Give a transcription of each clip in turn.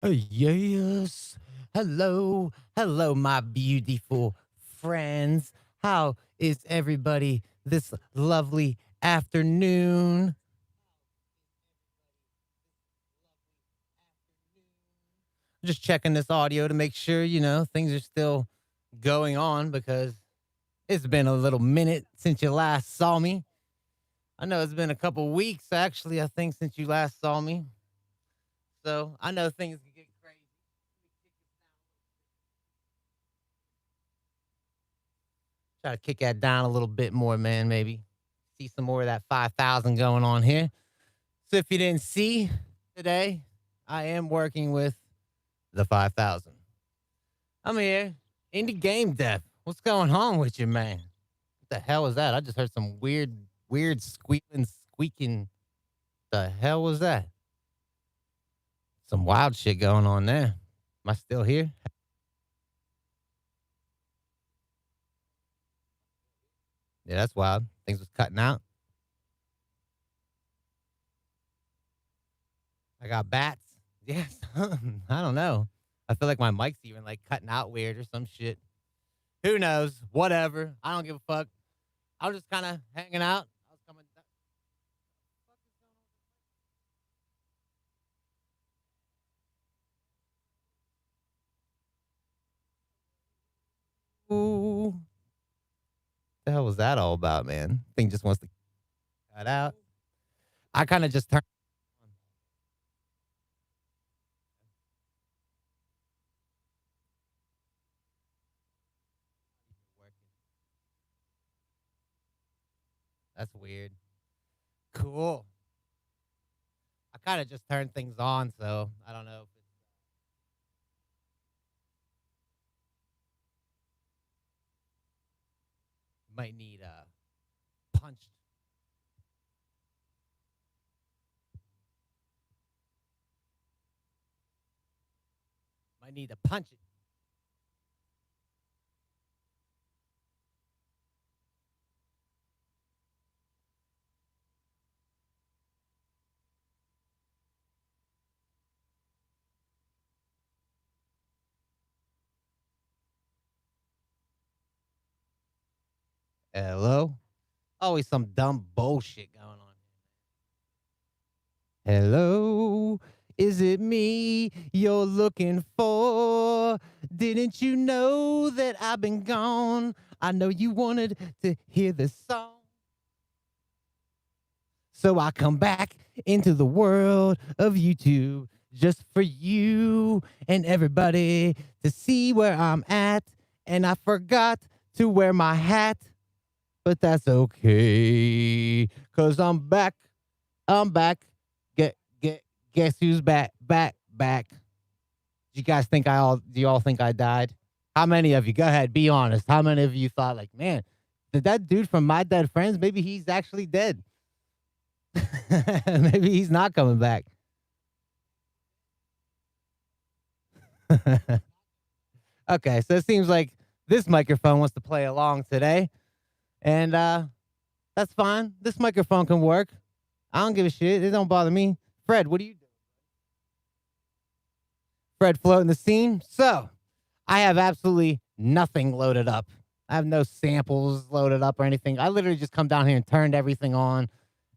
Yes. Hello. Hello, my beautiful friends. How is everybody this lovely afternoon? Just checking this audio to make sure, things are still going on because it's been a little minute since you last saw me. I know it's been a couple weeks, actually, I think, since you last saw me. So I know things can get crazy. Try to kick that down a little bit more, man, maybe. See some more of that 5,000 going on here. So if you didn't see today, I am working with the 5,000. I'm here. Indie game dev. What's going on with you, man? What the hell was that? I just heard some weird squeaking. The hell was that? Some wild shit going on there. Am I still here? Yeah, that's wild. Things was cutting out. I got bats. Yes. I don't know. I feel like my mic's even like cutting out weird or some shit. Who knows? Whatever. I don't give a fuck. I was just kind of hanging out. I was coming. Ooh, the hell was that all about, man? Thing just wants to cut out. I kind of just turned. That's weird. Cool. I kind of just turned things on, so I don't know. If it might need punched. Might need to punch it. Hello. Always some dumb bullshit going on. Hello, is it me you're looking for? Didn't you know that I've been gone? I know you wanted to hear this song. So I come back into the world of YouTube just for you and everybody to see where I'm at. And I forgot to wear my hat, but that's okay. Cause I'm back. I'm back. Get guess who's back. Do you guys think do y'all think I died? How many of you? Go ahead, be honest. How many of you thought like, man, did that dude from My Dead Friends, maybe he's actually dead? Maybe he's not coming back. Okay, so it seems like this microphone wants to play along today. And that's fine. This microphone can work. I don't give a shit. It don't bother me. Fred, what do you do? Fred floating the scene. So I have absolutely nothing loaded up. I have no samples loaded up or anything. I literally just come down here and turned everything on.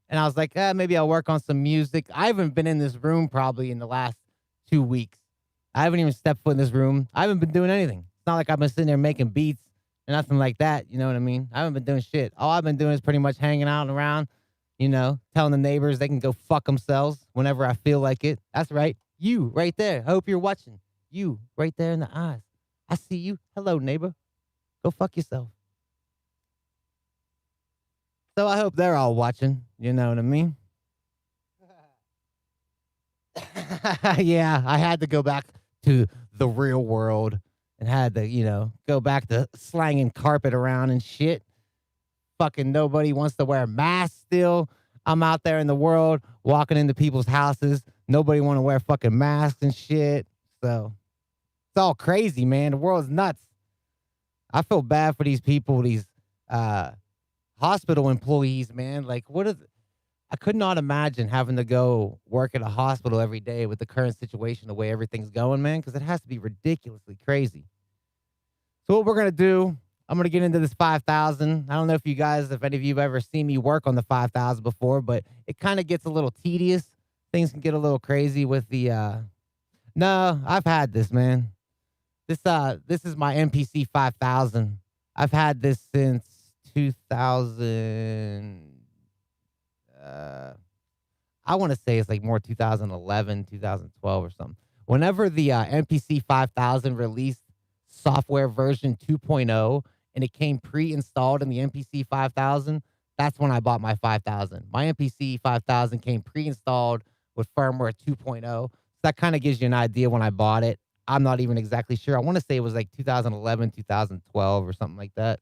And I was like, maybe I'll work on some music. I haven't been in this room probably in the last 2 weeks. I haven't even stepped foot in this room. I haven't been doing anything. It's not like I've been sitting there making beats or nothing like that. You know what I mean? I haven't been doing shit. All I've been doing is pretty much hanging out and around, telling the neighbors they can go fuck themselves whenever I feel like it. That's right. You right there. I hope you're watching. You right there in the eyes. I see you. Hello, neighbor. Go fuck yourself. So I hope they're all watching. You know what I mean? Yeah, I had to go back to the real world and had to, go back to slanging carpet around and shit. Fucking nobody wants to wear masks still. I'm out there in the world walking into people's houses. Nobody want to wear fucking masks and shit. So it's all crazy, man. The world's nuts. I feel bad for these people, these hospital employees, man. Like, I could not imagine having to go work at a hospital every day with the current situation, the way everything's going, man, because it has to be ridiculously crazy. So what we're gonna do, I'm gonna get into this 5,000. I don't know if any of you have ever seen me work on the 5,000 before, but it kind of gets a little tedious. Things can get a little crazy with the. No, I've had this, man. This is my MPC 5,000. I've had this since 2000. I want to say it's like more 2011, 2012 or something. Whenever the MPC 5000 released software version 2.0 and it came pre-installed in the MPC 5000, that's when I bought my 5000. My MPC 5000 came pre-installed with firmware 2.0. So that kind of gives you an idea when I bought it. I'm not even exactly sure. I want to say it was like 2011, 2012 or something like that.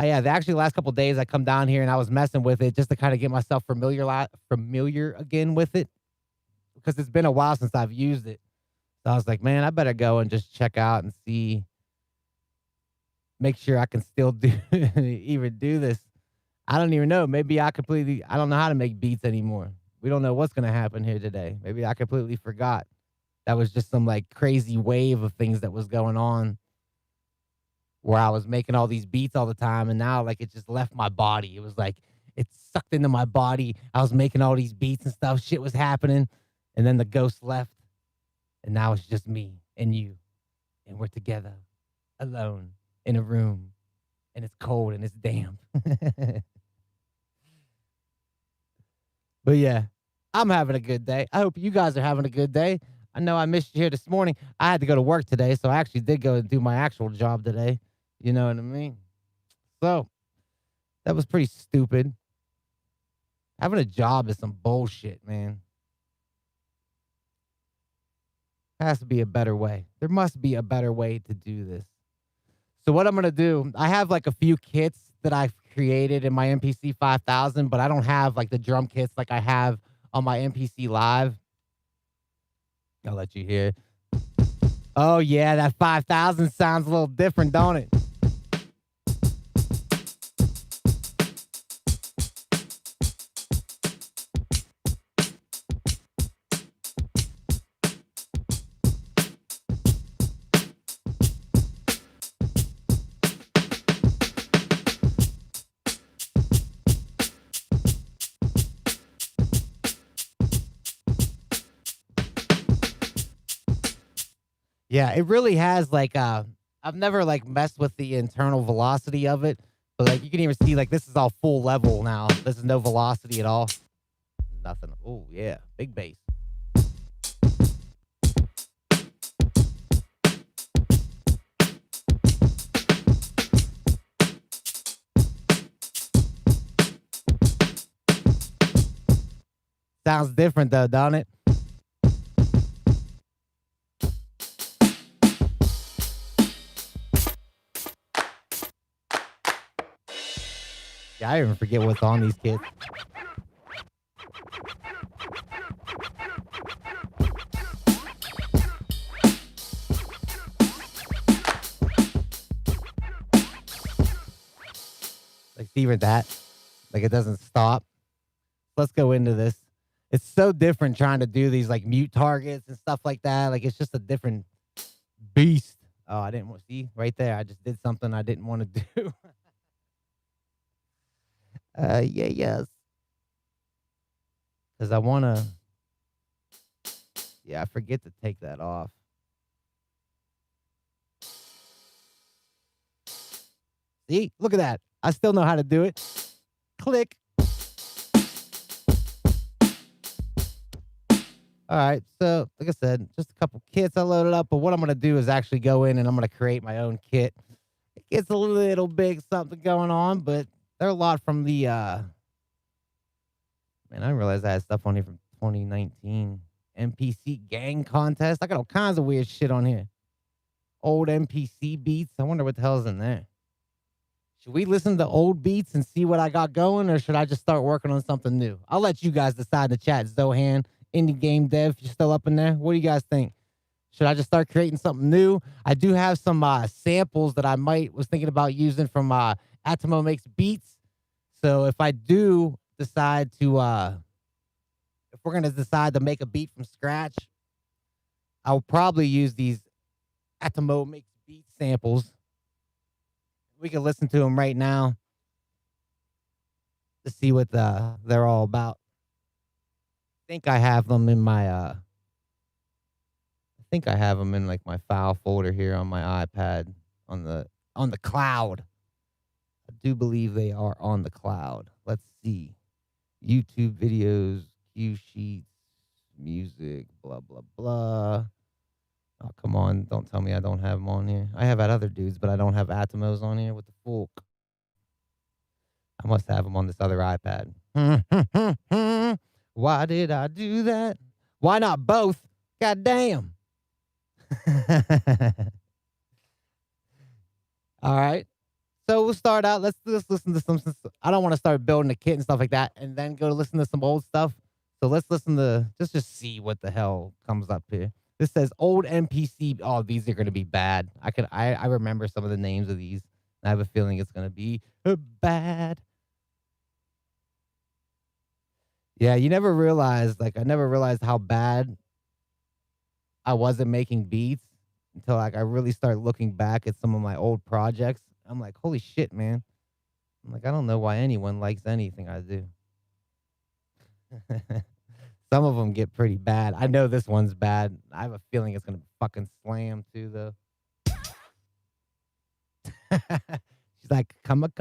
Yeah, actually, the last couple of days I come down here and I was messing with it just to kind of get myself familiar again with it because it's been a while since I've used it. So I was like, man, I better go and just check out and see, make sure I can still even do this. I don't even know. Maybe I don't know how to make beats anymore. We don't know what's going to happen here today. Maybe I completely forgot. That was just some like crazy wave of things that was going on where I was making all these beats all the time. And now like it just left my body. It was like it sucked into my body. I was making all these beats and stuff. Shit was happening. And then the ghost left. And now it's just me and you. And we're together alone in a room. And it's cold and it's damp. But yeah, I'm having a good day. I hope you guys are having a good day. I know I missed you here this morning. I had to go to work today, so I actually did go and do my actual job today. You know what I mean? So that was pretty stupid. Having a job is some bullshit, man. There has to be a better way. There must be a better way to do this. So what I'm going to do, I have like a few kits that I've created in my MPC 5000, but I don't have like the drum kits like I have on my MPC Live. I'll let you hear. Oh yeah, that 5000 sounds a little different, don't it? Yeah, it really has like I've never like messed with the internal velocity of it, but like you can even see like this is all full level now. This is no velocity at all. Nothing. Oh yeah, big bass. Sounds different though, don't it? Yeah, I even forget what's on these kids. Like, see even that? Like, it doesn't stop. Let's go into this. It's so different trying to do these, like, mute targets and stuff like that. Like, it's just a different beast. Oh, I didn't want to see right there. I just did something I didn't want to do. Yes. Because I want to. Yeah, I forget to take that off. See, look at that. I still know how to do it. Click. All right, so like I said, just a couple kits I loaded up, but what I'm going to do is actually go in and I'm going to create my own kit. It gets a little big something going on, but they're a lot from the, man, I didn't realize I had stuff on here from 2019. MPC gang contest. I got all kinds of weird shit on here. Old MPC beats. I wonder what the hell's in there. Should we listen to old beats and see what I got going, or should I just start working on something new? I'll let you guys decide in the chat. Zohan, Indie Game Dev, you're still up in there? What do you guys think? Should I just start creating something new? I do have some samples that I was thinking about using from Atomo Makes Beats. So if I do decide to, if we're gonna decide to make a beat from scratch, I'll probably use these Atomo Makes Beat samples. We can listen to them right now to see what they're all about. I think I have them in my I think I have them in like my file folder here on my iPad on the cloud. I do believe they are on the cloud. Let's see. YouTube videos, cue sheets, music, blah blah blah. Oh, come on. Don't tell me I don't have them on here. I have had other dudes, but I don't have Atomos on here. What the fuck? I must have them on this other iPad. Why did I do that? Why not both? God damn. All right. So we'll start out. Let's listen to some. I don't want to start building a kit and stuff like that and then go to listen to some old stuff. So let's listen to, just see what the hell comes up here. This says old NPC. Oh, these are going to be bad. I remember some of the names of these. I have a feeling it's going to be bad. Yeah, you never realize, like, I never realized how bad I wasn't making beats until, like, I really start looking back at some of my old projects. I'm like, holy shit, man. I'm like, I don't know why anyone likes anything I do. Some of them get pretty bad. I know this one's bad. I have a feeling it's going to fucking slam, too, though. She's like, come on.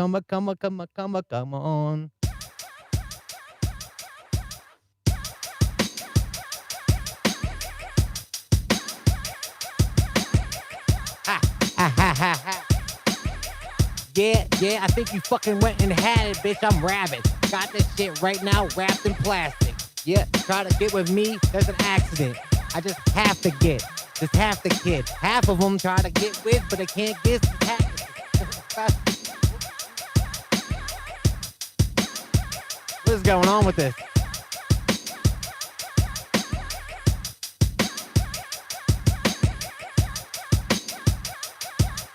Yeah, I think you fucking went and had it, bitch. I'm rabid. Got this shit right now wrapped in plastic. Yeah, try to get with me, there's an accident. I just have to get. Just half the kids. Half of them try to get with, but they can't get What is going on with this?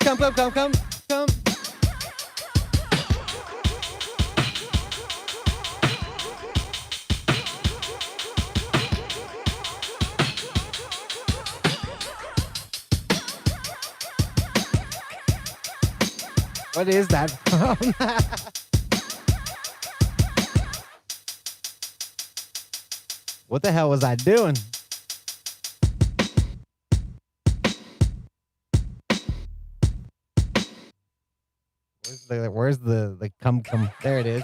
Come. What is that from? What the hell was I doing? Where's the come? There it is.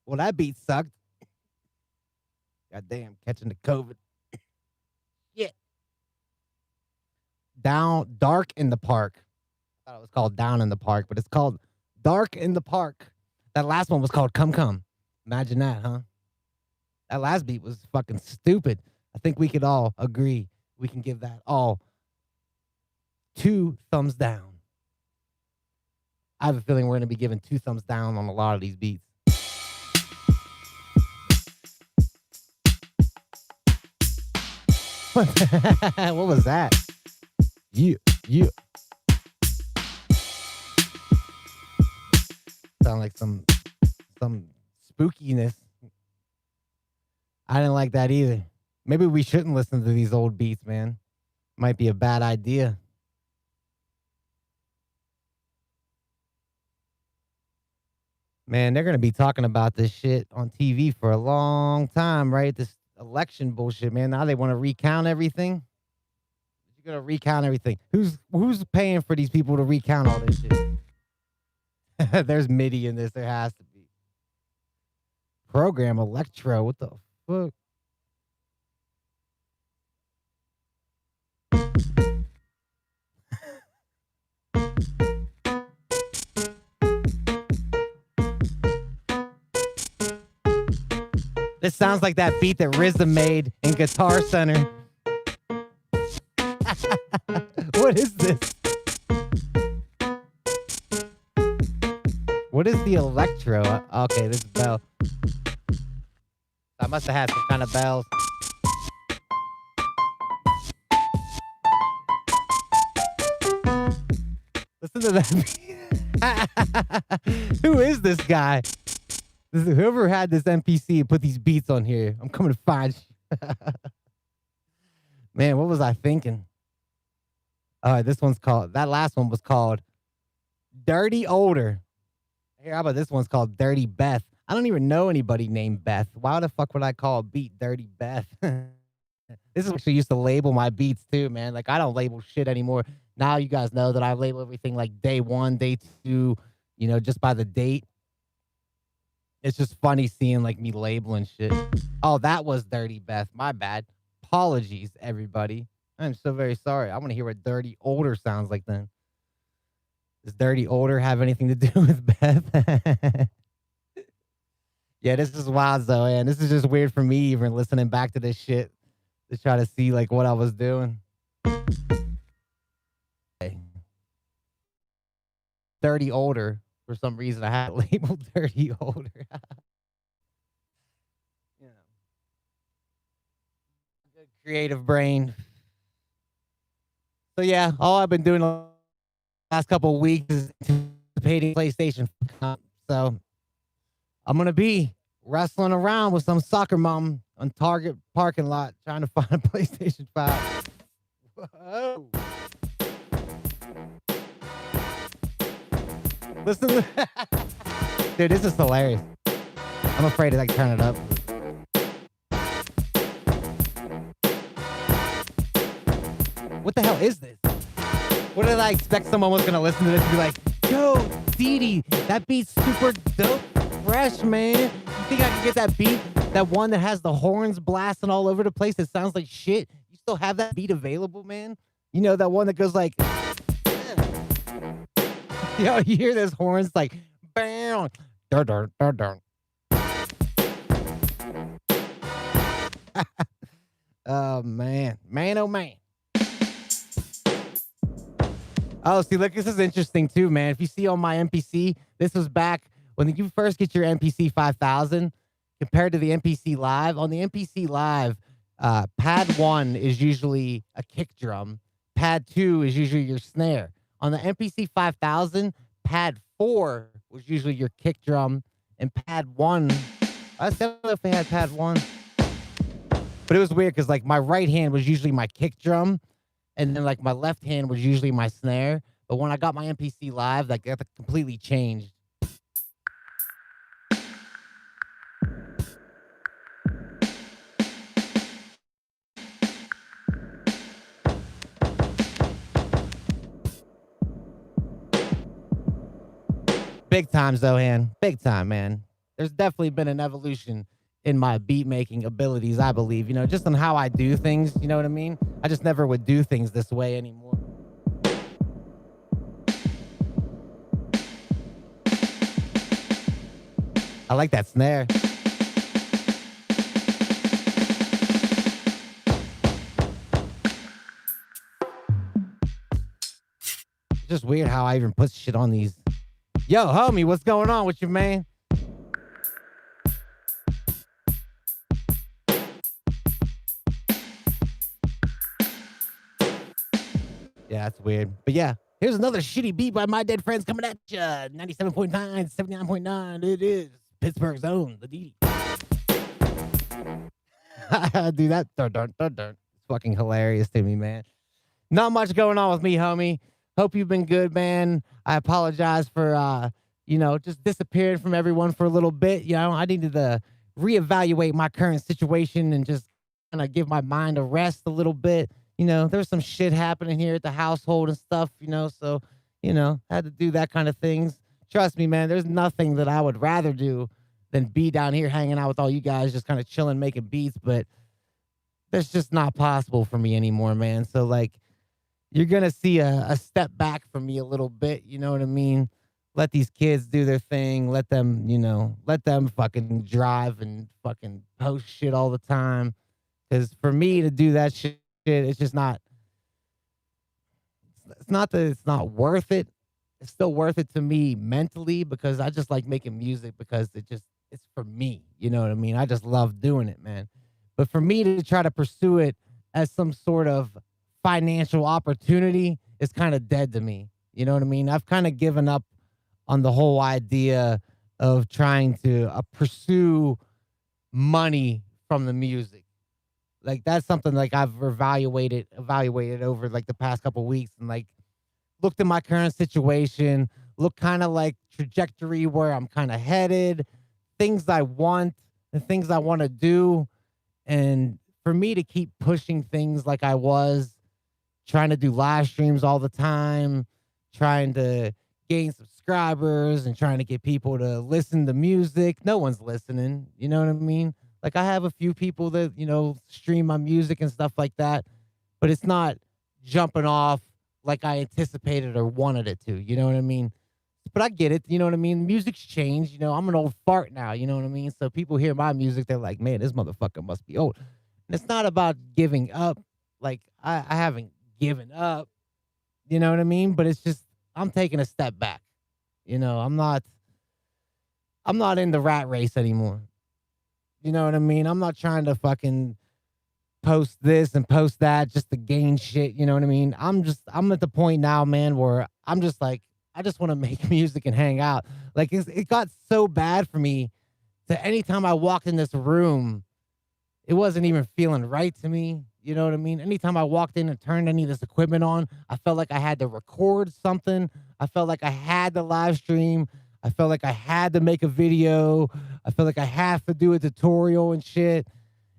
Well, that beat sucked. Goddamn, catching the COVID. Yeah. Dark in the Park. I thought it was called Down in the Park, but it's called Dark in the Park. That last one was called Come. Imagine that, huh? That last beat was fucking stupid. I think we could all agree. We can give that all 2 thumbs down. I have a feeling we're going to be giving 2 thumbs down on a lot of these beats. What was that? Yeah. Sound like some spookiness. I didn't like that either. Maybe we shouldn't listen to these old beats, man. Might be a bad idea. Man, they're going to be talking about this shit on TV for a long time, right? This election bullshit, man. Now they want to recount everything. You're going to recount everything. Who's paying for these people to recount all this shit? There's MIDI in this. There has to be. Program Electro. What the fuck? This sounds like that beat that RZA made in Guitar Center. What is this? What is the electro? Okay, this is bell. I must have had some kind of bells. Listen to that. Who is this guy? Whoever had this NPC and put these beats on here, I'm coming to find you. Man, what was I thinking? All right, this one's called, that last one was called Dirty Older. Here, how about this one's called Dirty Beth? I don't even know anybody named Beth. Why the fuck would I call a beat Dirty Beth? This is actually used to label my beats too, man. Like, I don't label shit anymore. Now you guys know that I label everything like day 1, day 2, you know, just by the date. It's just funny seeing like me labeling shit. Oh, that was Dirty Beth. My bad. Apologies, everybody. I'm so very sorry. I want to hear what Dirty Older sounds like then. Does Dirty Older have anything to do with Beth? Yeah, this is wild though, man. This is just weird for me even listening back to this shit to try to see like what I was doing. Dirty Older. For some reason, I had it labeled Dirty Older. You know, good creative brain. So yeah, all I've been doing the last couple of weeks is anticipating PlayStation. So I'm gonna be wrestling around with some soccer mom on Target parking lot trying to find a PlayStation 5. Whoa. Listen to that. Dude, this is hilarious. I'm afraid to like turn it up. What the hell is this? What did I expect someone was gonna listen to this and be like, yo, Didi, that beat's super dope, fresh, man. You think I can get that beat? That one that has the horns blasting all over the place that sounds like shit? You still have that beat available, man? You know, that one that goes like, yo, you hear those horns like, bam, dur, dur, dur, dur. Oh, man. Man, oh, man. Oh, see, look, this is interesting, too, man. If you see on my MPC, this was back when you first get your MPC 5000 compared to the MPC Live. On the MPC Live, pad 1 is usually a kick drum. Pad 2 is usually your snare. On the MPC 5000, pad 4 was usually your kick drum, and pad 1, I don't know if they had pad 1, but it was weird because like my right hand was usually my kick drum, and then like my left hand was usually my snare. But when I got my MPC Live, like that completely changed. Big time, Zohan. Big time, man. There's definitely been an evolution in my beat making abilities, I believe, you know, just on how I do things. You know what I mean? I just never would do things this way anymore. I like that snare. It's just weird how I even put shit on these. Yo, homie, what's going on with you, man? Yeah, that's weird. But yeah, here's another shitty beat by My Dead Friends coming at you. 97.9, 79.9. It is Pittsburgh's own, the D. Dude, that it's fucking hilarious to me, man. Not much going on with me, homie. Hope you've been good, man. I apologize for, you know, just disappearing from everyone for a little bit. You know, I needed to reevaluate my current situation and just kind of give my mind a rest a little bit. You know, there's some shit happening here at the household and stuff, you know, so, you know, had to do that kind of things. Trust me, man, there's nothing that I would rather do than be down here hanging out with all you guys, just kind of chilling, making beats, but that's just not possible for me anymore, man. So, like, you're going to see a step back from me a little bit, you know what I mean? Let these kids do their thing. Let them, you know, let them fucking drive and fucking post shit all the time. Because for me to do that shit, it's just not, it's not that it's not worth it. it's still worth it to me mentally because I just like making music because it's for me. You know what I mean? I just love doing it, man. But for me to try to pursue it as some sort of financial opportunity is kind of dead to me. You know what I mean? I've kind of given up on the whole idea of trying to pursue money from the music. Like that's something like I've evaluated over like the past couple weeks and like looked at my current situation, look kind of like trajectory where I'm kind of headed, things I want, the things I want to do. And for me to keep pushing things like I was trying to do live streams all the time, trying to gain subscribers and trying to get people to listen to music. No one's listening. You know what I mean? Like I have a few people that, stream my music and stuff like that, but it's not jumping off like I anticipated or wanted it to. You know what I mean? But I get it. You know what I mean? Music's changed. I'm an old fart now. You know what I mean? So people hear my music, they're like, man, this motherfucker must be old. And it's not about giving up. Like I haven't given up. You know what I mean? But it's just I'm taking a step back. I'm not in the rat race anymore. You know what I mean? I'm not trying to fucking post this and post that just to gain shit. You know what I mean? I'm at the point now, man, where I'm just like, I just want to make music and hang out. Like it got so bad for me that anytime I walked in this room, it wasn't even feeling right to me. You know what I mean? Anytime I walked in and turned any of this equipment on, I felt like I had to record something. I felt like I had to live stream. I felt like I had to make a video. I felt like I have to do a tutorial and shit.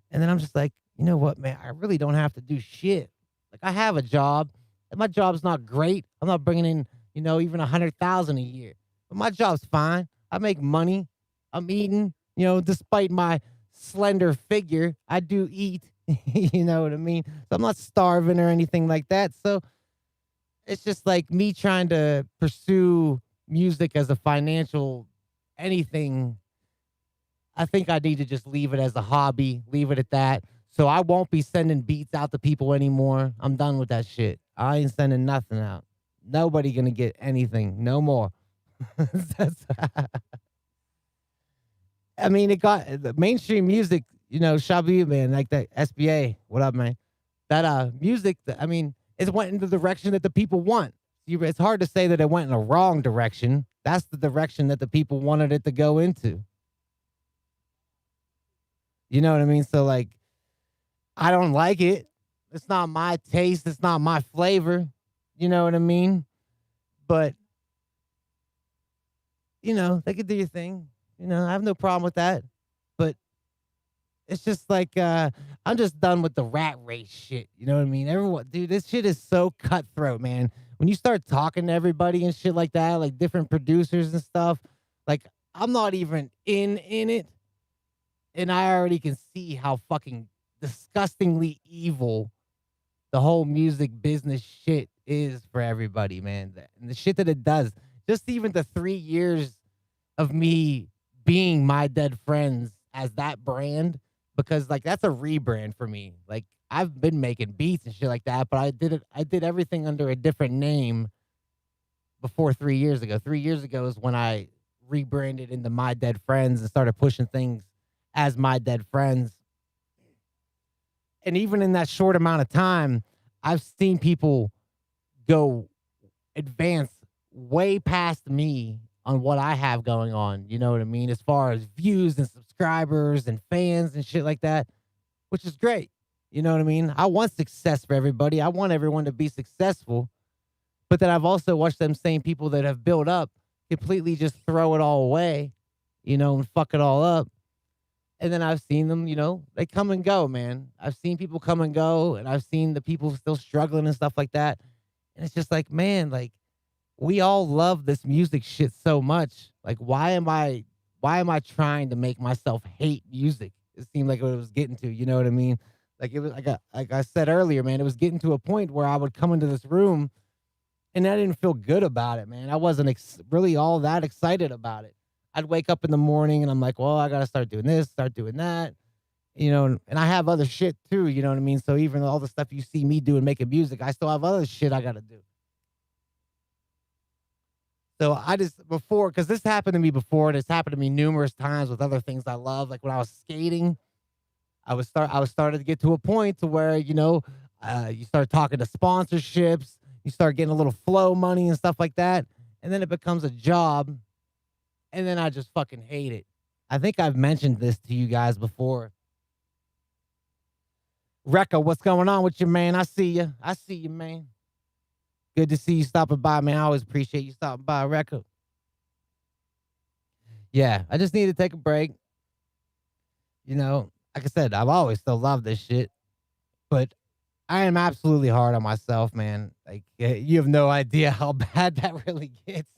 And then I'm just like, you know what, man? I really don't have to do shit. Like I have a job, and my job's not great. I'm not bringing in, even 100,000 a year, but my job's fine. I make money. I'm eating. Despite my slender figure, I do eat. You know what I mean? So I'm not starving or anything like that. So it's just like me trying to pursue music as a financial anything. I think I need to just leave it as a hobby, leave it at that. So I won't be sending beats out to people anymore. I'm done with that shit. I ain't sending nothing out. Nobody gonna get anything. No more. That's- I mean, it got the mainstream music, Shabu, man, like that SBA. What up, man? That music, I mean, it went in the direction that the people want. It's hard to say that it went in a wrong direction. That's the direction that the people wanted it to go into. You know what I mean? So like I don't like it. It's not my taste. It's not my flavor. You know what I mean? But, they could do your thing. I have no problem with that. But it's just like I'm just done with the rat race shit. You know what I mean? Everyone, dude, this shit is so cutthroat, man. When you start talking to everybody and shit like that, like different producers and stuff, like I'm not even in it. And I already can see how fucking disgustingly evil the whole music business shit is for everybody, man. And the shit that it does, just even the 3 years of me being My Dead Friends as that brand, because like that's a rebrand for me. Like I've been making beats and shit like that, but I did everything under a different name before 3 years ago. 3 years ago is when I rebranded into My Dead Friends and started pushing things as My Dead Friends. And even in that short amount of time, I've seen people go advance way past me on what I have going on. You know what I mean? As far as views and subscribers and fans and shit like that, which is great. You know what I mean? I want success for everybody. I want everyone to be successful. But then I've also watched them same people that have built up completely just throw it all away, and fuck it all up. And then I've seen them, they come and go, man. I've seen people come and go, and I've seen the people still struggling and stuff like that. And it's just like, man, like we all love this music shit so much. Like, why am I trying to make myself hate music? It seemed like what it was getting to, you know what I mean? Like it was like I said earlier, man, it was getting to a point where I would come into this room and I didn't feel good about it, man. I wasn't really all that excited about it. I'd wake up in the morning and I'm like, well, I got to start doing this, start doing that, and I have other shit too, you know what I mean? So even all the stuff you see me doing, making music, I still have other shit I got to do. So I just before because this happened to me before, and it's happened to me numerous times with other things I love. Like when I was skating, I was starting to get to a point to where you start talking to sponsorships, you start getting a little flow money and stuff like that, and then it becomes a job, and then I just fucking hate it. I think I've mentioned this to you guys before. Rekka, what's going on with you, man? I see you. I see you, man. Good to see you stopping by, man. I always appreciate you stopping by, Rekka. Yeah, I just need to take a break. Like I said, I've always still loved this shit, but I am absolutely hard on myself, man. Like you have no idea how bad that really gets.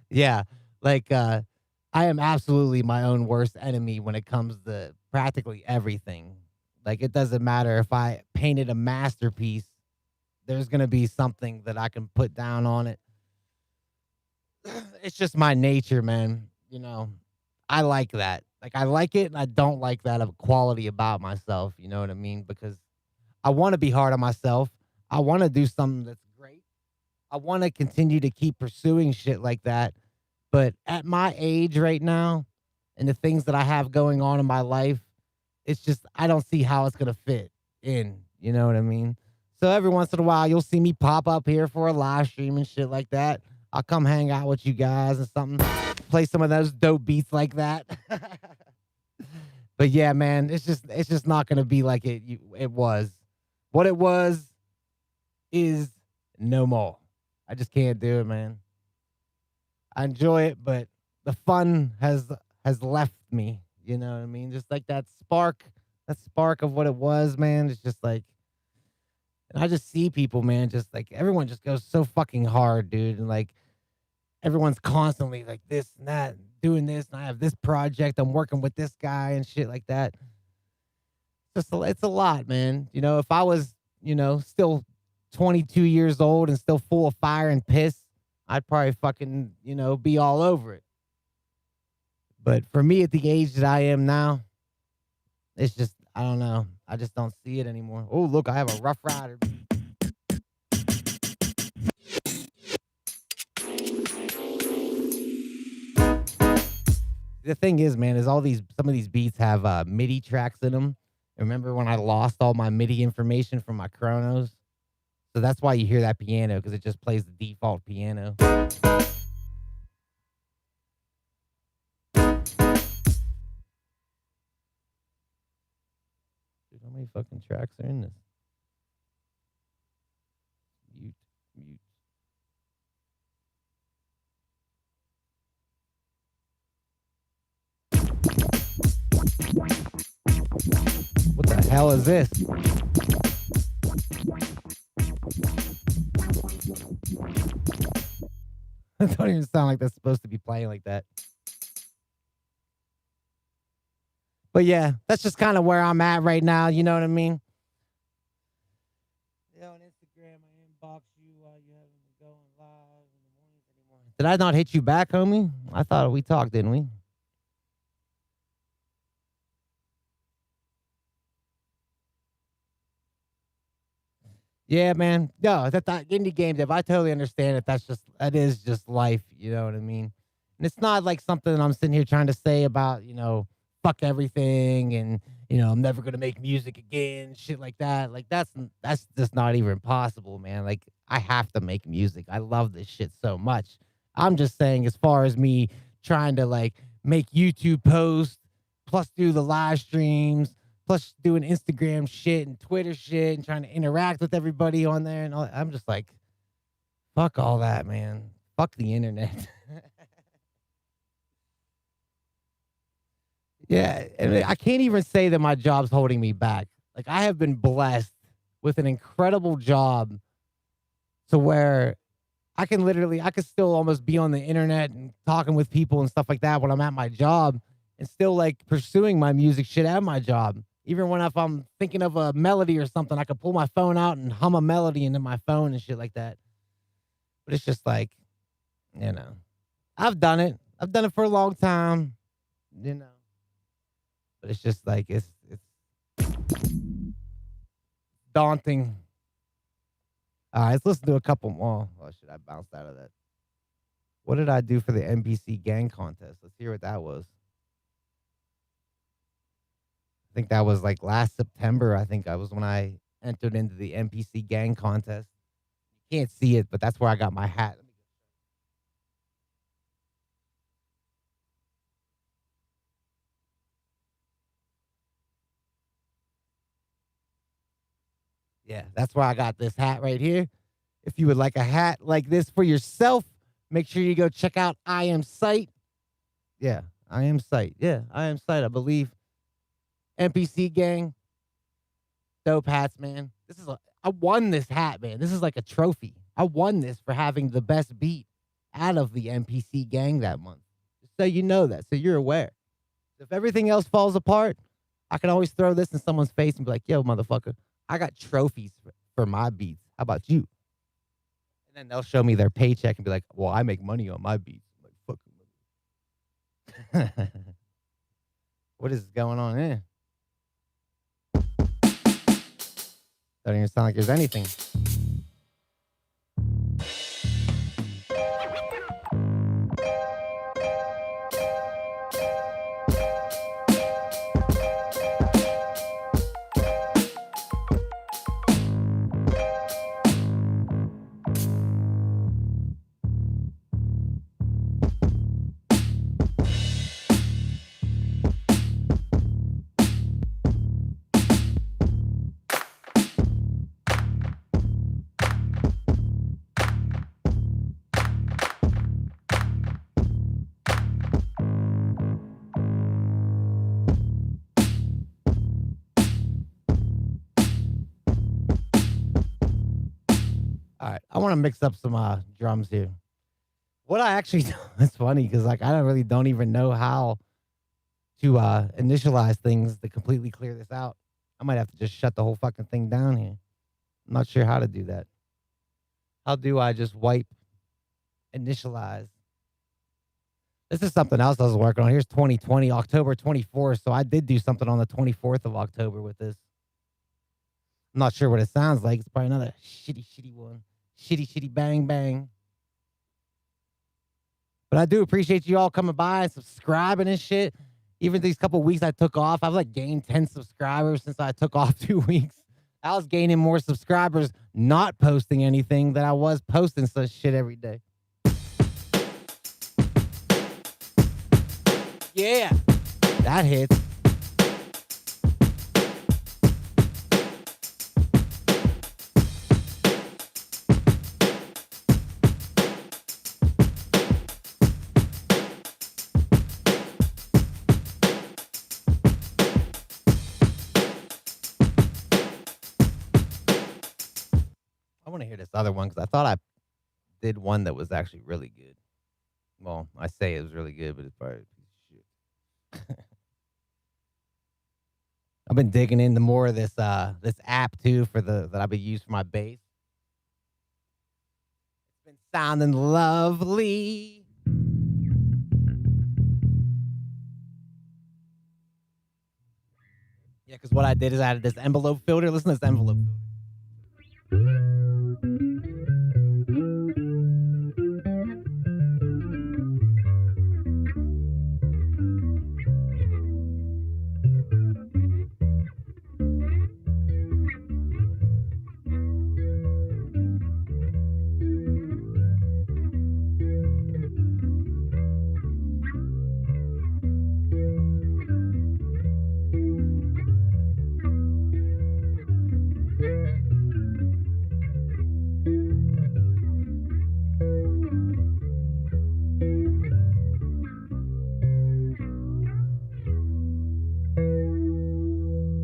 Yeah, like I am absolutely my own worst enemy when it comes to practically everything. Like it doesn't matter if I painted a masterpiece, there's going to be something that I can put down on it. It's just my nature, man. I like that. Like I like it and I don't like that of quality about myself, you know what I mean? Because I want to be hard on myself. I want to do something that's great. I want to continue to keep pursuing shit like that. But at my age right now and the things that I have going on in my life, it's just I don't see how it's going to fit in, you know what I mean? So every once in a while you'll see me pop up here for a live stream and shit like that. I'll come hang out with you guys and something, play some of those dope beats like that. But yeah, man, it's just not going to be like it was. What it was is no more. I just can't do it, man. I enjoy it, but the fun has left me. You know what I mean? Just like that spark of what it was, man. It's just like, and I just see people, man. Just like everyone just goes so fucking hard, dude, and like everyone's constantly like this and that, doing this, and I have this project. I'm working with this guy and shit like that. It's a lot, man. If I was, still 22 years old and still full of fire and piss, I'd probably fucking, be all over it. But for me at the age that I am now, it's just, I don't know. I just don't see it anymore. Oh, look, I have a Rough Rider. The thing is, man, is some of these beats have MIDI tracks in them. Remember when I lost all my MIDI information from my Chronos? So that's why you hear that piano, because it just plays the default piano. Dude, how many fucking tracks are in this? Mute, mute. What the hell is this? It don't even sound like that's supposed to be playing like that. But yeah, that's just kind of where I'm at right now. You know what I mean? Yeah, on Instagram, I inbox you while you haven't been going live in the mornings anymore. Did I not hit you back, homie? I thought we talked, didn't we? Yeah, man. No, that indie game dev. I totally understand it. That is just life. You know what I mean? And it's not like something I'm sitting here trying to say about, fuck everything and I'm never gonna make music again, shit like that. Like that's just not even possible, man. Like I have to make music. I love this shit so much. I'm just saying, as far as me trying to like make YouTube posts, plus do the live streams, plus doing Instagram shit and Twitter shit and trying to interact with everybody on there and all. I'm just like, fuck all that, man. Fuck the internet. Yeah, and I can't even say that my job's holding me back. Like I have been blessed with an incredible job to where I could still almost be on the internet and talking with people and stuff like that when I'm at my job and still like pursuing my music shit at my job. Even when if I'm thinking of a melody or something, I could pull my phone out and hum a melody into my phone and shit like that. But it's just like, you know, I've done it. I've done it for a long time, you know. But it's just like it's daunting. All right, let's listen to a couple more. Oh shit, I bounced out of that. What did I do for the NPC gang contest? Let's hear what that was. I think that was like last September. I think I was when I entered into the NPC gang contest. You can't see it, but that's where I got my hat. Yeah, that's where I got this hat right here. If you would like a hat like this for yourself, make sure you go check out I Am Sight. Yeah, I Am Sight. Yeah, I Am Sight, I believe. NPC gang. Dope hats, man. I won this hat, man. This is like a trophy. I won this for having the best beat out of the NPC gang that month. Just so you know that, so you're aware. If everything else falls apart, I can always throw this in someone's face and be like, yo, motherfucker, I got trophies for my beats. How about you? And then they'll show me their paycheck and be like, well, I make money on my beats. I'm like, fuck. What is going on here? Doesn't even sound like there's anything. All right, I want to mix up some drums here. What I actually it's funny because like I don't even know how to initialize things to completely clear this out. I might have to just shut the whole fucking thing down here. I'm not sure how to do that. How do I just wipe initialize? This is something else I was working on. Here's 2020, October 24th. So I did do something on the 24th of October with this. I'm not sure what it sounds like. It's probably another shitty one. Shitty bang bang. But I do appreciate you all coming by and subscribing and shit. Even these couple weeks I took off, I've like gained 10 subscribers since I took off 2 weeks. I was gaining more subscribers not posting anything than I was posting such shit every day. Yeah, that hits. I want to hear this other one because I thought I did one that was actually really good. Well, I say it was really good, but it's probably a piece of shit. I've been digging into more of this app too that I've been using for my bass. It's been sounding lovely. Yeah, because what I did is I added this envelope filter. Listen to this envelope filter.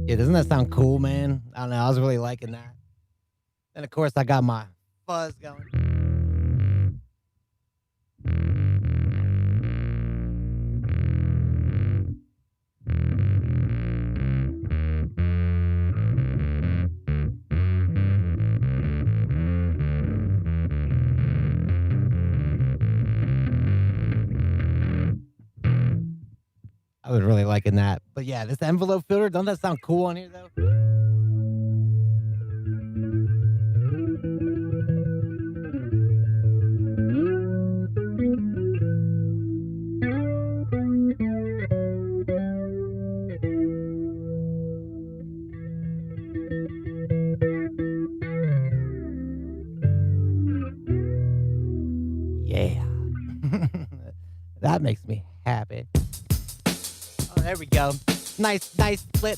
Yeah, doesn't that sound cool, man? I don't know. I was really liking that. And of course, I got my fuzz going. I was really liking that. But yeah, this envelope filter, don't that sound cool on here though? That makes me happy. Oh, there we go. Nice, nice, lit.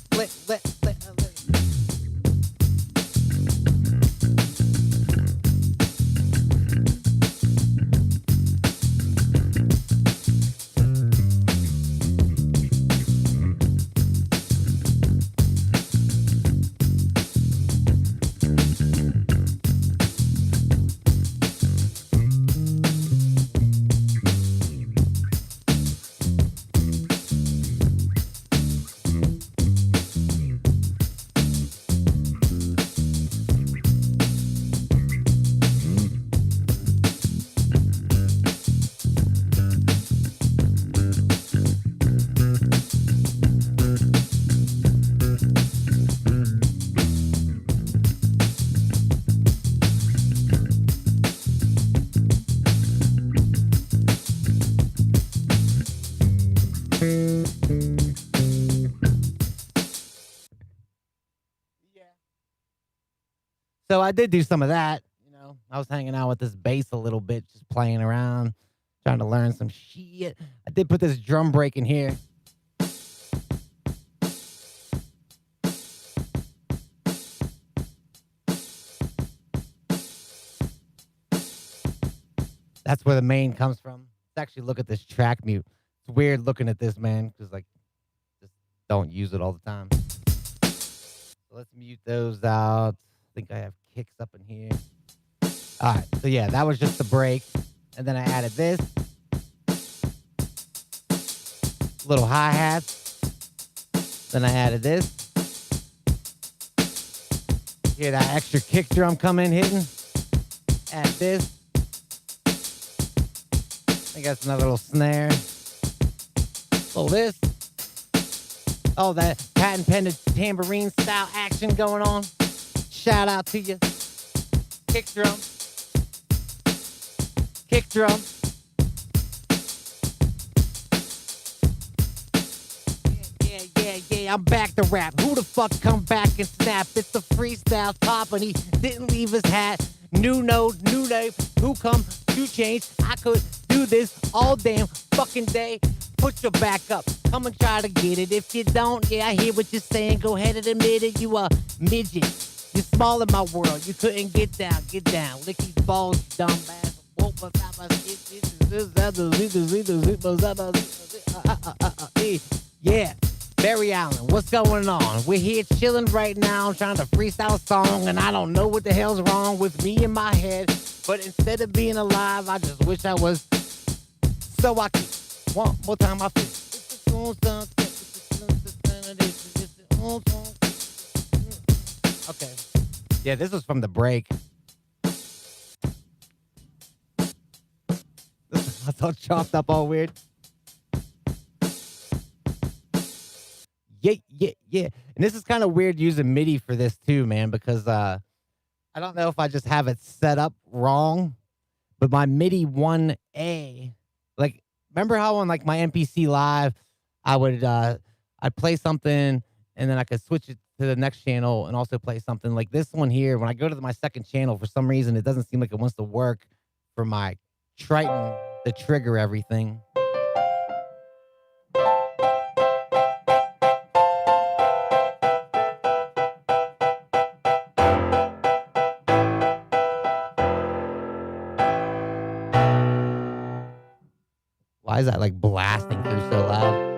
So I did do some of that. You know, I was hanging out with this bass a little bit, just playing around, trying to learn some shit. I did put this drum break in here. That's where the main comes from. Let's actually look at this track mute. It's weird looking at this, man, because like, just don't use it all the time. So let's mute those out. I think I have kicks up in here. All right, so yeah, that was just the break. And then I added this. Little hi-hats. Then I added this. Hear that extra kick drum come in hitting? Add this. I got another little snare. Oh, this. Oh, that patent pending tambourine style action going on. Shout out to you. Kick drum. Kick drum. Yeah, I'm back to rap. Who the fuck come back and snap? It's the freestyle top and he didn't leave his hat. New node, new name. Who come to change? I could do this all damn fucking day. Put your back up. Come and try to get it. If you don't, yeah, I hear what you're saying. Go ahead and admit it. You a midget. You're small in my world. You couldn't get down. Get down. Lick these balls, you dumb ass. Yeah. Barry Allen, what's going on? We're here chilling right now, trying to freestyle a song, and I don't know what the hell's wrong with me in my head. But instead of being alive, I just wish I was. So I can. One more time, I feel. Okay. Yeah, this was from the break. It's all chopped up, all weird. Yeah. And this is kind of weird using MIDI for this too, man, because I don't know if I just have it set up wrong, but my MIDI 1A, like, remember how on like my MPC Live, I would I'd play something and then I could switch it to the next channel and also play something like this one here. When I go to my second channel, for some reason, it doesn't seem like it wants to work for my Triton to trigger everything. Why is that like blasting through so loud?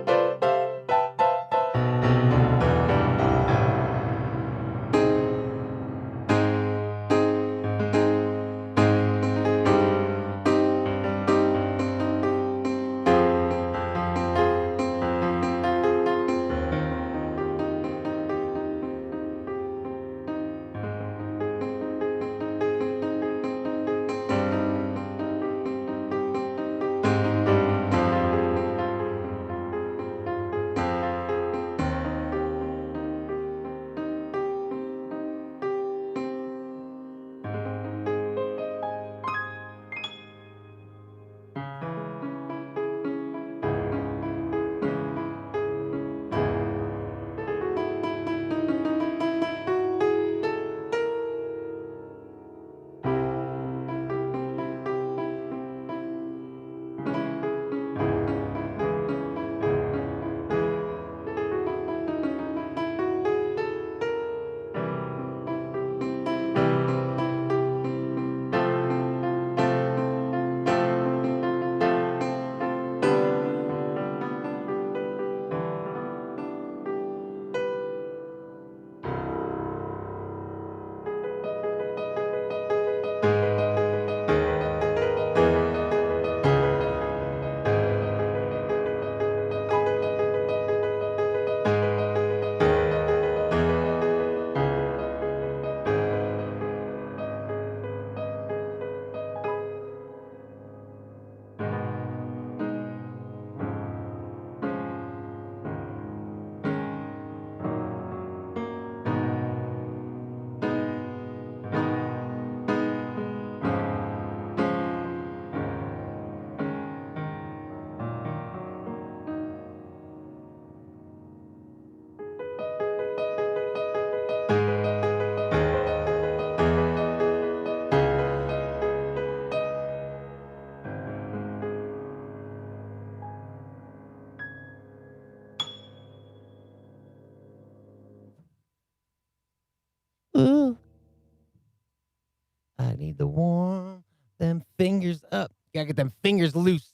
I need to warm them fingers up. Gotta get them fingers loose.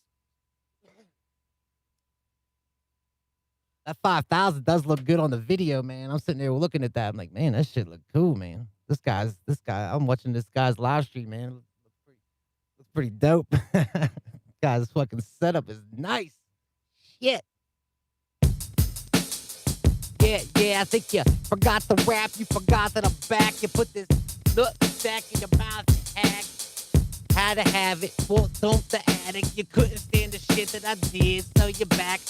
That 5,000 does look good on the video, man. I'm sitting there looking at that. I'm like, man, that shit look cool, man. This guy. I'm watching this guy's live stream, man. Looks pretty dope. Guy's fucking setup is nice. Shit. Yeah, I think you forgot the rap. You forgot that I'm back. You put this nut sack in your mouth and hack. Had to have it. Well, don't the addict. You couldn't stand the shit that I did, so you're back.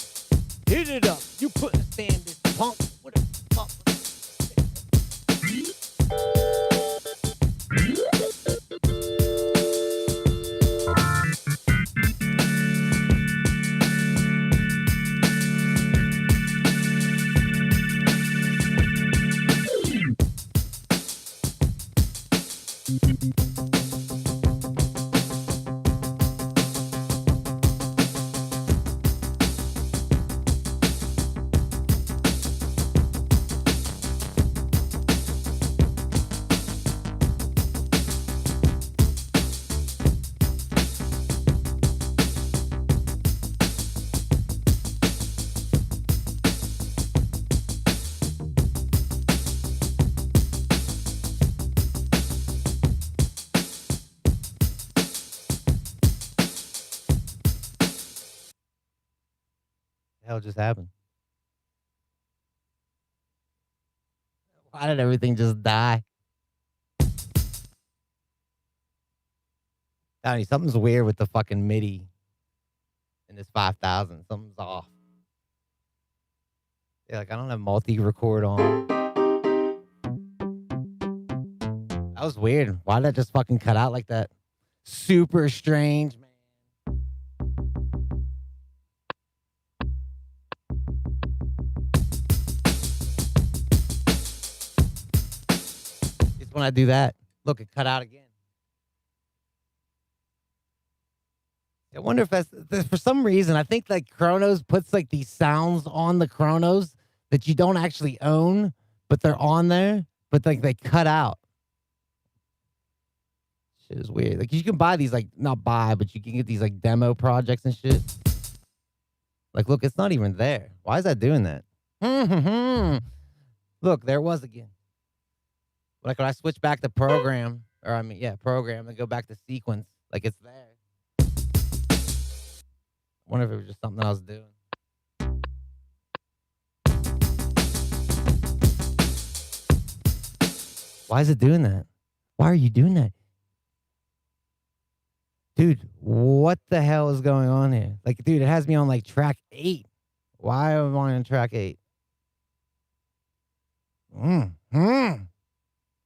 Hit it up. You couldn't stand this punk. What a fuck. Hell just happened? Why did everything just die? Donnie, something's weird with the fucking MIDI in this 5,000. Something's off. Yeah, like I don't have multi-record on. That was weird. Why did that just fucking cut out like that? Super strange, man. It's when I do that. Look, it cut out again. I wonder if that's for some reason. I think like Chronos puts like these sounds on the Chronos that you don't actually own, but they're on there, but like they cut out. Shit is weird. Like you can buy these, like not buy, but you can get these like demo projects and shit. Like, look, it's not even there. Why is that doing that? Look, there it was again. Like when I switch back to program, or I mean, yeah, program, and go back to sequence, like it's there. I wonder if it was just something I was doing. Why is it doing that? Why are you doing that? Dude, what the hell is going on here? Like, dude, it has me on like track 8. Why am I on track 8?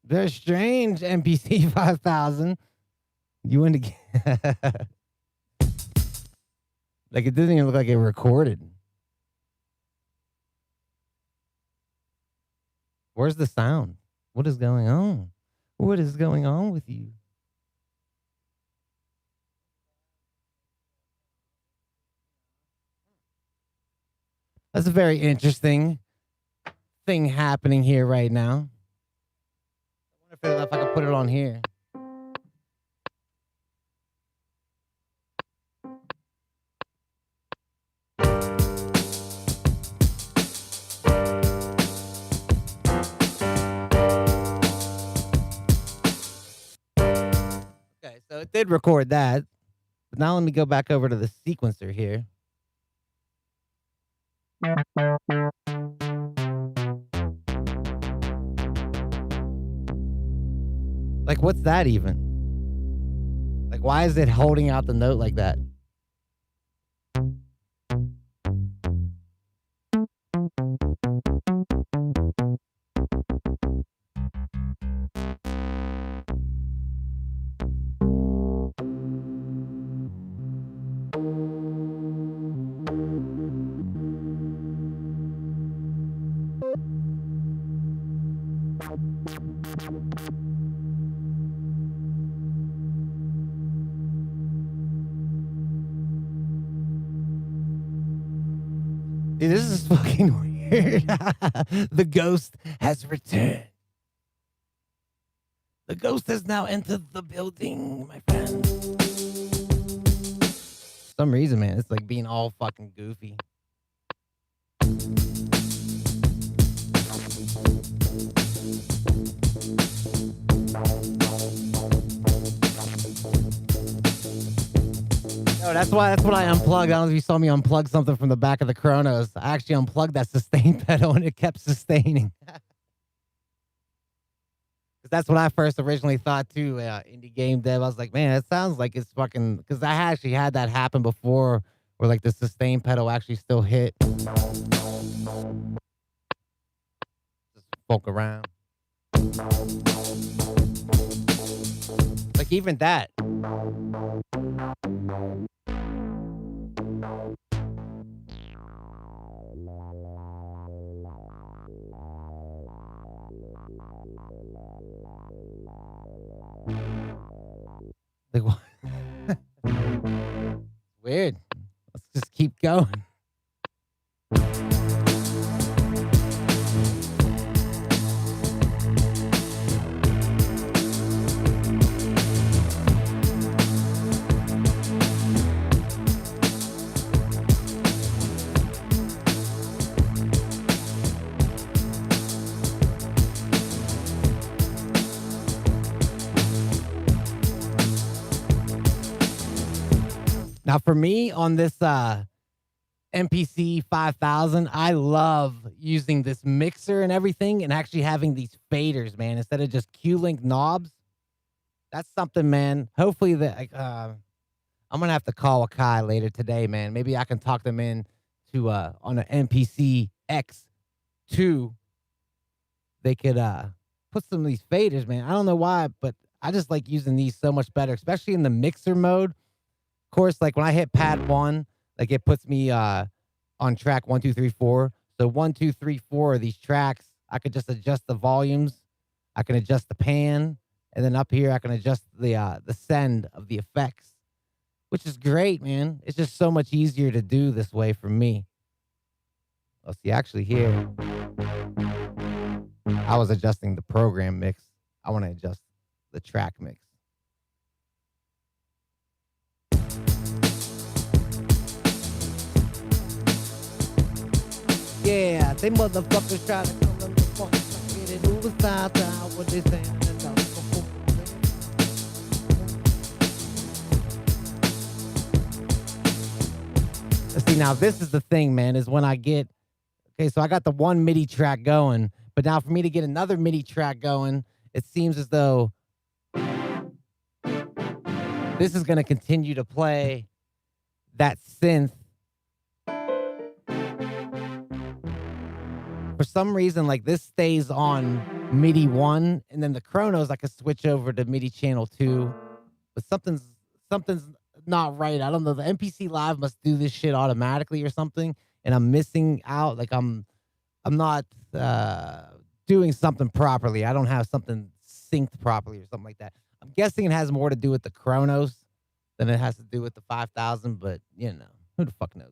Very strange, NPC 5000. You went again. Like, it doesn't even look like it recorded. Where's the sound? What is going on? What is going on with you? That's a very interesting thing happening here right now. I wonder if I could put it on here. Okay, so it did record that. But now let me go back over to the sequencer here. Like, what's that even? Like, why is it holding out the note like that? Dude, this is fucking weird. The ghost has returned. The ghost has now entered the building, my friend. For some reason, man, it's like being all fucking goofy. No, that's what I unplugged. I don't know if you saw me unplug something from the back of the Chronos. I actually unplugged that sustain pedal and it kept sustaining. That's what I first originally thought too. Indie game dev. I was like, man, it sounds like it's fucking. Because I actually had that happen before, where like the sustain pedal actually still hit. Just poke around. Like even that. Like what? Weird. Let's just keep going. Now, for me on this MPC 5000, I love using this mixer and everything and actually having these faders, man, instead of just Q-Link knobs. That's something, man. Hopefully that I'm going to have to call Akai later today, man. Maybe I can talk them in to on an MPC X2. They could put some of these faders, man. I don't know why, but I just like using these so much better, especially in the mixer mode. Of course, like when I hit pad 1, like it puts me on track 1, 2, 3, 4. So 1, 2, 3, 4 of these tracks, I could just adjust the volumes. I can adjust the pan, and then up here I can adjust the send of the effects, which is great, man. It's just so much easier to do this way for me. Let's see, actually here, I was adjusting the program mix. I want to adjust the track mix. Yeah, they motherfuckers try to come in the fuck. Get it over side down what they saying. See, now this is the thing, man, is when I get, okay, so I got the one MIDI track going, but now for me to get another MIDI track going, it seems as though this is going to continue to play that synth. For some reason, like this stays on MIDI 1, and then the Chronos I can switch over to MIDI channel 2. But something's not right. I don't know. The MPC Live must do this shit automatically or something, and I'm missing out. Like I'm not doing something properly. I don't have something synced properly or something like that. I'm guessing it has more to do with the Chronos than it has to do with the 5000. But you know, who the fuck knows?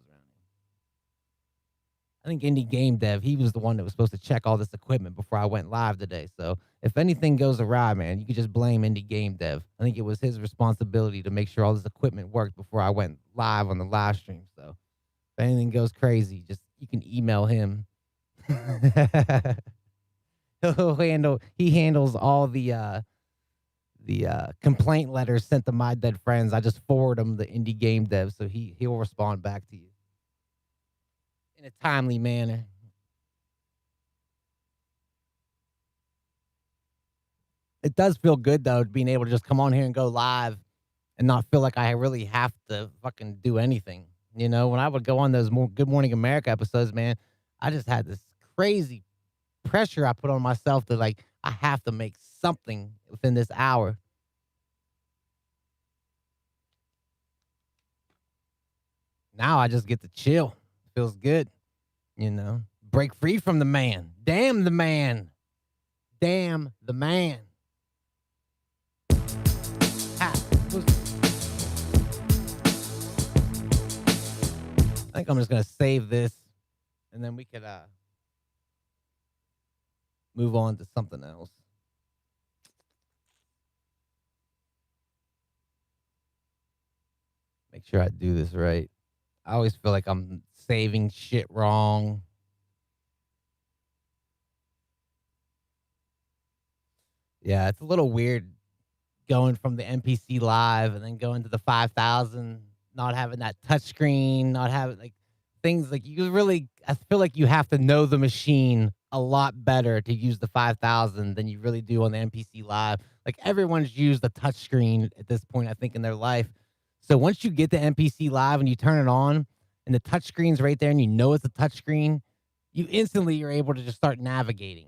I think Indie Game Dev, he was the one that was supposed to check all this equipment before I went live today. So if anything goes awry, man, you can just blame Indie Game Dev. I think it was his responsibility to make sure all this equipment worked before I went live on the live stream. So if anything goes crazy, just you can email him. He handles all the complaint letters sent to my dead friends. I just forward them the Indie Game Dev, so he'll respond back to you in a timely manner. It does feel good though, being able to just come on here and go live and not feel like I really have to fucking do anything. You know, when I would go on those Good Morning America episodes, man, I just had this crazy pressure I put on myself to like, I have to make something within this hour. Now I just get to chill. Feels good. You know, break free from the man. Damn the man. Damn the man. I think I'm just going to save this and then we could move on to something else. make sure I do this right. I always feel like I'm saving shit wrong. Yeah, it's a little weird going from the MPC Live and then going to the 5000, not having that touchscreen, not having like things like you really, I feel like you have to know the machine a lot better to use the 5000 than you really do on the MPC Live. Like everyone's used a touchscreen at this point, I think, in their life. So once you get the MPC Live and you turn it on and the touchscreen's right there and you know it's a touchscreen, you instantly are able to just start navigating.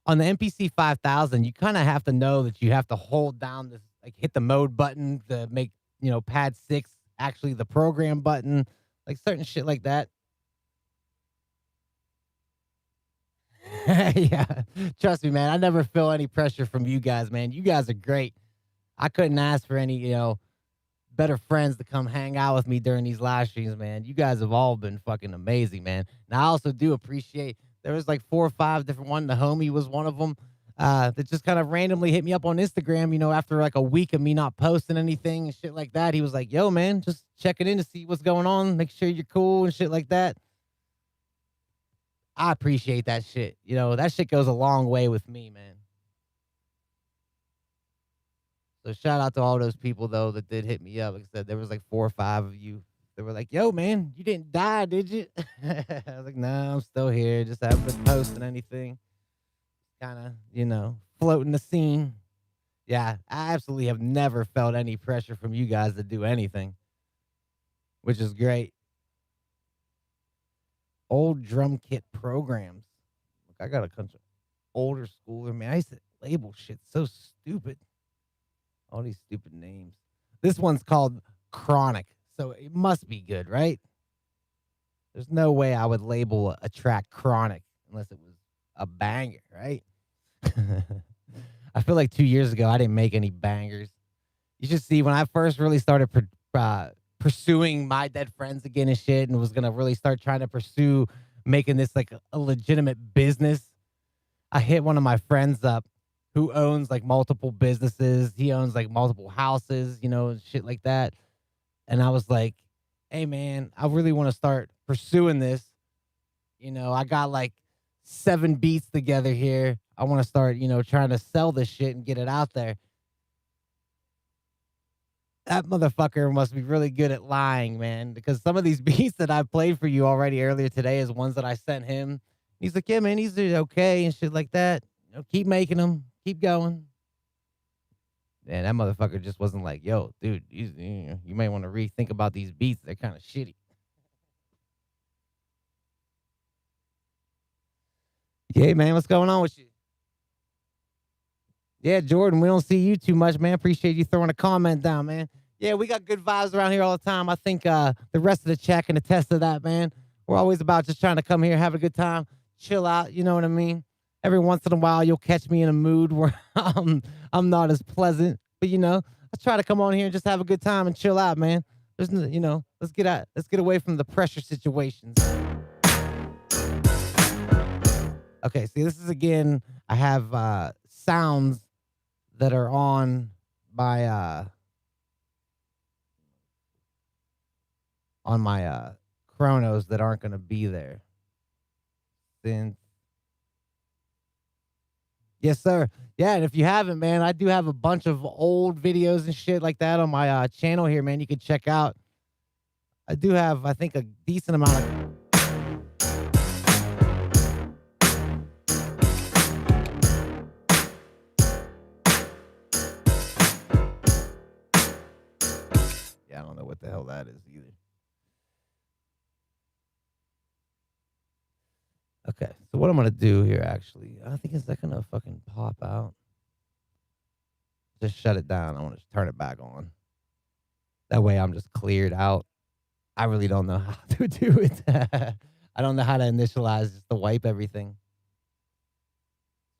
On the MPC 5000, you kind of have to know that you have to hold down this, like hit the mode button to make, pad 6 actually the program button, like certain shit like that. Yeah. Trust me, man. I never feel any pressure from you guys, man. You guys are great. I couldn't ask for any, better friends to come hang out with me during these live streams, man. You guys have all been fucking amazing, man. And I also do appreciate there was like 4 or 5 different ones. The homie was one of them that just kind of randomly hit me up on Instagram, after like a week of me not posting anything and shit like that. He was like, yo, man, just checking in to see what's going on. Make sure you're cool and shit like that. I appreciate that shit. That shit goes a long way with me, man. So shout out to all those people though that did hit me up. Like I said, there was like 4 or 5 of you. They were like, "Yo, man, you didn't die, did you?" I was like, "No, I'm still here. Just haven't been posting anything. Kind of, floating the scene." Yeah, I absolutely have never felt any pressure from you guys to do anything, which is great. Old drum kit programs. Look, I got a bunch of older schooler, man. I used to label shit so stupid. All these stupid names. This one's called Chronic, so it must be good, right? There's no way I would label a track Chronic unless it was a banger, right? I feel like 2 years ago, I didn't make any bangers. You should see when I first really started pursuing My Dead Friends again and shit and was going to really start trying to pursue making this like a legitimate business. I hit one of my friends up who owns like multiple businesses. He owns like multiple houses, shit like that. And I was like, hey, man, I really want to start pursuing this. I got like 7 beats together here. I want to start, trying to sell this shit and get it out there. That motherfucker must be really good at lying, man, because some of these beats that I played for you already earlier today is ones that I sent him. He's like, yeah, man, he's okay and shit like that. Keep making them. Keep going. And that motherfucker just wasn't like, yo, dude, you might want to rethink about these beats. They're kind of shitty. Yeah, man, what's going on with you? Yeah, Jordan, we don't see you too much, man. Appreciate you throwing a comment down, man. Yeah, we got good vibes around here all the time. I think the rest of the chat can attest to that, man. We're always about just trying to come here, have a good time, chill out. You know what I mean? Every once in a while, you'll catch me in a mood where I'm not as pleasant, but let's try to come on here and just have a good time and chill out, man. There's, let's get away from the pressure situations. Okay, see, this is again. I have sounds that are on my Chronos that aren't going to be there. Synth. Yes, sir. Yeah, and if you haven't, man, I do have a bunch of old videos and shit like that on my channel here, man. You can check out. I do have, I think, a decent amount of. Yeah, I don't know what the hell that is either. Okay, so what I'm gonna do here, actually, I think it's not gonna fucking pop out. Just shut it down. I want to turn it back on. That way, I'm just cleared out. I really don't know how to do it. I don't know how to initialize just to wipe everything.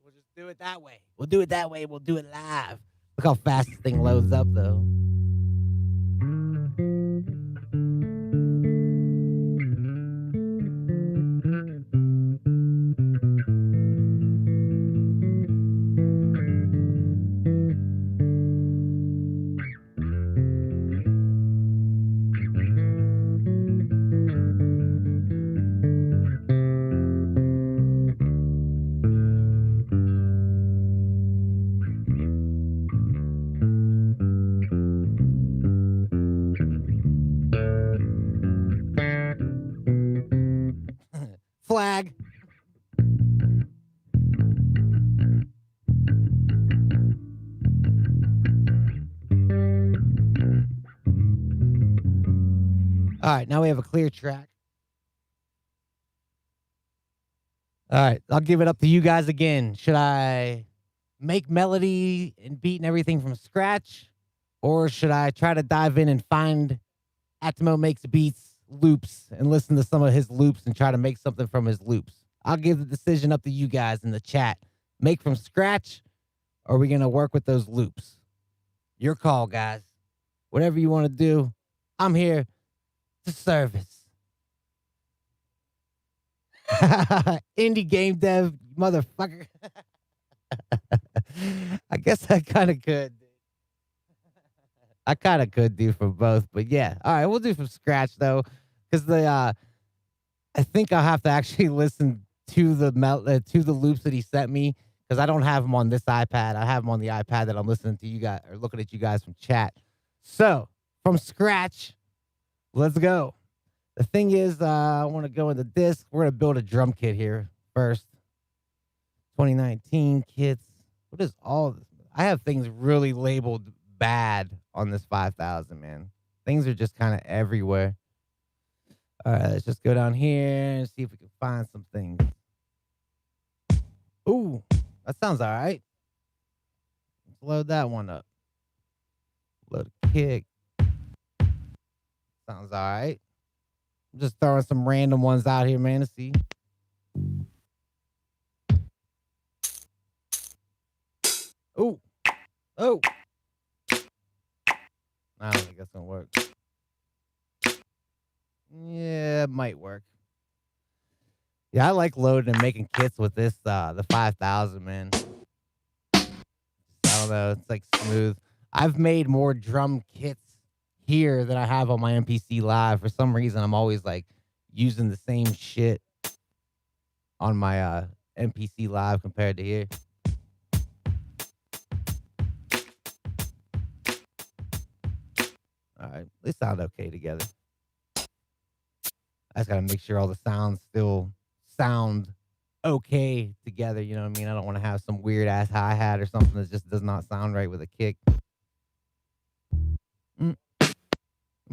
We'll just do it that way. We'll do it that way. We'll do it live. Look how fast this thing loads up, though. flag. All right, now we have a clear track. All right, I'll give it up to you guys again. Should I make melody and beat and everything from scratch? Or should I try to dive in and find Atmo Makes Beats loops and listen to some of his loops and try to make something from his loops? I'll give the decision up to you guys in the chat. Make from scratch, or are we going to work with those loops? Your call, guys. Whatever you want to do, I'm here to service. Indie game dev, motherfucker. I guess I kind of could. I kind of could do from both, but yeah. All right, we'll do from scratch though, because I think I'll have to actually listen to the loops that he sent me, because I don't have them on this iPad. I have them on the iPad that I'm listening to you guys or looking at you guys from chat. So from scratch, let's go. The thing is, I want to go into this. We're gonna build a drum kit here first. 2019 kits. What is all this? I have things really labeled bad on this 5000, man. Things are just kind of everywhere. All right, let's just go down here and see if we can find some things. Ooh, that sounds all right. Let's load that one up. Load a kick. Sounds all right. I'm just throwing some random ones out here, man, to see. Ooh. Oh. I don't think that's gonna work. Yeah, it might work. Yeah, I like loading and making kits with this, the 5000, man. I don't know, it's like smooth. I've made more drum kits here than I have on my MPC Live. For some reason, I'm always like using the same shit on my MPC Live compared to here. All right, they sound okay together. I just gotta make sure all the sounds still sound okay together. You know what I mean? I don't want to have some weird ass hi-hat or something that just does not sound right with a kick. Let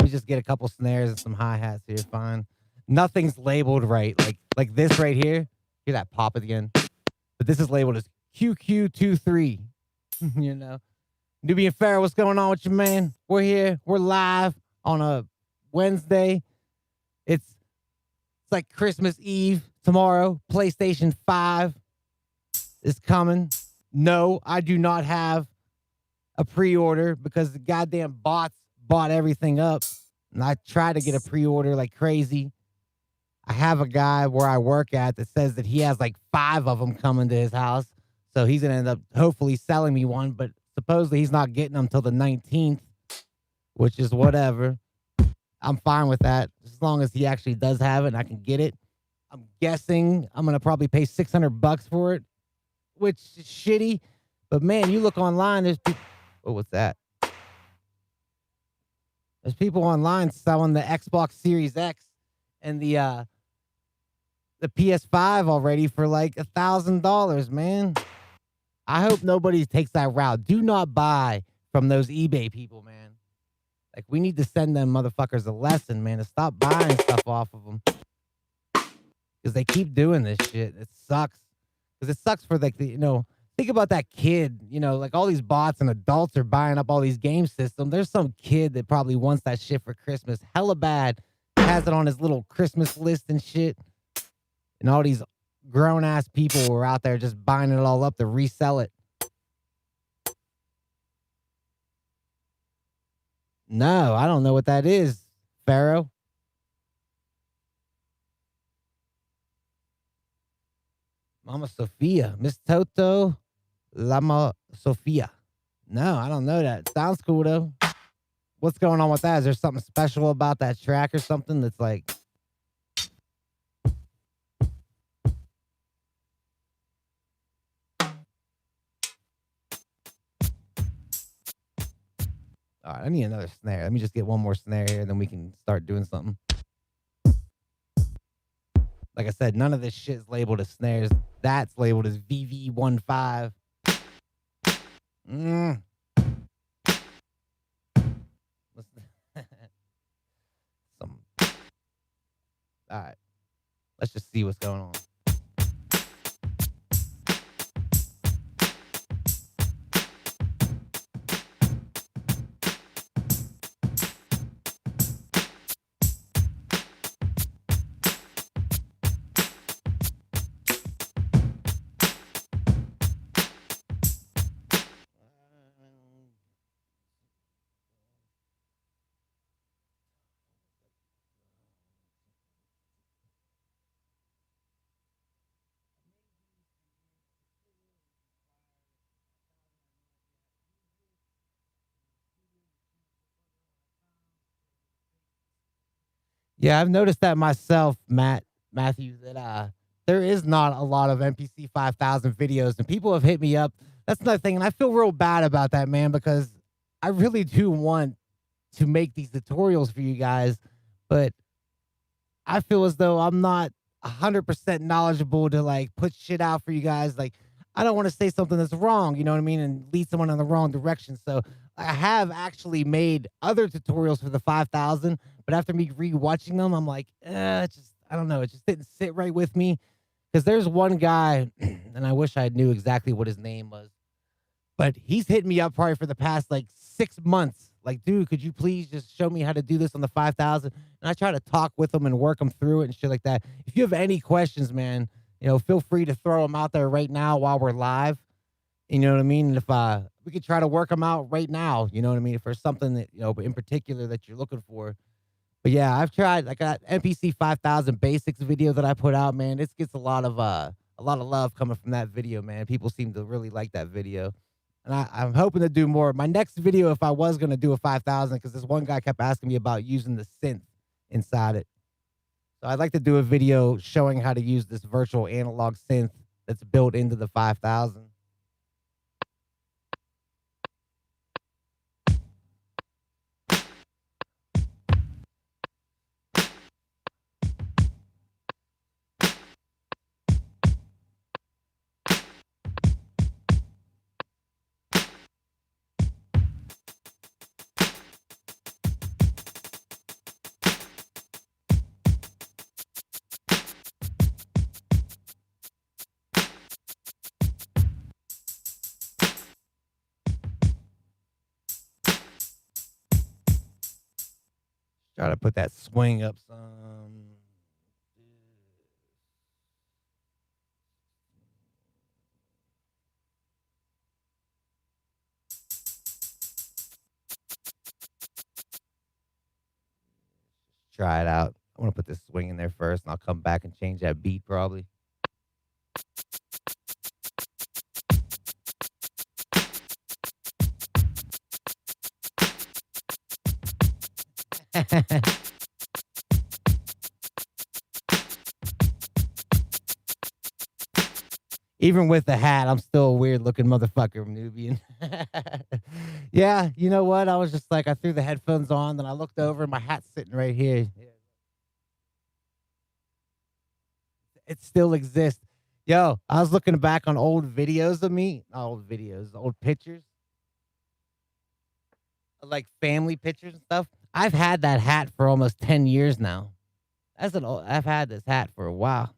me just get a couple snares and some hi-hats here. Fine. Nothing's labeled right. Like this right here. Hear that pop at the end? But this is labeled as QQ23. You know? Nubian Pharaoh, what's going on with you, man? We're here. We're live on a Wednesday. It's like Christmas Eve tomorrow. PlayStation 5 is coming. No, I do not have a pre-order because the goddamn bots bought everything up. And I tried to get a pre-order like crazy. I have a guy where I work at that says that he has like 5 of them coming to his house. So he's going to end up hopefully selling me one, but supposedly he's not getting them till the 19th, which is whatever. I'm fine with that as long as he actually does have it and I can get it. I'm guessing I'm going to probably pay $600 for it, which is shitty. But man, you look online, there's people. Oh, what's that? There's people online selling the Xbox Series X and the PS5 already for like $1,000, man. I hope nobody takes that route. Do not buy from those eBay people, man. Like, we need to send them motherfuckers a lesson, man, to stop buying stuff off of them. Because they keep doing this shit. It sucks. Because it sucks for, like, think about that kid, like all these bots and adults are buying up all these game systems. There's some kid that probably wants that shit for Christmas. Hella bad. Has it on his little Christmas list and shit. And all these grown-ass people were out there just buying it all up to resell it. No, I don't know what that is, Pharaoh. Mama Sophia. Miss Toto. Lama Sophia. No, I don't know that. Sounds cool, though. What's going on with that? Is there something special about that track or something that's like... All right, I need another snare. Let me just get one more snare here, and then we can start doing something. Like I said, none of this shit is labeled as snares. That's labeled as VV15. Mm. Some. All right. Let's just see what's going on. Yeah, I've noticed that myself, Matthew, that there is not a lot of MPC 5000 videos, and people have hit me up. That's another thing, and I feel real bad about that, man, because I really do want to make these tutorials for you guys, but I feel as though I'm not 100% knowledgeable to like put shit out for you guys. Like, I don't want to say something that's wrong, you know what I mean, and lead someone in the wrong direction. So I have actually made other tutorials for the 5000, but after me rewatching them, I'm like, I don't know, it just didn't sit right with me. Because there's one guy, and I wish I knew exactly what his name was, but he's hitting me up probably for the past like 6 months. Like, dude, could you please just show me how to do this on the 5000? And I try to talk with him and work him through it and shit like that. If you have any questions, man, feel free to throw them out there right now while we're live. You know what I mean? And if we could try to work them out right now, you know what I mean? If there's something that, in particular that you're looking for. But yeah, I've tried like that NPC 5000 basics video that I put out, man. It gets a lot of love coming from that video, man. People seem to really like that video. And I'm hoping to do more. My next video, if I was going to do a 5000, because this one guy kept asking me about using the synth inside it. So I'd like to do a video showing how to use this virtual analog synth that's built into the 5000. Try to put that swing up some. Try it out. I want to put this swing in there first, and I'll come back and change that beat probably. Even with the hat, I'm still a weird looking motherfucker, Nubian. Yeah, you know what? I was just like, I threw the headphones on, then I looked over, and my hat's sitting right here. Yeah. It still exists. Yo, I was looking back on old videos of me, not old videos, old pictures, like family pictures and stuff. I've had that hat for almost 10 years now. I've had this hat for a while.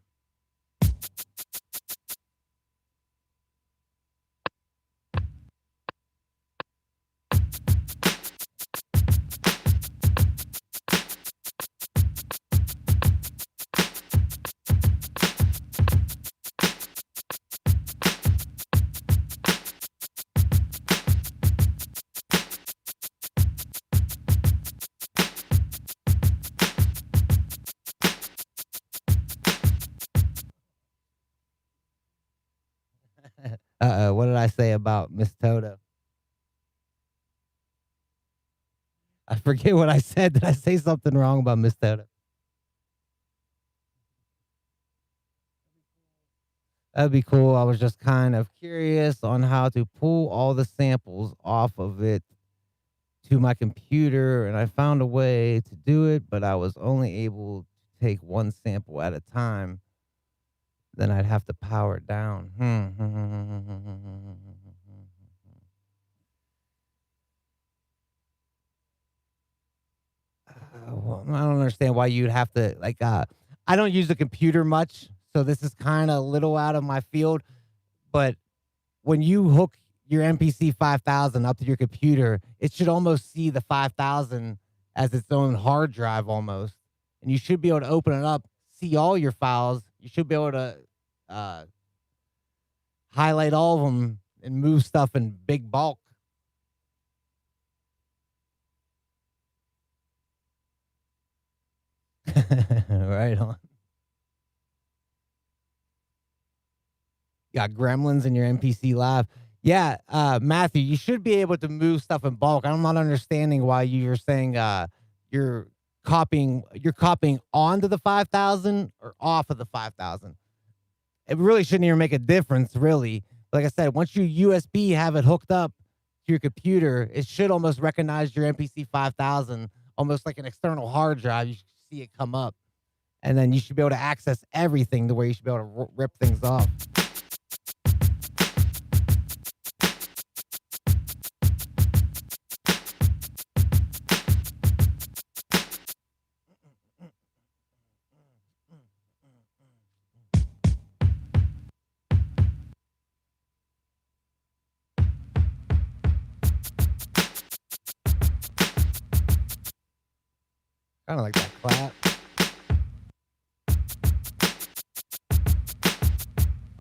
What did I say about Miss Toto? I forget what I said. Did I say something wrong about Miss Toto? That'd be cool. I was just kind of curious on how to pull all the samples off of it to my computer, and I found a way to do it, but I was only able to take one sample at a time. Then I'd have to power it down. Well, I don't understand why you'd have to like. I don't use the computer much, so this is kind of a little out of my field. But when you hook your MPC 5000 up to your computer, it should almost see the 5000 as its own hard drive almost, and you should be able to open it up, see all your files. You should be able to uh, highlight all of them and move stuff in big bulk. Right on. You got gremlins in your NPC live. Yeah, Matthew, you should be able to move stuff in bulk. I'm not understanding why you're saying you're you're copying onto the 5000 or off of the 5000. It really shouldn't even make a difference, really. Like I said, once you USB have it hooked up to your computer, it should almost recognize your MPC 5000, almost like an external hard drive. You should see it come up, and then you should be able to access everything the way you should be able to rip things off. Kind of like that clap.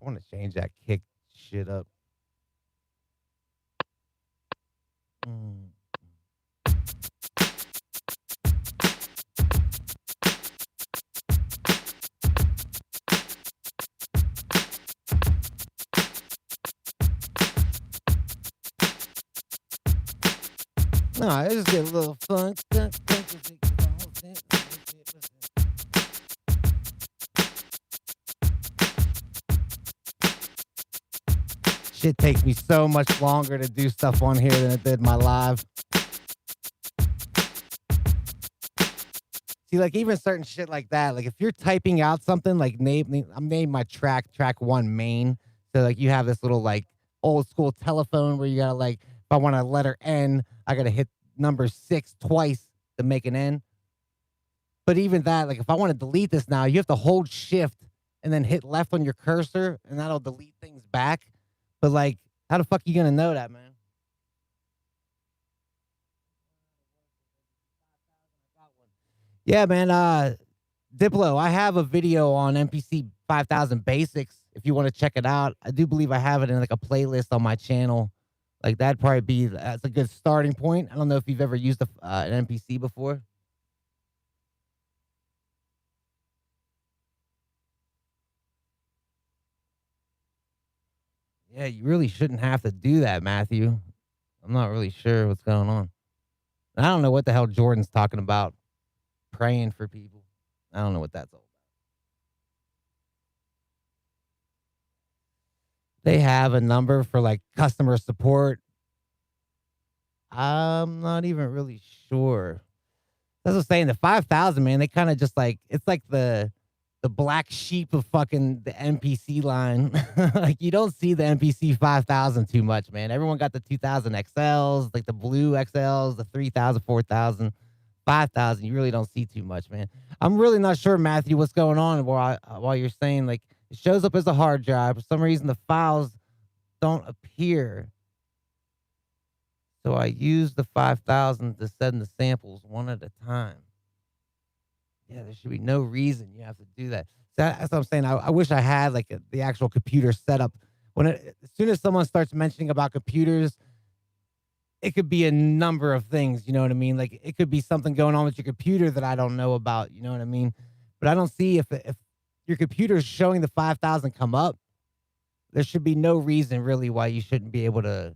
I want to change that kick shit up. Mm. No, I just get a little funk. Shit takes me so much longer to do stuff on here than it did my live. See, like even certain shit like that, like if you're typing out something like I'm naming my track one main. So like you have this little like old school telephone where you gotta like if I want a letter N, I gotta hit number 6 twice to make an N. But even that, like if I want to delete this now, you have to hold shift and then hit left on your cursor and that'll delete things back. But like, how the fuck you gonna know that, man? Yeah, man. Diplo, I have a video on MPC 5000 basics. If you want to check it out, I do believe I have it in like a playlist on my channel. Like that'd probably be that's a good starting point. I don't know if you've ever used an MPC before. Yeah, you really shouldn't have to do that, Matthew. I'm not really sure what's going on. I don't know what the hell Jordan's talking about. Praying for people. I don't know what that's all about. They have a number for like customer support. I'm not even really sure. That's what I'm saying. The 5000, man, they kind of just like it's like the black sheep of fucking the NPC line. Like you don't see the NPC 5000 too much, man. Everyone got the 2000 XLs, like the blue XLs, the 3000, 4000, 5000. You really don't see too much, man. I'm really not sure, Matthew, what's going on while you're saying like it shows up as a hard drive. For some reason, the files don't appear. So I use the 5000 to send the samples one at a time. Yeah, there should be no reason you have to do that. That's what I'm saying. I wish I had like the actual computer setup. As soon as someone starts mentioning about computers, it could be a number of things. You know what I mean? Like it could be something going on with your computer that I don't know about. You know what I mean? But I don't see if your computer is showing the 5000 come up. There should be no reason really why you shouldn't be able to,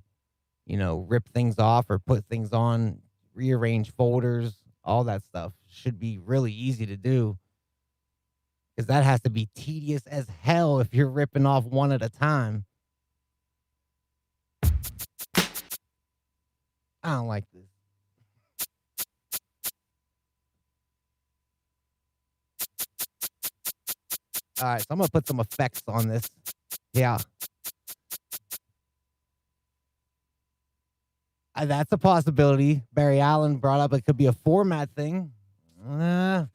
rip things off or put things on, rearrange folders, all that stuff should be really easy to do because that has to be tedious as hell if you're ripping off one at a time. I don't like this. All right, so I'm gonna put some effects on this. Yeah, that's a possibility. Barry Allen brought up it could be a format thing. See, I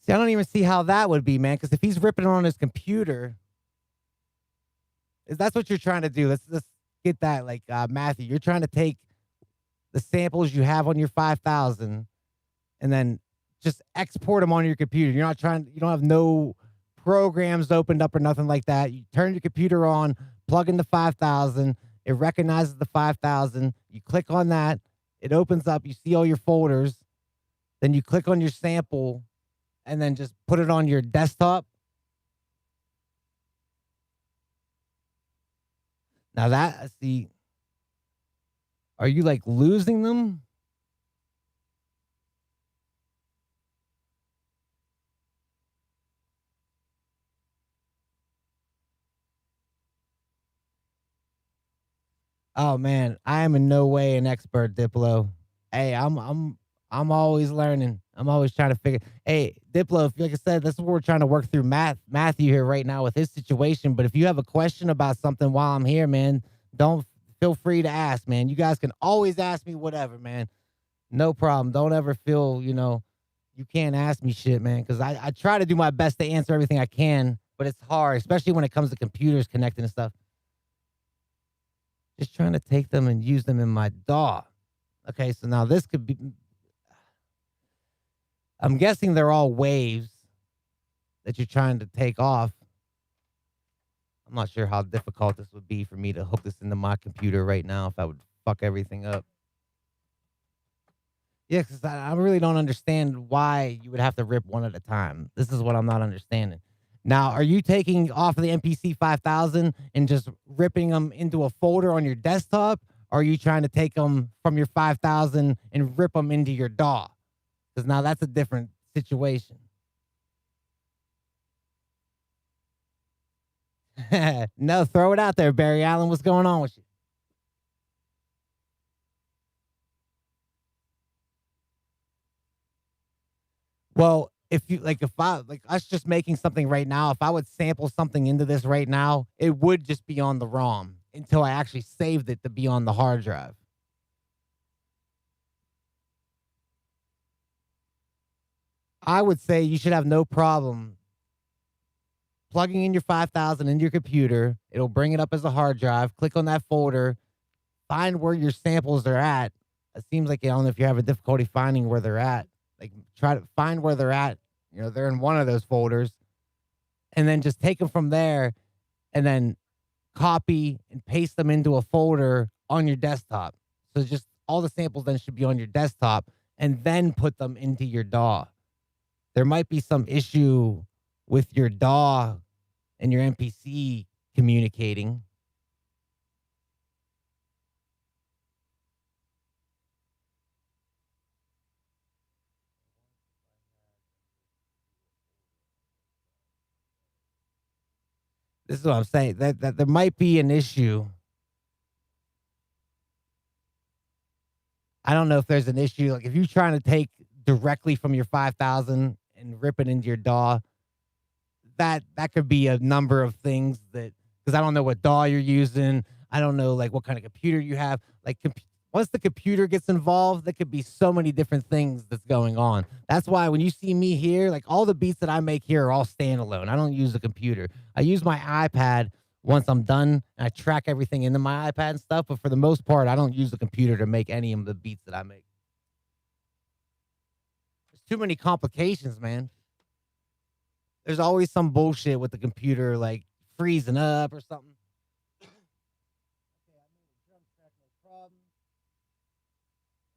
don't even see how that would be, man. Because if he's ripping it on his computer, is that's what you're trying to do? Let's get that, like Matthew. You're trying to take the samples you have on your 5000 and then just export them on your computer. You're not trying. You don't have no programs opened up or nothing like that. You turn your computer on, plug in the 5000. It recognizes the 5000. You click on that. It opens up. You see all your folders. Then you click on your sample and then just put it on your desktop. Now that, see, are you like losing them? Oh man, I am in no way an expert, Diplo. Hey, I'm always learning. I'm always trying to figure. Hey, Diplo, if like I said, that's what we're trying to work through Matthew here right now with his situation. But if you have a question about something while I'm here, man, don't feel free to ask, man. You guys can always ask me whatever, man. No problem. Don't ever feel, you can't ask me shit, man. Because I try to do my best to answer everything I can, but it's hard, especially when it comes to computers connecting and stuff. Just trying to take them and use them in my DAW. Okay, so now this could be. I'm guessing they're all waves that you're trying to take off. I'm not sure how difficult this would be for me to hook this into my computer right now if I would fuck everything up. Yeah, because I really don't understand why you would have to rip one at a time. This is what I'm not understanding. Now, are you taking off of the MPC 5000 and just ripping them into a folder on your desktop? Or are you trying to take them from your 5000 and rip them into your DAW? Because now that's a different situation. No, throw it out there, Barry Allen. What's going on with you? Well, if I like us just making something right now, if I would sample something into this right now, it would just be on the ROM until I actually saved it to be on the hard drive. I would say you should have no problem plugging in your 5000 into your computer. It'll bring it up as a hard drive. Click on that folder, find where your samples are at. It seems like I don't know if you have a difficulty finding where they're at. Like try to find where they're at. They're in one of those folders, and then just take them from there, and then copy and paste them into a folder on your desktop. So just all the samples then should be on your desktop, and then put them into your DAW. There might be some issue with your DAW and your MPC communicating. This is what I'm saying. That there might be an issue. I don't know if there's an issue. Like if you're trying to take directly from your 5000 and rip it into your DAW, that could be a number of things that because I don't know what DAW you're using. I don't know like what kind of computer you have. Like once the computer gets involved, there could be so many different things that's going on. That's why when you see me here, like all the beats that I make here are all standalone. I don't use a computer. I use my iPad once I'm done and I track everything into my iPad and stuff. But for the most part, I don't use the computer to make any of the beats that I make. There's too many complications, man. There's always some bullshit with the computer, like freezing up or something. Okay, I made a drum track, no problem.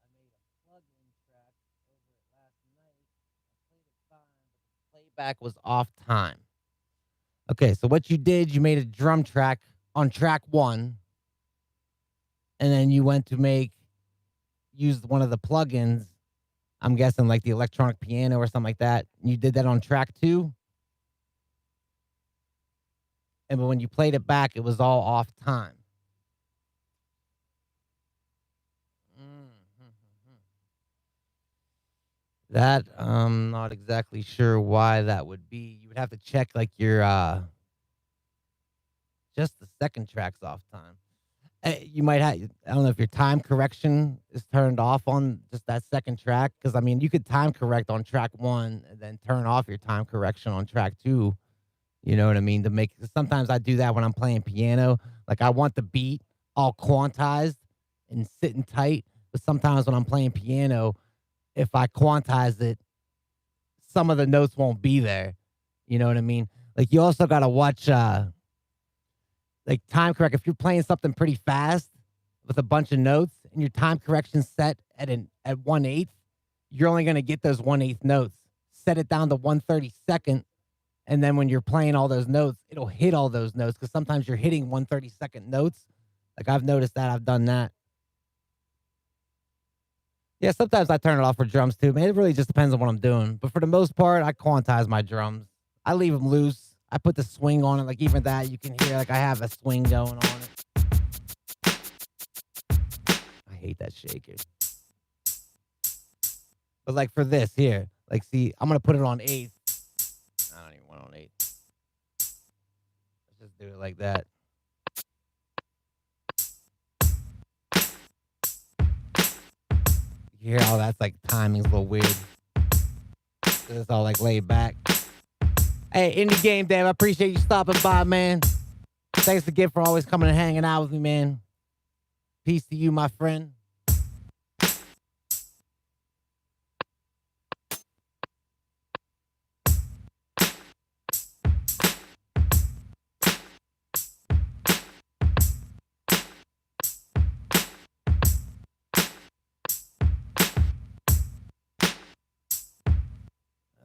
I made a plug-in track over it last night. I played it fine, but the playback was off time. Okay, so what you did, you made a drum track on track one, and then you went to use one of the plugins. I'm guessing like the electronic piano or something like that. You did that on track two. And but when you played it back, it was all off time. Mm-hmm. That I'm not exactly sure why that would be. You would have to check like your just the second track's off time. You might have, I don't know if your time correction is turned off on just that second track. Cause I mean, you could time correct on track one and then turn off your time correction on track two. You know what I mean? To make, sometimes I do that when I'm playing piano. Like I want the beat all quantized and sitting tight. But sometimes when I'm playing piano, if I quantize it, some of the notes won't be there. You know what I mean? Like you also got to watch, like time correct. If you're playing something pretty fast with a bunch of notes and your time correction set at 1/8, you're only going to get those 1/8 notes. Set it down to 1/32nd, and then when you're playing all those notes, it'll hit all those notes because sometimes you're hitting 1/32nd notes. Like I've noticed that. I've done that. Yeah, sometimes I turn it off for drums too, man. It really just depends on what I'm doing. But for the most part, I quantize my drums. I leave them loose. I put the swing on it. Like even that, you can hear like I have a swing going on it. I hate that shaker. But like for this here, like see, I'm gonna put it on eighth. I don't even want it on eighth. Let's just do it like that. You hear how that's like timing's a little weird. It's all like laid back. Hey, Indie Game Dave, I appreciate you stopping by, man. Thanks again for always coming and hanging out with me, man. Peace to you, my friend.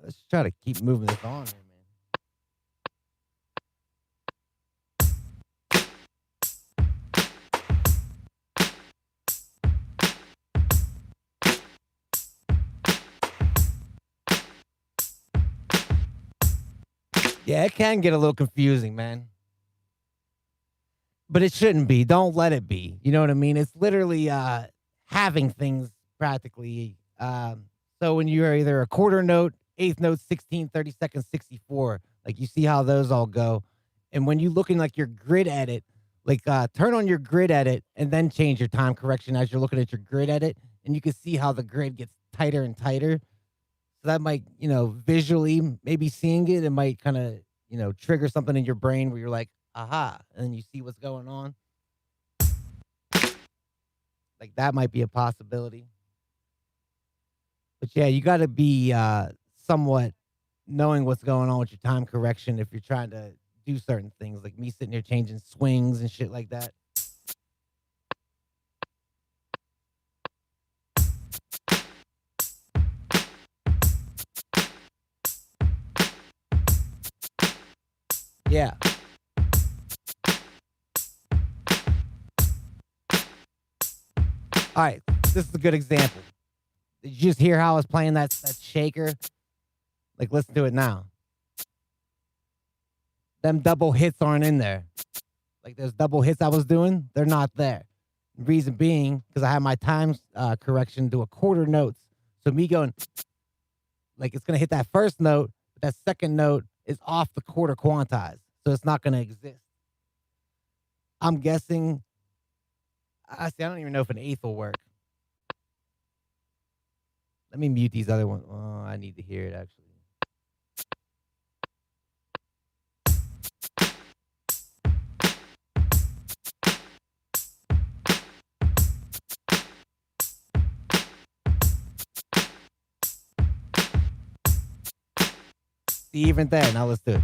Let's try to keep moving this on here, man. Yeah, it can get a little confusing, man. But it shouldn't be. Don't let it be. You know what I mean? It's literally having things practically. So when you're either a quarter note, eighth note, 16, 32nd, 64, like you see how those all go. And when you look in like your grid edit, like turn on your grid edit and then change your time correction as you're looking at your grid edit. And you can see how the grid gets tighter and tighter. So that might, visually maybe seeing it, it might kind of, trigger something in your brain where you're like, aha, and then you see what's going on. Like that might be a possibility. But yeah, you got to be somewhat knowing what's going on with your time correction if you're trying to do certain things, like me sitting here changing swings and shit like that. Yeah. All right, this is a good example. Did you just hear how I was playing that shaker? Like, listen to it now. Them double hits aren't in there. Like those double hits I was doing, they're not there. Reason being, because I have my time correction to a quarter notes. So me going, like it's gonna hit that first note, but that second note is off the quarter quantized, so it's not gonna exist. I'm guessing. I see. I don't even know if an eighth will work. Let me mute these other ones. Oh, I need to hear it actually. See, even there. Now let's do it.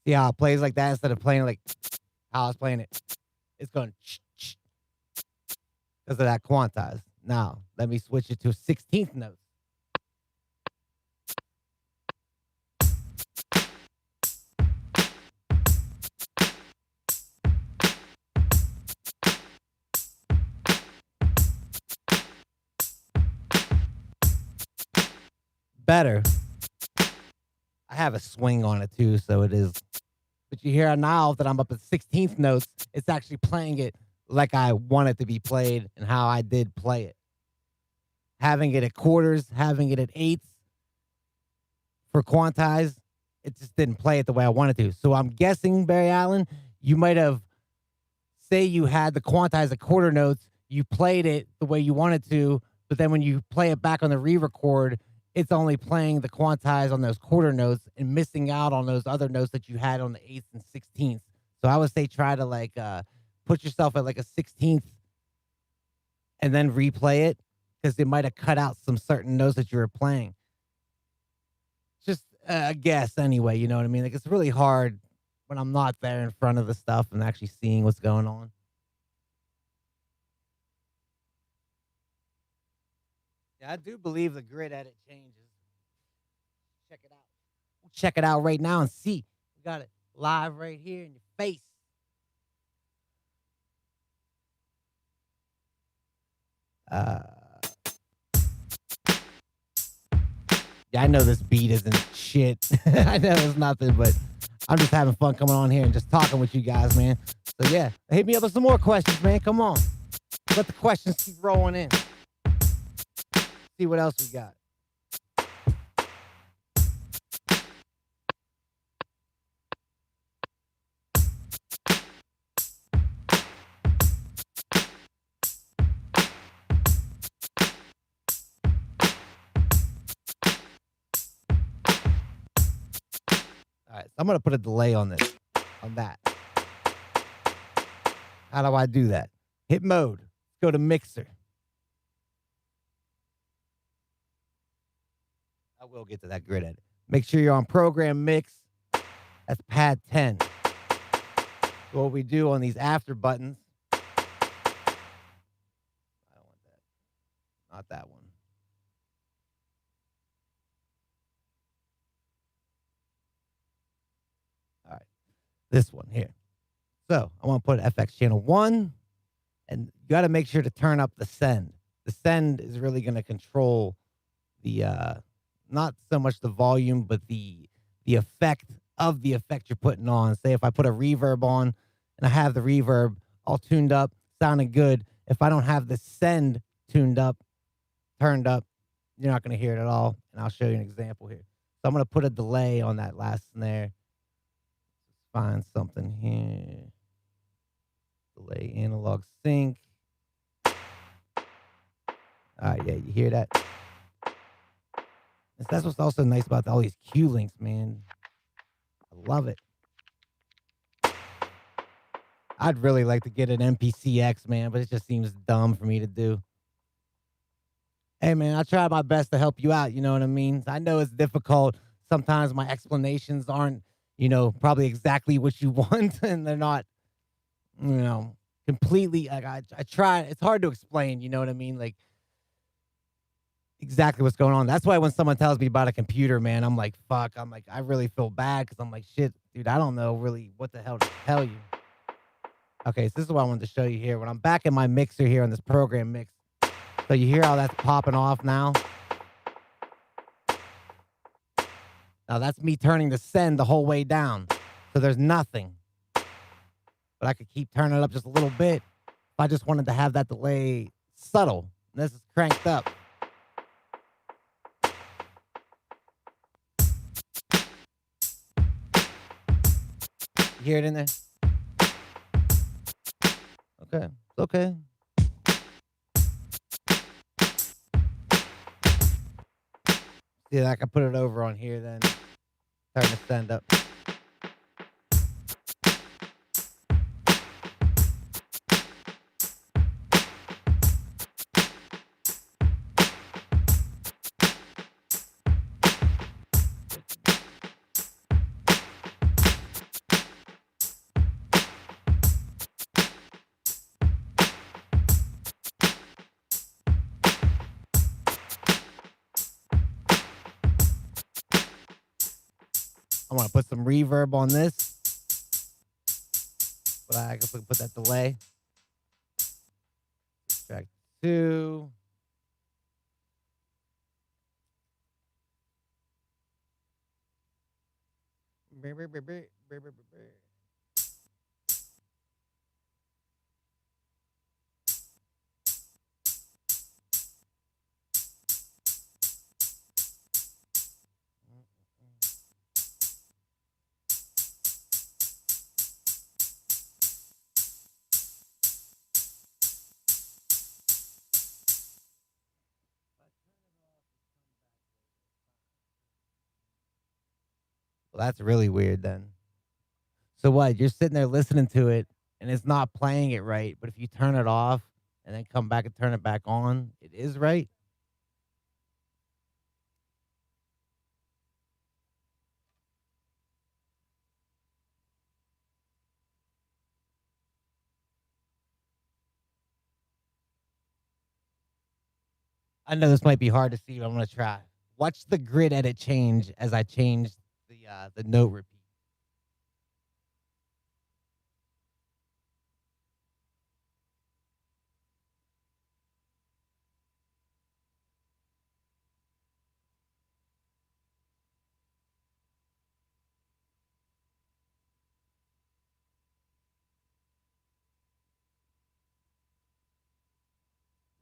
See how it plays like that instead of playing like how I was playing it. It's going because of that quantized. Now let me switch it to 16th notes. Better. I have a swing on it too, so it is. But you hear now that I'm up at 16th notes, it's actually playing it like I want it to be played and how I did play it. having it at quarters, having it at eighths for quantize, it just didn't play it the way I wanted to. So I'm guessing, Barry Allen, you might have, say you had the quantize at quarter notes, you played it the way you wanted to, but then when you play it back on the re-record, it's only playing the quantize on those quarter notes and missing out on those other notes that you had on the eighths and 16ths. So I would say try to like put yourself at like a 16th and then replay it, because it might have cut out some certain notes that you were playing. Just a guess anyway, you know what I mean? Like, it's really hard when I'm not there in front of the stuff and actually seeing what's going on. Yeah, I do believe the grid edit changes. Check it out. Check it out right now and see. We got it live right here in your face. Yeah, I know this beat isn't shit. I know it's nothing, but I'm just having fun coming on here and just talking with you guys, man. So yeah, hit me up with some more questions, man. Come on. Let the questions keep rolling in. See what else we got. All right, so I'm gonna put a delay on this, on that. How do I do that? Hit mode. Go to mixer. I will get to that grid edit. Make sure you're on program mix. That's pad 10. So what we do on these after buttons. I don't want that. Not that one. All right. This one here. So I want to put FX channel 1. And you got to make sure to turn up the send. The send is really going to control the not so much the volume, but the effect of the effect you're putting on. Say if I put a reverb on and I have the reverb all tuned up, sounding good. If I don't have the send tuned up, turned up, you're not going to hear it at all. And I'll show you an example here. So I'm going to put a delay on that last snare. Find something here. Delay analog sync. All right, yeah, you hear that? That's what's also nice about all these Q links, man. I love it. I'd really like to get an MPCX, man, but it just seems dumb for me to do. Hey, man, I try my best to help you out, you know what I mean? I know it's difficult. Sometimes my explanations aren't, probably exactly what you want, and they're not, completely, like, I try. It's hard to explain, you know what I mean? Like, exactly what's going on. That's why when someone tells me about a computer, man, I'm like, fuck. I'm like, I really feel bad, because I'm like, shit, dude, I don't know really what the hell to tell you. Okay, so this is what I wanted to show you here. When I'm back in my mixer here on this program mix, so you hear how that's popping off now? Now that's me turning the send the whole way down. So there's nothing. But I could keep turning it up just a little bit if I just wanted to have that delay subtle. And this is cranked up. You hear it in there? Okay, it's okay. See, I can put it over on here then. Turn the send up. I want to put some reverb on this. But I guess we can put that delay. Track 2. Well, that's really weird then. So what? You're sitting there listening to it and it's not playing it right, but if you turn it off and then come back and turn it back on, it is right? I know this might be hard to see, but I'm gonna try. Watch the grid edit change as I change the note repeat.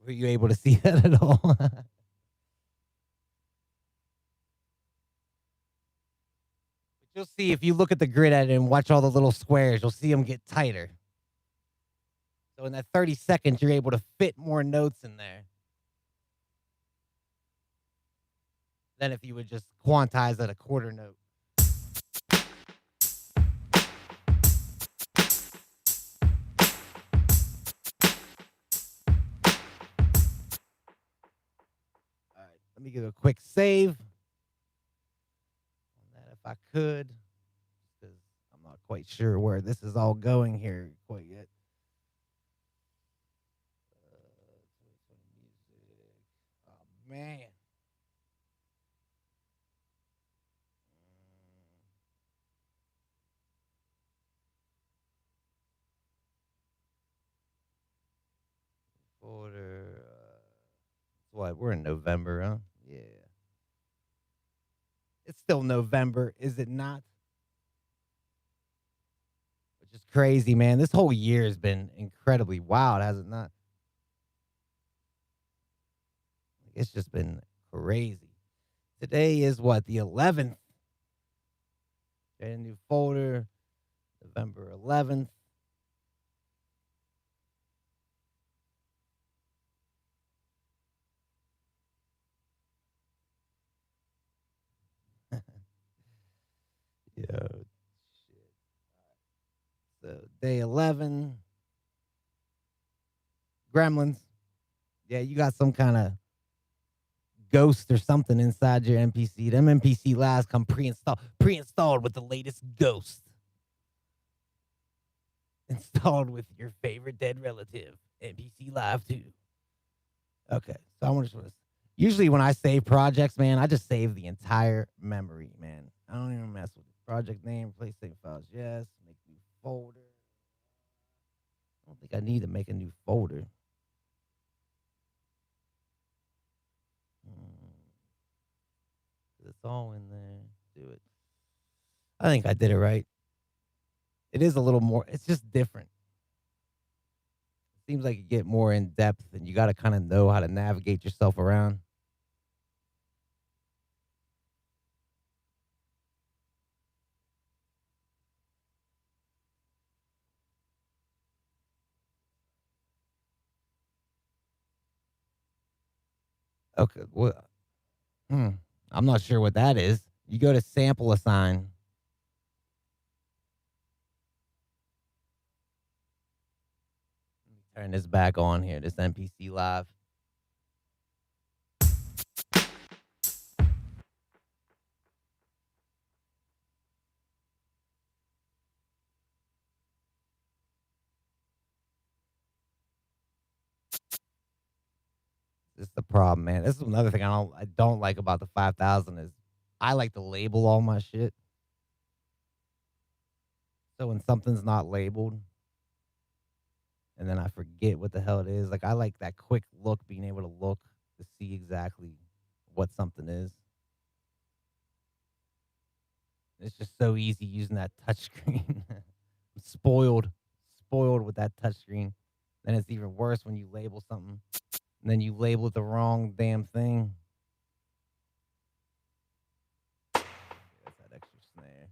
Were you able to see that at all? But you'll see if you look at the grid edit and watch all the little squares, you'll see them get tighter. So in that 30 seconds, you're able to fit more notes in there than if you would just quantize at a quarter note. All right, let me give a quick save on that if I could, because I'm not quite sure where this is all going here quite yet. Oh, man. Folder. What? We're in November, huh? Yeah. It's still November, is it not? Which is crazy, man. This whole year has been incredibly wild, has it not? It's just been crazy. Today is what, the 11th? Get a new folder, November 11th. Yo, shit. So day 11, Gremlins. Yeah, you got some kind of ghost or something inside your MPC. Them MPC labs come pre-installed with the latest ghost. Installed with your favorite dead relative, MPC Live 2. Okay, so I want to. Usually, when I save projects, man, I just save the entire memory, man. I don't even mess with it. Project name, place save files, yes. Make new folder. I don't think I need to make a new folder. It's all in there. Do it. I think I did it right. It is a little more. It's just different. Seems like you get more in depth, and you got to kind of know how to navigate yourself around. Okay, well, I'm not sure what that is. You go to sample assign. Turn this back on here. This MPC Live. This is the problem, man. This is another thing I don't like about the 5000 is I like to label all my shit. So when something's not labeled and then I forget what the hell it is, like I like that quick look, being able to look to see exactly what something is. It's just so easy using that touchscreen. I'm spoiled with that touchscreen. Then it's even worse when you label something and then you label it the wrong damn thing. That's that extra snare.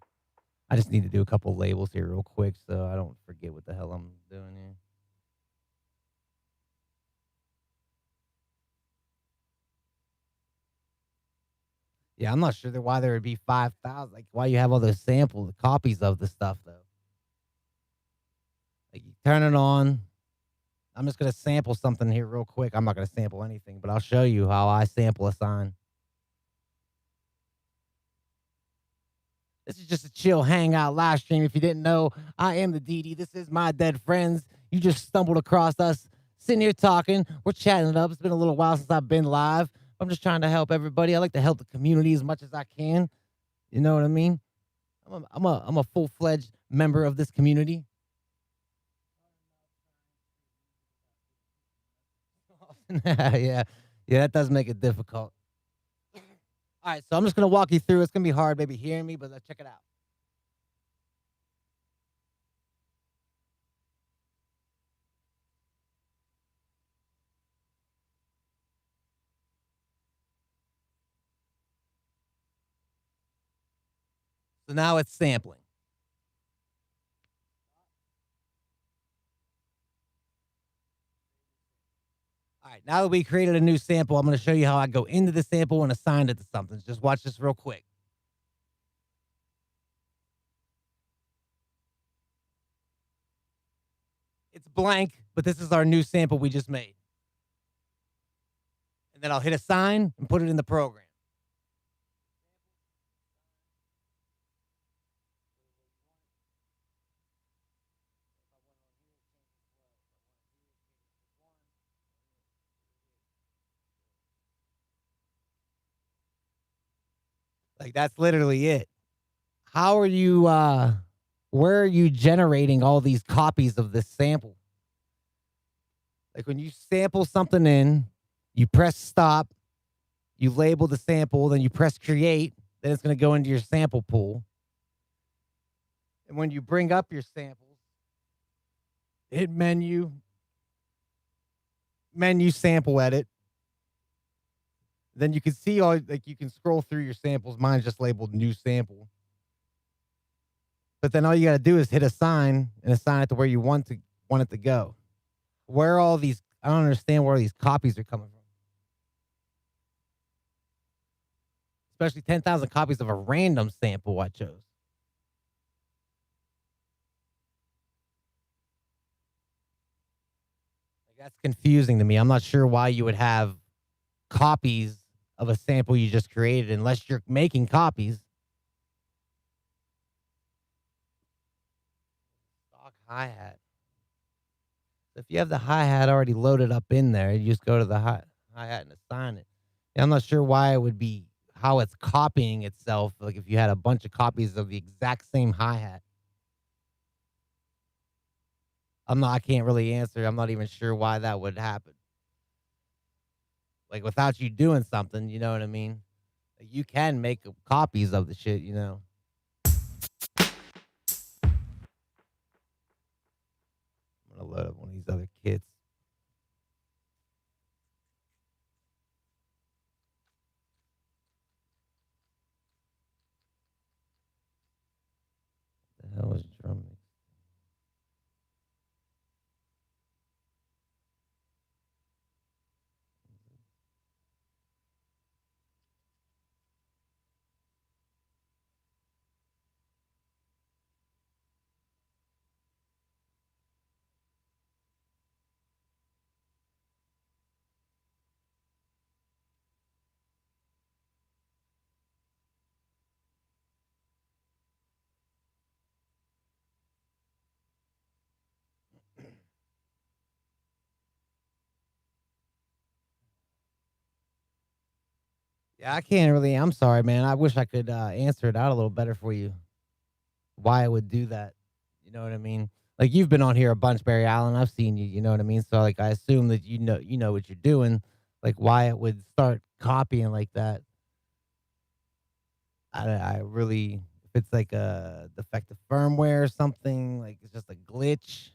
I just need to do a couple labels here real quick so I don't forget what the hell I'm doing here. Yeah, I'm not sure why there would be 5,000. Like, why you have all those sample copies of the stuff though? Like, you turn it on. I'm just gonna sample something here real quick. I'm not gonna sample anything, but I'll show you how I sample a sign. This is just a chill hangout live stream. If you didn't know, I am the DD. This is my dead friends. You just stumbled across us sitting here talking. We're chatting it up. It's been a little while since I've been live. I'm just trying to help everybody. I like to help the community as much as I can. You know what I mean? I'm a full-fledged member of this community. Yeah. Yeah, that does make it difficult. All right, so I'm just gonna walk you through. It's gonna be hard, maybe hearing me, but let's check it out. So now it's sampling. All right, now that we created a new sample, I'm gonna show you how I go into the sample and assign it to something. Just watch this real quick. It's blank, but this is our new sample we just made. And then I'll hit assign and put it in the program. Like, that's literally it. How are you where are you generating all these copies of this sample? Like, when you sample something in, you press stop, you label the sample, then you press create, then it's going to go into your sample pool. And when you bring up your samples, hit menu, sample edit. Then you can see all, like, you can scroll through your samples. Mine's just labeled new sample. But then all you got to do is hit assign and assign it to where you want it to go. Where are all these? I don't understand where all these copies are coming from. Especially 10,000 copies of a random sample I chose. Like, that's confusing to me. I'm not sure why you would have copies of a sample you just created unless you're making copies. Stock hi-hat. If you have the hi-hat already loaded up in there, you just go to the hi-hat and assign it. And I'm not sure why it would be how it's copying itself. Like, if you had a bunch of copies of the exact same hi-hat. I can't really answer. I'm not even sure why that would happen. Like, without you doing something, you know what I mean? Like, you can make copies of the shit, you know? I'm gonna load up one of these other kits. What the hell is drum mix? Yeah, I can't really. I'm sorry, man. I wish I could answer it out a little better for you. Why it would do that? You know what I mean? Like, you've been on here a bunch, Barry Allen. I've seen you. You know what I mean? So, like, I assume that you know what you're doing. Like, why it would start copying like that? I really, if it's like a defective firmware or something, like it's just a glitch.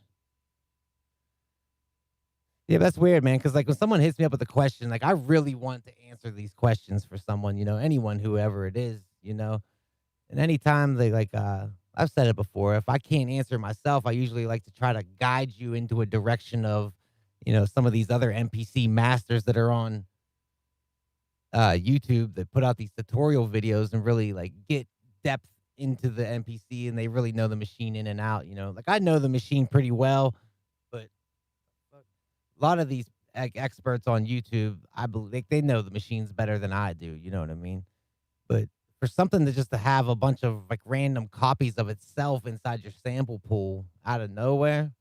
Yeah, that's weird, man. Because, like, when someone hits me up with a question, like, I really want to answer these questions for someone, anyone, whoever it is, And anytime they like, I've said it before. If I can't answer myself, I usually like to try to guide you into a direction of, some of these other NPC masters that are on YouTube that put out these tutorial videos and really like get depth into the NPC, and they really know the machine in and out. You know, like I know the machine pretty well, but a lot of these experts on YouTube, I believe they know the machines better than I do. You know what I mean? But for something to just to have a bunch of like random copies of itself inside your sample pool out of nowhere,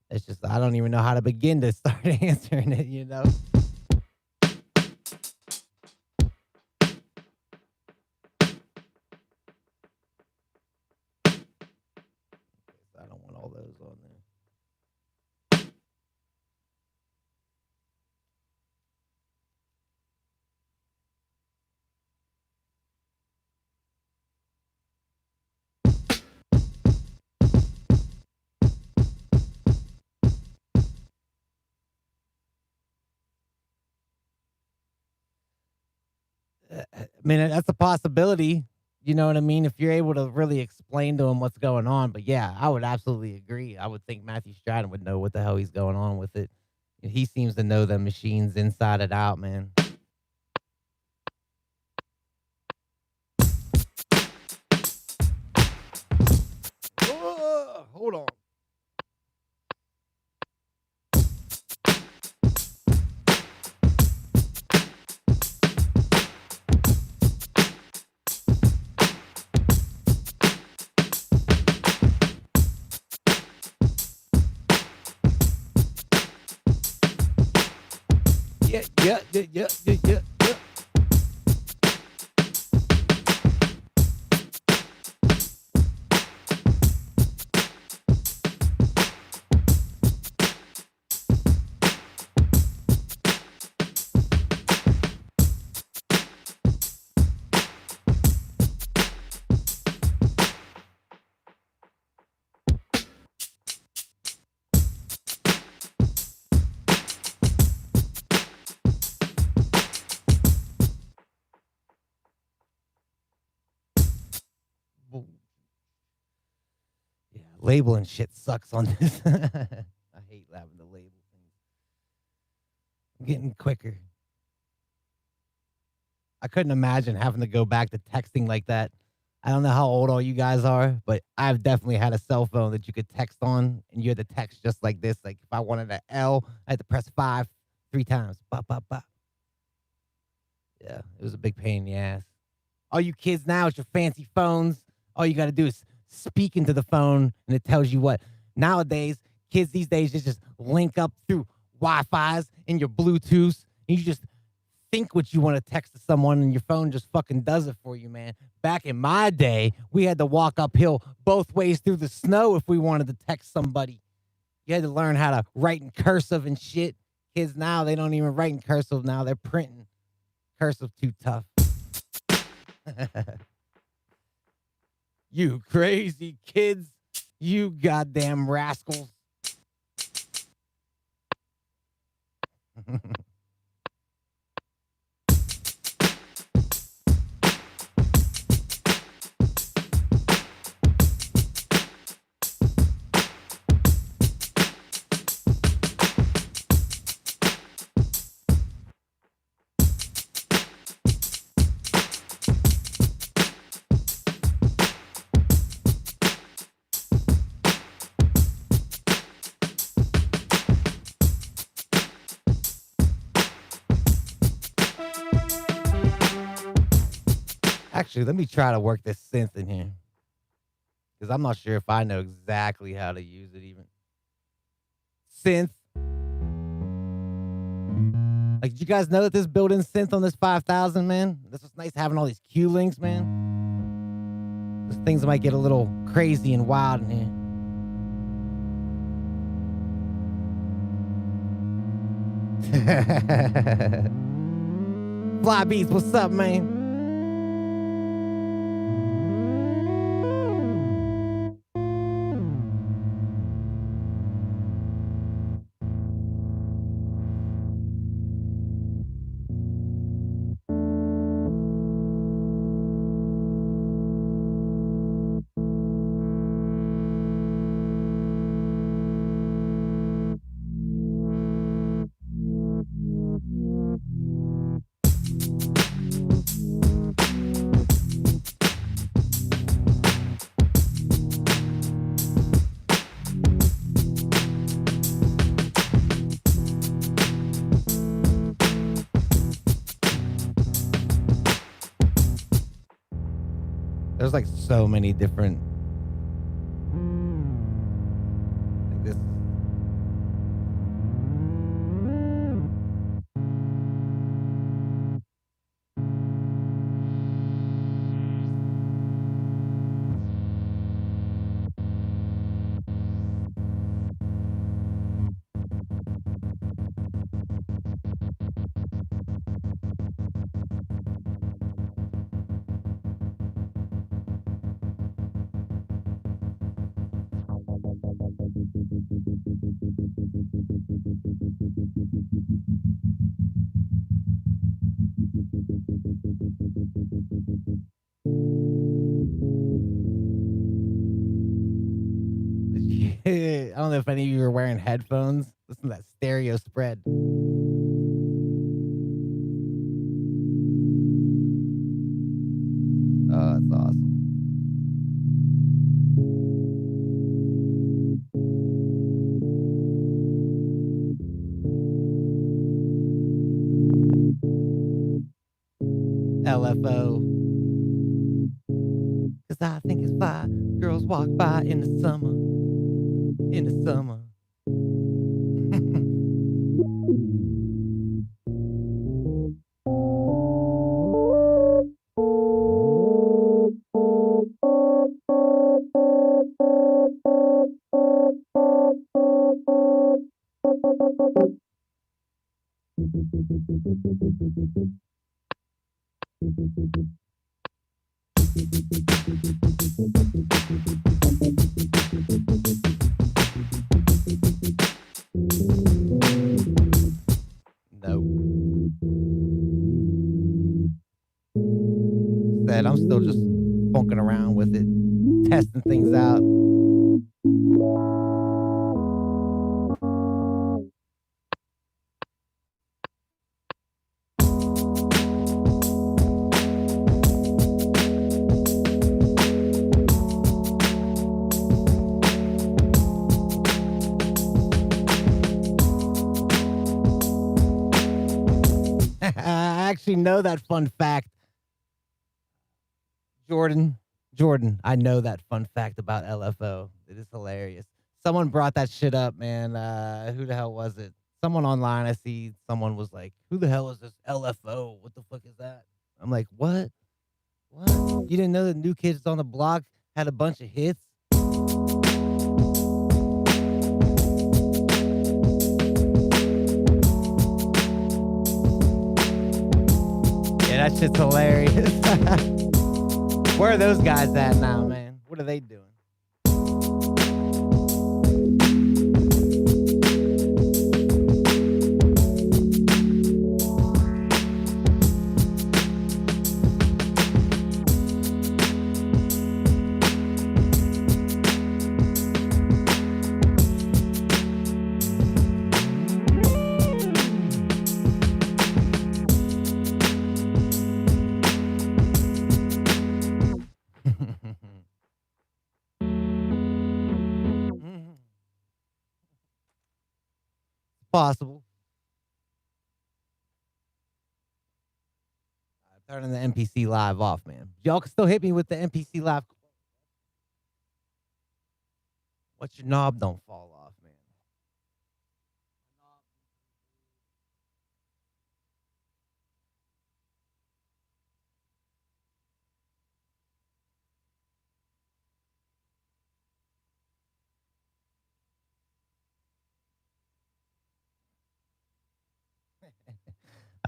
it's just I don't even know how to begin to start answering it. You know? I don't want all those on there. I mean, that's a possibility. You know what I mean? If you're able to really explain to him what's going on. But yeah, I would absolutely agree. I would think Matthew Stratton would know what the hell he's going on with it. He seems to know the machines inside and out, man. Hold on. Yeah. Yeah, labeling shit sucks on this. I hate having to label things. I'm getting quicker. I couldn't imagine having to go back to texting like that. I don't know how old all you guys are, but I've definitely had a cell phone that you could text on, and you had to text just like this. Like if I wanted an L, I had to press 5 3 times. Ba ba ba. Yeah, it was a big pain in the ass. All you kids now with your fancy phones, all you got to do is speak into the phone, and it tells you what. Nowadays, kids these days just link up through Wi-Fi's and your Bluetooths, and you just think what you want to text to someone, and your phone just fucking does it for you, man. Back in my day, we had to walk uphill both ways through the snow if we wanted to text somebody. You had to learn how to write in cursive and shit. Kids now, they don't even write in cursive now. They're printing. Cursive too tough. You crazy kids. You goddamn rascals. Actually, let me try to work this synth in here. Because I'm not sure if I know exactly how to use it even. Synth. Like, did you guys know that this built-in synth on this 5000, man? This was nice having all these Q links, man. These things might get a little crazy and wild in here. Fly Beats, what's up, man? There's like so many different. Like this. I don't know if any of you are wearing headphones. Listen to that stereo spread. Oh, that's awesome. LFO. Cause I think it's fly. Girls walk by in the summer. In the summer. I'm still just funking around with it, testing things out. I actually know that fun fact. Jordan, I know that fun fact about LFO. It is hilarious. Someone brought that shit up, man. Who the hell was it? Someone online, I see someone was like, who the hell is this LFO? What the fuck is that? I'm like, what? What? You didn't know that New Kids on the Block had a bunch of hits? Yeah, that shit's hilarious. Where are those guys at now, man? What are they doing? Possible. I'm turning the NPC live off, man. Y'all can still hit me with the NPC live. What's your knob don't fall off, man?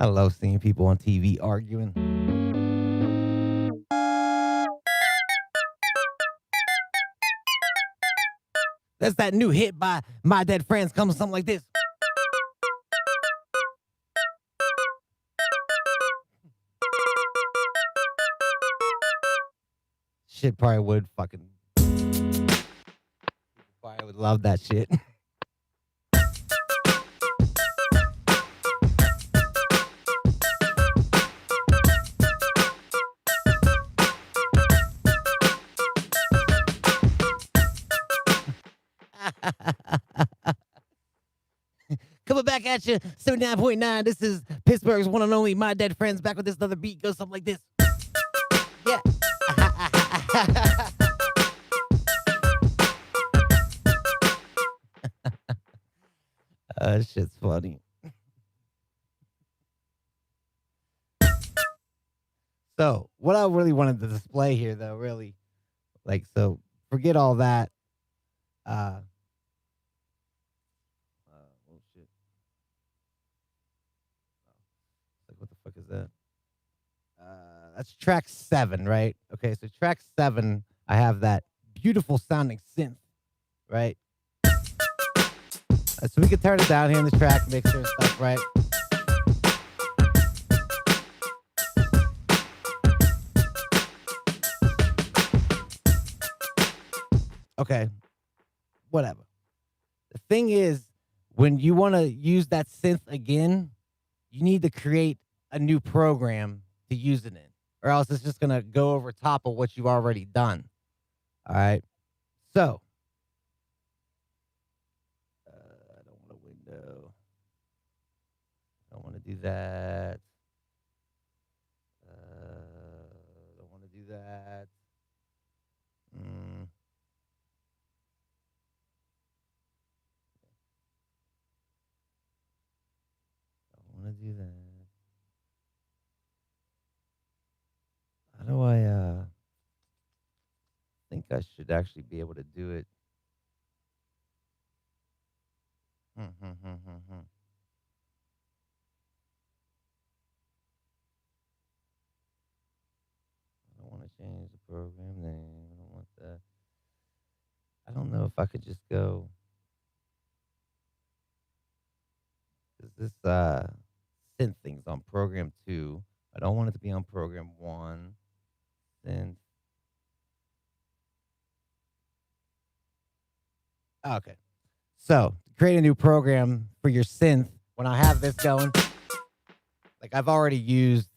I love seeing people on TV arguing. That's that new hit by My Dead Friends comes something like this. Shit probably would fucking. Probably would love that shit. Coming back at you, 79.9. This is Pittsburgh's one and only My Dead Friends, back with this other beat. Goes something like this. Yeah. That shit's funny. So, what I really wanted to display here, though, really, like, so forget all that. Uh, oh shit! Like, what the fuck is that? That's track 7, right? Okay, so track 7, I have that beautiful sounding synth, right? So we can turn it down here in the track mixer and stuff, right? Okay, whatever. The thing is, when you want to use that synth again, you need to create a new program to use it in, or else it's just gonna go over top of what you've already done. All right. So I don't want a window. I don't want to do that. I don't want to do that. Mm. I don't want to do that. How do I think I should actually be able to do it. Hmm, hmm, hmm, hmm, hmm. I don't want to change the program name. I don't want that. I don't know if I could just go. Is this synth thing's on program 2? I don't want it to be on program 1. Synth. Okay. So to create a new program for your synth, when I have this going, like I've already used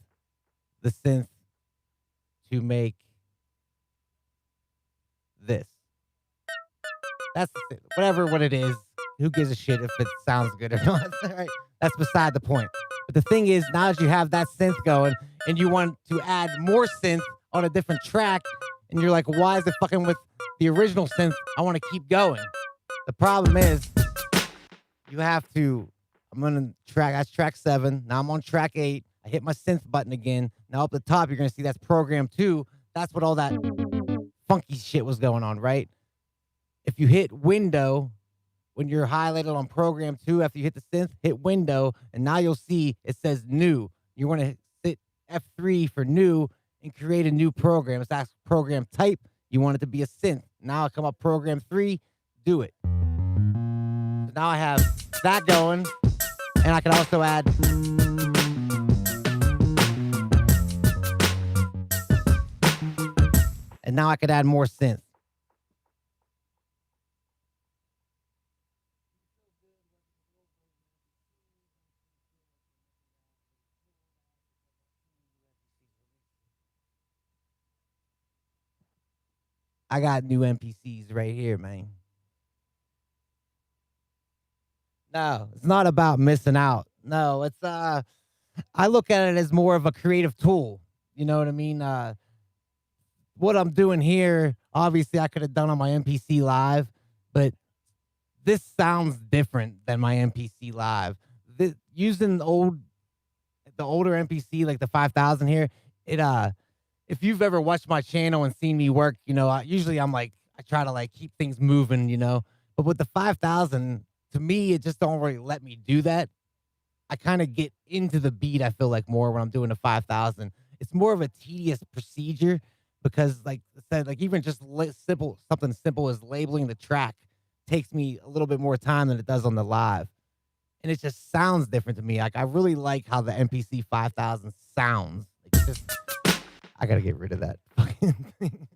the synth to make this. That's the synth. Whatever what it is. Who gives a shit if it sounds good or not? Right? That's beside the point. But the thing is, now that you have that synth going and you want to add more synth on a different track, and you're like, why is it fucking with the original synth? I want to keep going. The problem is, you have to. I'm on track. That's track 7. Now I'm on track 8. I hit my synth button again. Now up the top, you're gonna see that's program 2. That's what all that funky shit was going on, right? If you hit window when you're highlighted on program 2, after you hit the synth, hit window, and now you'll see it says new. You want to hit F3 for new and create a new program. It's that program type. You want it to be a synth. Now I come up program 3, do it. So now I have that going, and I can also add. And now I could add more synth. I got new NPCs right here, man. No, it's not about missing out. No, it's I look at it as more of a creative tool. You know what I mean? What I'm doing here, obviously I could have done on my MPC live, but this sounds different than my MPC live. Using the older MPC like the 5000 here, it if you've ever watched my channel and seen me work, usually I'm like I try to like keep things moving. But with the 5000, to me it just don't really let me do that. I kind of get into the beat, I feel like, more when I'm doing the 5000. It's more of a tedious procedure because like I said, like even just something simple as labeling the track takes me a little bit more time than it does on the live. And it just sounds different to me. Like I really like how the MPC 5000 sounds. Like, I gotta get rid of that fucking thing.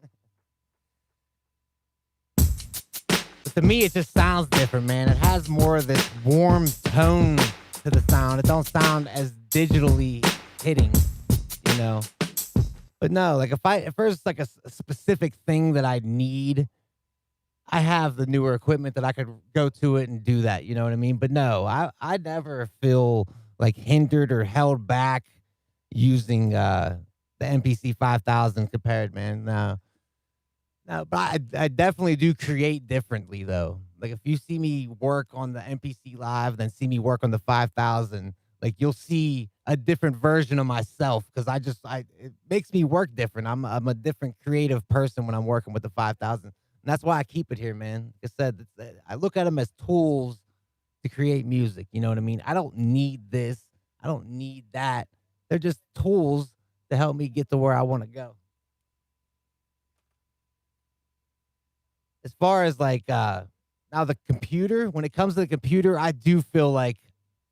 But to me, it just sounds different, man. It has more of this warm tone to the sound. It don't sound as digitally hitting, you know. But no, like if there's like a specific thing that I need, I have the newer equipment that I could go to it and do that. You know what I mean? But no, I never feel like hindered or held back using the MPC 5000 compared, man. No, but I definitely do create differently though. Like if you see me work on the MPC Live, then see me work on the 5000, like you'll see a different version of myself because I it makes me work different. I'm a different creative person when I'm working with the 5000, and that's why I keep it here, man. Like I said, I look at them as tools to create music. You know what I mean? I don't need this. I don't need that. They're just tools to help me get to where I want to go. As far as like now the computer, when it comes to the computer, I do feel like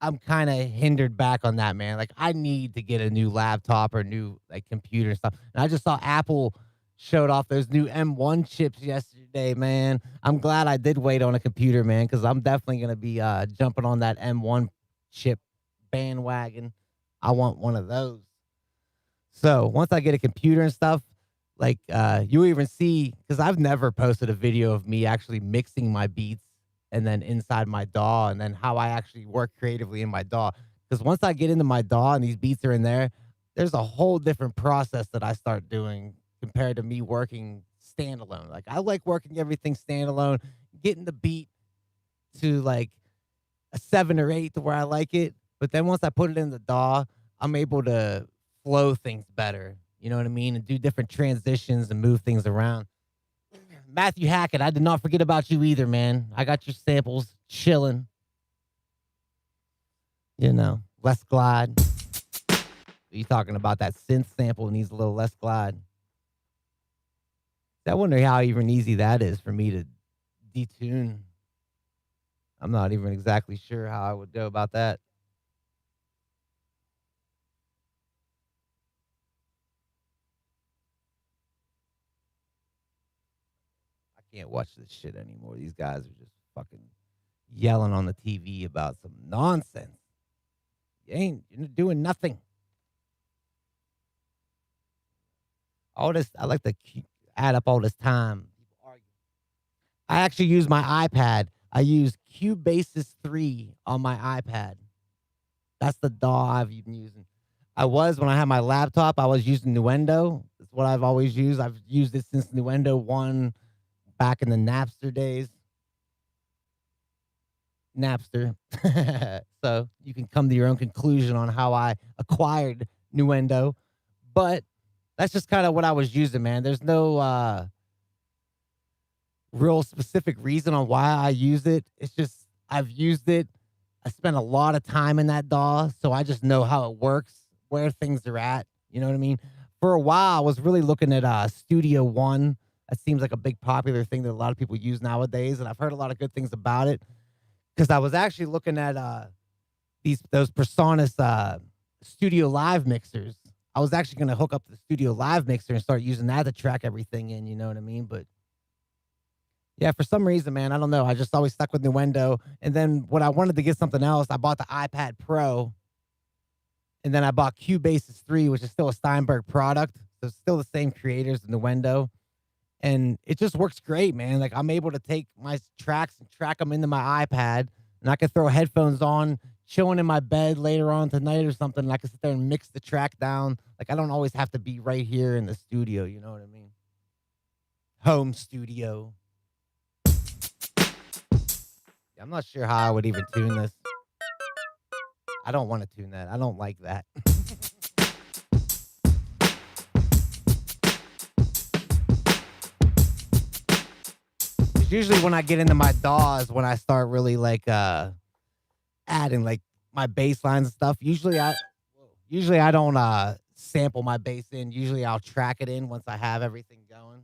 I'm kind of hindered back on that, man. Like I need to get a new laptop or new like computer and stuff. And I just saw Apple showed off those new M1 chips yesterday, man. I'm glad I did wait on a computer, man, because I'm definitely gonna be jumping on that M1 chip bandwagon. I want one of those. So once I get a computer and stuff, like you even see, because I've never posted a video of me actually mixing my beats and then inside my DAW and then how I actually work creatively in my DAW. Because once I get into my DAW and these beats are in there, there's a whole different process that I start doing compared to me working standalone. Like I like working everything standalone, getting the beat to like a 7 or 8 to where I like it. But then once I put it in the DAW, I'm able to flow things better. You know what I mean? And do different transitions and move things around. Matthew Hackett, I did not forget about you either, man. I got your samples chilling. You know, less glide. You talking about that synth sample needs a little less glide. I wonder how even easy that is for me to detune. I'm not even exactly sure how I would go about that. I can't watch this shit anymore. These guys are just fucking yelling on the TV about some nonsense. You're doing nothing. All this, I like to add up all this time. I actually use my iPad. I use Cubasis 3 on my iPad. That's the DAW I've been using. When I had my laptop, I was using Nuendo. That's what I've always used. I've used it since Nuendo 1 back in the Napster days. Napster. So you can come to your own conclusion on how I acquired Nuendo. But that's just kind of what I was using, man. There's no real specific reason on why I use it. It's just I've used it. I spent a lot of time in that DAW, so I just know how it works, where things are at. You know what I mean? For a while, I was really looking at Studio One. That seems like a big popular thing that a lot of people use nowadays, and I've heard a lot of good things about it. Because I was actually looking at those Personas Studio Live mixers. I was actually going to hook up the Studio Live mixer and start using that to track everything in. You know what I mean? But yeah, for some reason, man, I don't know. I just always stuck with Nuendo. And then when I wanted to get something else, I bought the iPad Pro. And then I bought Cubasis 3, which is still a Steinberg product. So it's still the same creators as Nuendo. And it just works great, man. Like I'm able to take my tracks and track them into my iPad. And I can throw headphones on, chilling in my bed later on tonight or something. And I can sit there and mix the track down. Like I don't always have to be right here in the studio. You know what I mean? Home studio. I'm not sure how I would even tune this. I don't want to tune that. I don't like that. Usually when I get into my DAWs, when I start really like adding like my bass lines and stuff. Usually I don't sample my bass in. Usually I'll track it in once I have everything going.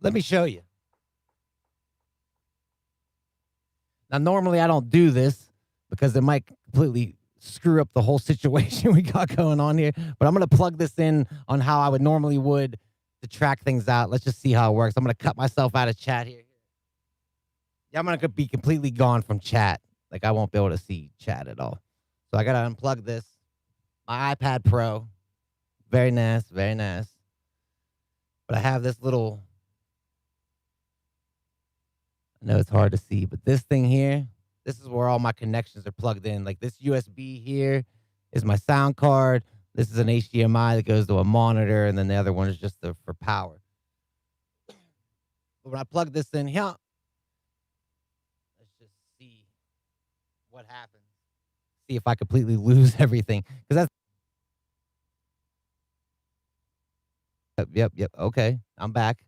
Let me show you. Now, normally I don't do this because it might completely screw up the whole situation we got going on here. But I'm going to plug this in on how I would normally would to track things out. Let's just see how it works. I'm going to cut myself out of chat here. Yeah, I'm going to be completely gone from chat. Like I won't be able to see chat at all. So I got to unplug this. My iPad Pro. Very nice, very nice. But I have this little, I know it's hard to see, but this thing here, this is where all my connections are plugged in. Like this USB here is my sound card. This is an HDMI that goes to a monitor, and then the other one is just for power. But when I plug this in here, let's just see what happens. See if I completely lose everything. Because that's, yep. Okay, I'm back.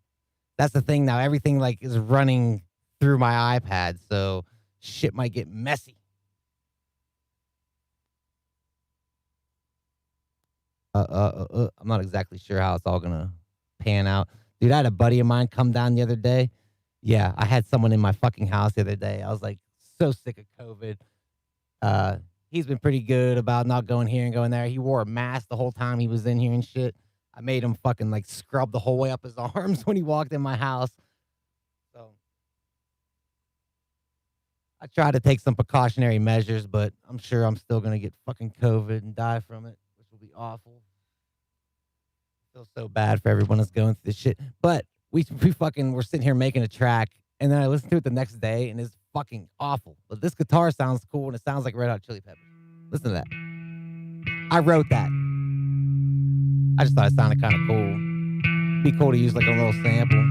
That's the thing now. Everything like is running through my iPad, so shit might get messy. I'm not exactly sure how it's all gonna pan out. Dude, I had a buddy of mine come down the other day. Yeah, I had someone in my fucking house the other day. I was like so sick of COVID. He's been pretty good about not going here and going there. He wore a mask the whole time he was in here and shit. I made him fucking like scrub the whole way up his arms when he walked in my house. So I tried to take some precautionary measures, but I'm sure I'm still gonna get fucking COVID and die from it, which will be awful. Feel so bad for everyone that's going through this shit. But we fucking we're sitting here making a track, and then I listened to it the next day, and it's fucking awful. But this guitar sounds cool, and it sounds like Red Hot Chili Peppers. Listen to that. I wrote that. I just thought it sounded kind of cool. Be cool to use like a little sample.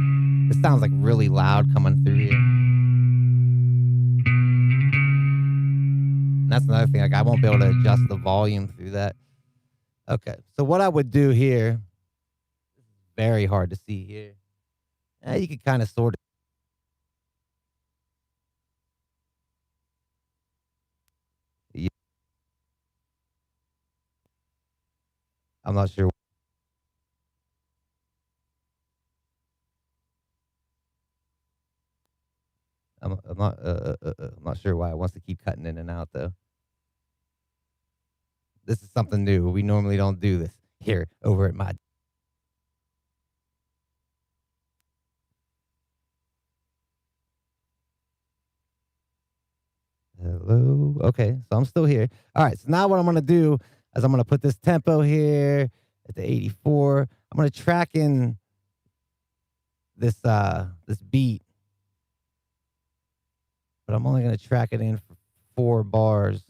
It sounds like really loud coming through here. And that's another thing. Like I won't be able to adjust the volume through that. Okay, so what I would do here, very hard to see here. You can kind of sort of. Yeah. I'm not sure. I'm not sure why it wants to keep cutting in and out though. This is something new. We normally don't do this here over at my. Hello. Okay, so I'm still here. All right, so now what I'm gonna do is I'm gonna put this tempo here at the 84. I'm gonna track in this this beat, but I'm only gonna track it in for 4 bars.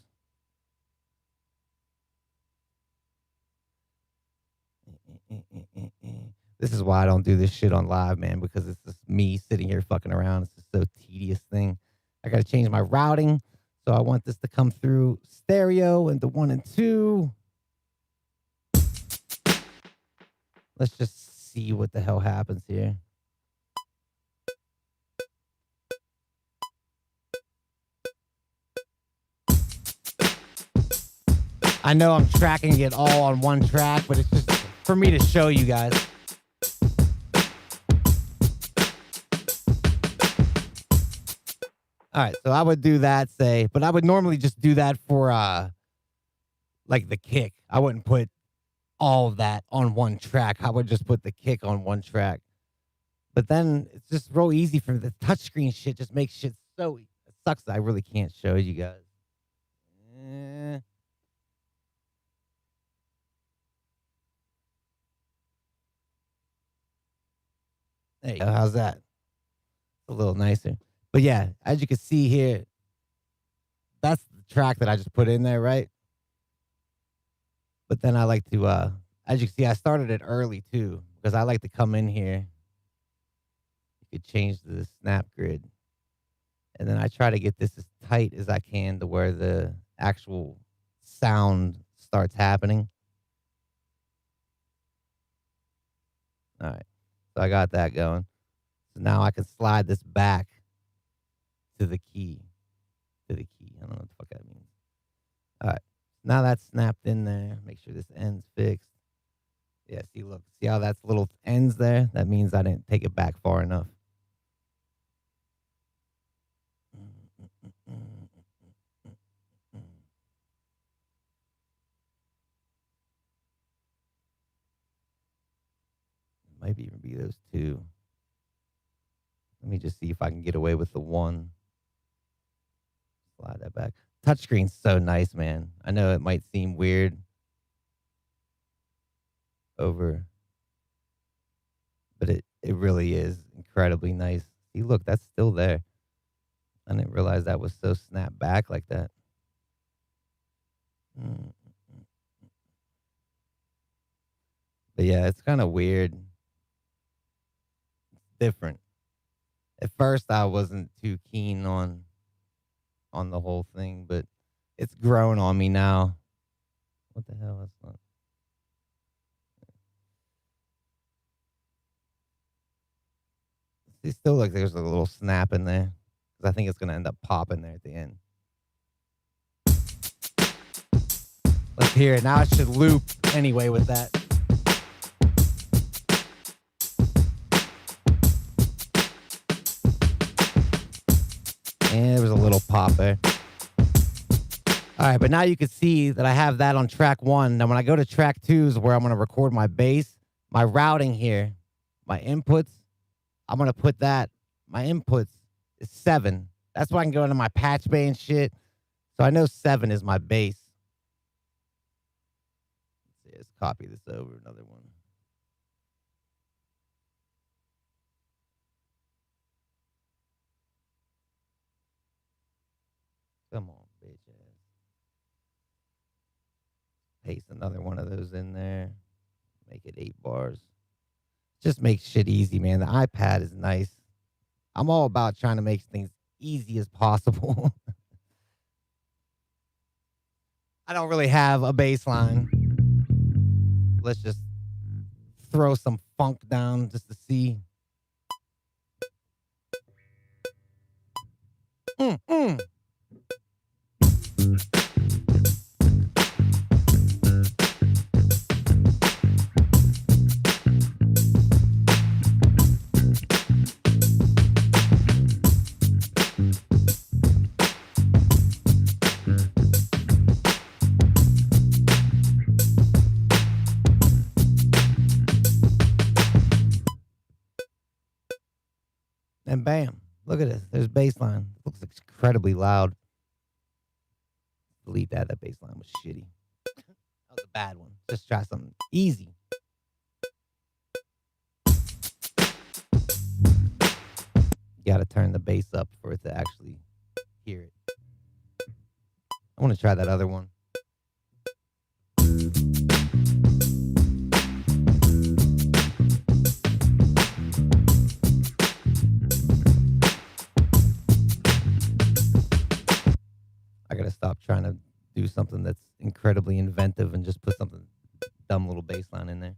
This is why I don't do this shit on live, man, because it's just me sitting here fucking around. It's just so tedious thing. I got to change my routing. So I want this to come through stereo into 1 and 2. Let's just see what the hell happens here. I know I'm tracking it all on one track, but it's just for me to show you guys. All right, so I would do that, say, but I would normally just do that for like the kick. I wouldn't put all of that on one track. I would just put the kick on one track. But then it's just real easy for the touchscreen shit. Just makes shit so. It sucks that I really can't show you guys. There you go. How's that? A little nicer. But yeah, as you can see here, that's the track that I just put in there, right? But then I like to, as you can see, I started it early too, because I like to come in here. You could change the snap grid. And then I try to get this as tight as I can to where the actual sound starts happening. All right. So I got that going. So now I can slide this back to the key. To the key. I don't know what the fuck that means. All right. Now that's snapped in there. Make sure this end's fixed. Yeah, see, look. See how that's little ends there? That means I didn't take it back far enough. Might even be those two. Let me just see if I can get away with the one. Slide that back. Touchscreen's so nice, man. I know it might seem weird but it really is incredibly nice. See, look, that's still there. I didn't realize that was so snapped back like that. But yeah, it's kind of weird. It's different. At first, I wasn't too keen on the whole thing, but it's grown on me now. What the hell? That's not. It still looks like there's a little snap in there because I think it's gonna end up popping there at the end. Let's hear it. Now I should loop anyway with that. And there was a little pop there. All right, but now you can see that I have that on track 1. Now when I go to track 2 is where I'm going to record my bass, my routing here, my inputs. I'm going to put that, my inputs is 7. That's why I can go into my patch bay and shit. So I know 7 is my bass. Let's copy this over, another one. Come on, bitch ass. Paste another one of those in there. Make it 8 bars. Just makes shit easy, man. The iPad is nice. I'm all about trying to make things easy as possible. I don't really have a bass line. Let's just throw some funk down just to see. And bam, look at this. There's bass line. It looks incredibly loud. Delete that. That bass line was shitty. That was a bad one. Just try something easy. You got to turn the bass up for it to actually hear it. I want to try that other one. I gotta stop trying to do something that's incredibly inventive and just put something dumb little bass line in there.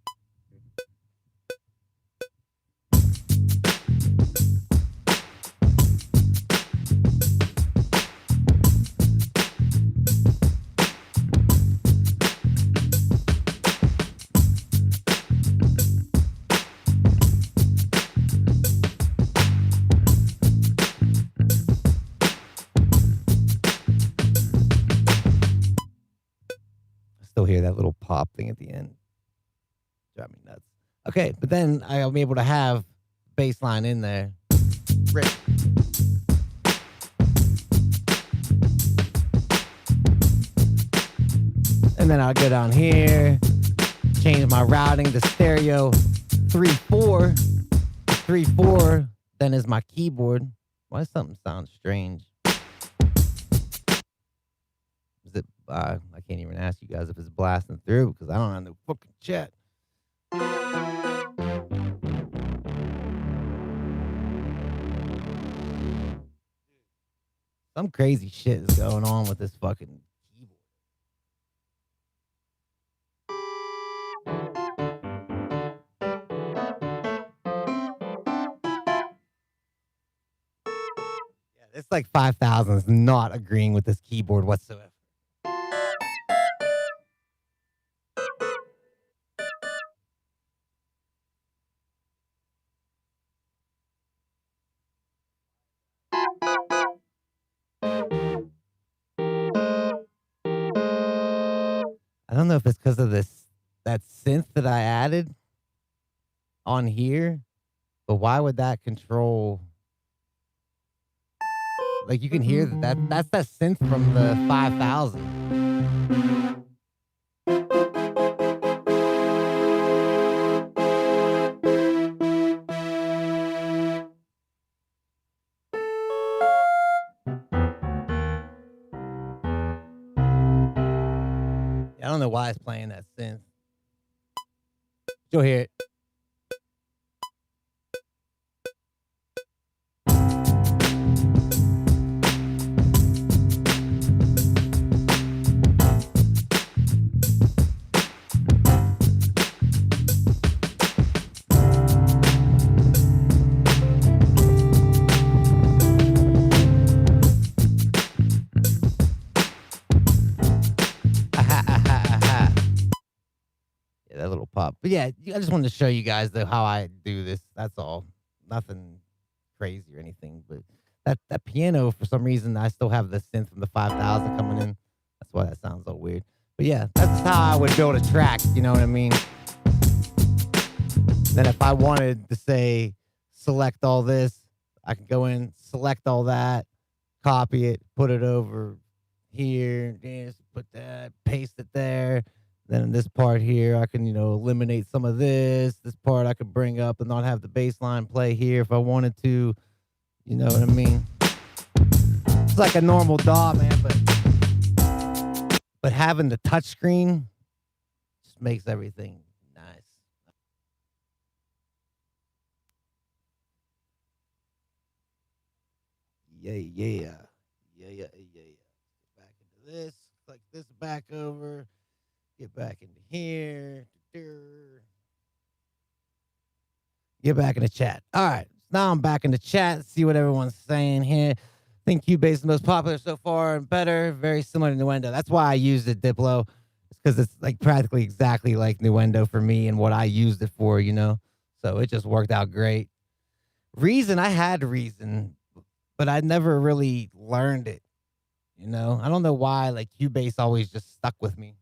Still hear that little pop thing at the end. Drive me nuts. Okay, but then I'm able to have bass line in there. Rip. And then I'll go down here, change my routing to stereo 3/4. 3/4 then is my keyboard. Why does something sound strange? Is it? I can't even ask you guys if it's blasting through because I don't have no fucking chat. Some crazy shit is going on with this fucking keyboard. Yeah, it's like 5,000 is not agreeing with this keyboard whatsoever. don't know if it's because of that synth that I added on here, but why would that control? Like you can hear that's that synth from the 5000. I don't know why it's playing that synth. You'll hear it. That little pop. But yeah, I just wanted to show you guys though how I do this. That's all. Nothing crazy or anything. But that piano, for some reason, I still have the synth from the 5000 coming in. That's why that sounds so weird. But yeah, that's how I would build a track. You know what I mean? Then if I wanted to say select all this, I can go in, select all that, copy it, put it over here, just put that, paste it there. Then in this part here, I can, eliminate some of this. This part I could bring up and not have the bass line play here if I wanted to. You know what I mean? It's like a normal DAW, man, but having the touch screen just makes everything nice. Yeah. Back into this, click this back over. Get back into here. Get back in the chat. All right. Now I'm back in the chat. See what everyone's saying here. I think Cubase is the most popular so far and better. Very similar to Nuendo. That's why I used it, Diplo. It's because it's like practically exactly like Nuendo for me and what I used it for, So it just worked out great. I had Reason, but I never really learned it. I don't know why, like Cubase always just stuck with me.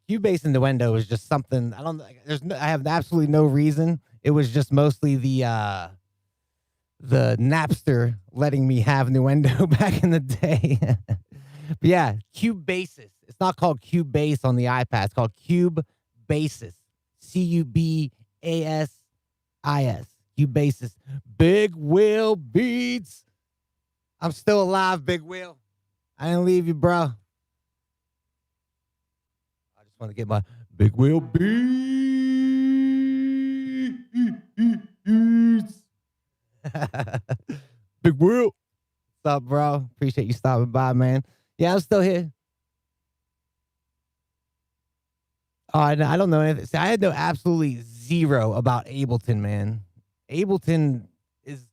Cubase and Nuendo is just something I have absolutely no reason. It was just mostly the Napster letting me have Nuendo back in the day. But yeah, Cubasis. It's not called Cubase on the iPad. It's called Cubasis. Cubasis. Cubasis. Big Will Beats. I'm still alive, Big Will. I didn't leave you, bro. Want to get my Big Wheel Beats. Big Wheel. What's up, bro? Appreciate you stopping by, man. Yeah, I'm still here. Oh, I don't know anything. See, I had no absolutely zero about Ableton, man. Ableton is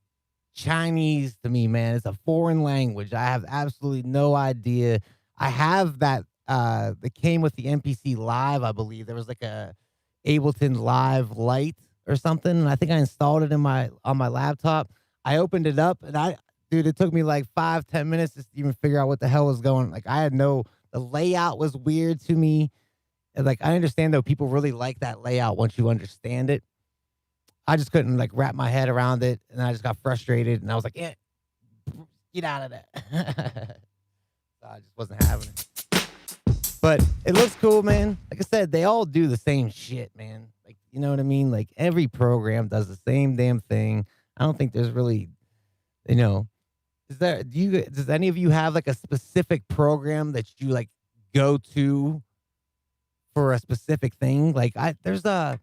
Chinese to me, man. It's a foreign language. I have absolutely no idea. I have that came with the MPC Live, I believe. There was like a Ableton Live Lite or something, and I think I installed it on my laptop. I opened it up, and it took me like 5-10 minutes to even figure out what the hell was going. Like the layout was weird to me. And like I understand though, people really like that layout once you understand it. I just couldn't like wrap my head around it, and I just got frustrated, and I was like, "Yeah, get out of that." So I just wasn't having it. But it looks cool, man. Like I said, they all do the same shit, man. Like, you know what I mean? Like every program does the same damn thing. I don't think there's really, does any of you have like a specific program that you like go to for a specific thing? Like I'm trying to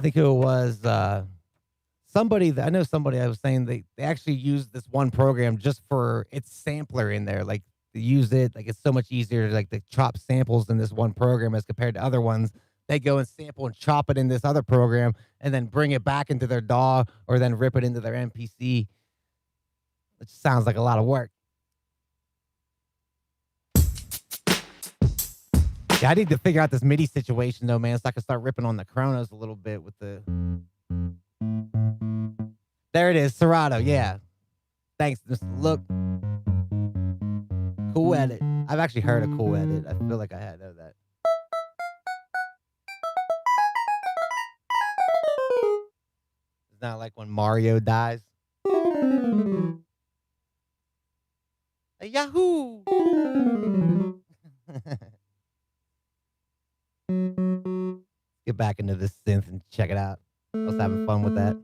think who it was. I know somebody I was saying they actually used this one program just for its sampler in there. Like, to use it, like it's so much easier to like to chop samples in this one program as compared to other ones. They go and sample and chop it in this other program and then bring it back into their DAW or then rip it into their MPC, which sounds like a lot of work. Yeah, I need to figure out this MIDI situation though, man, so I can start ripping on the Chronos a little bit with the. There it is, Serato. Yeah. Thanks, Mr. Look. Cool edit. I've actually heard a cool edit. I feel like I had know that. It's not like when Mario dies. Yahoo! Get back into this synth and check it out. I was having fun with that.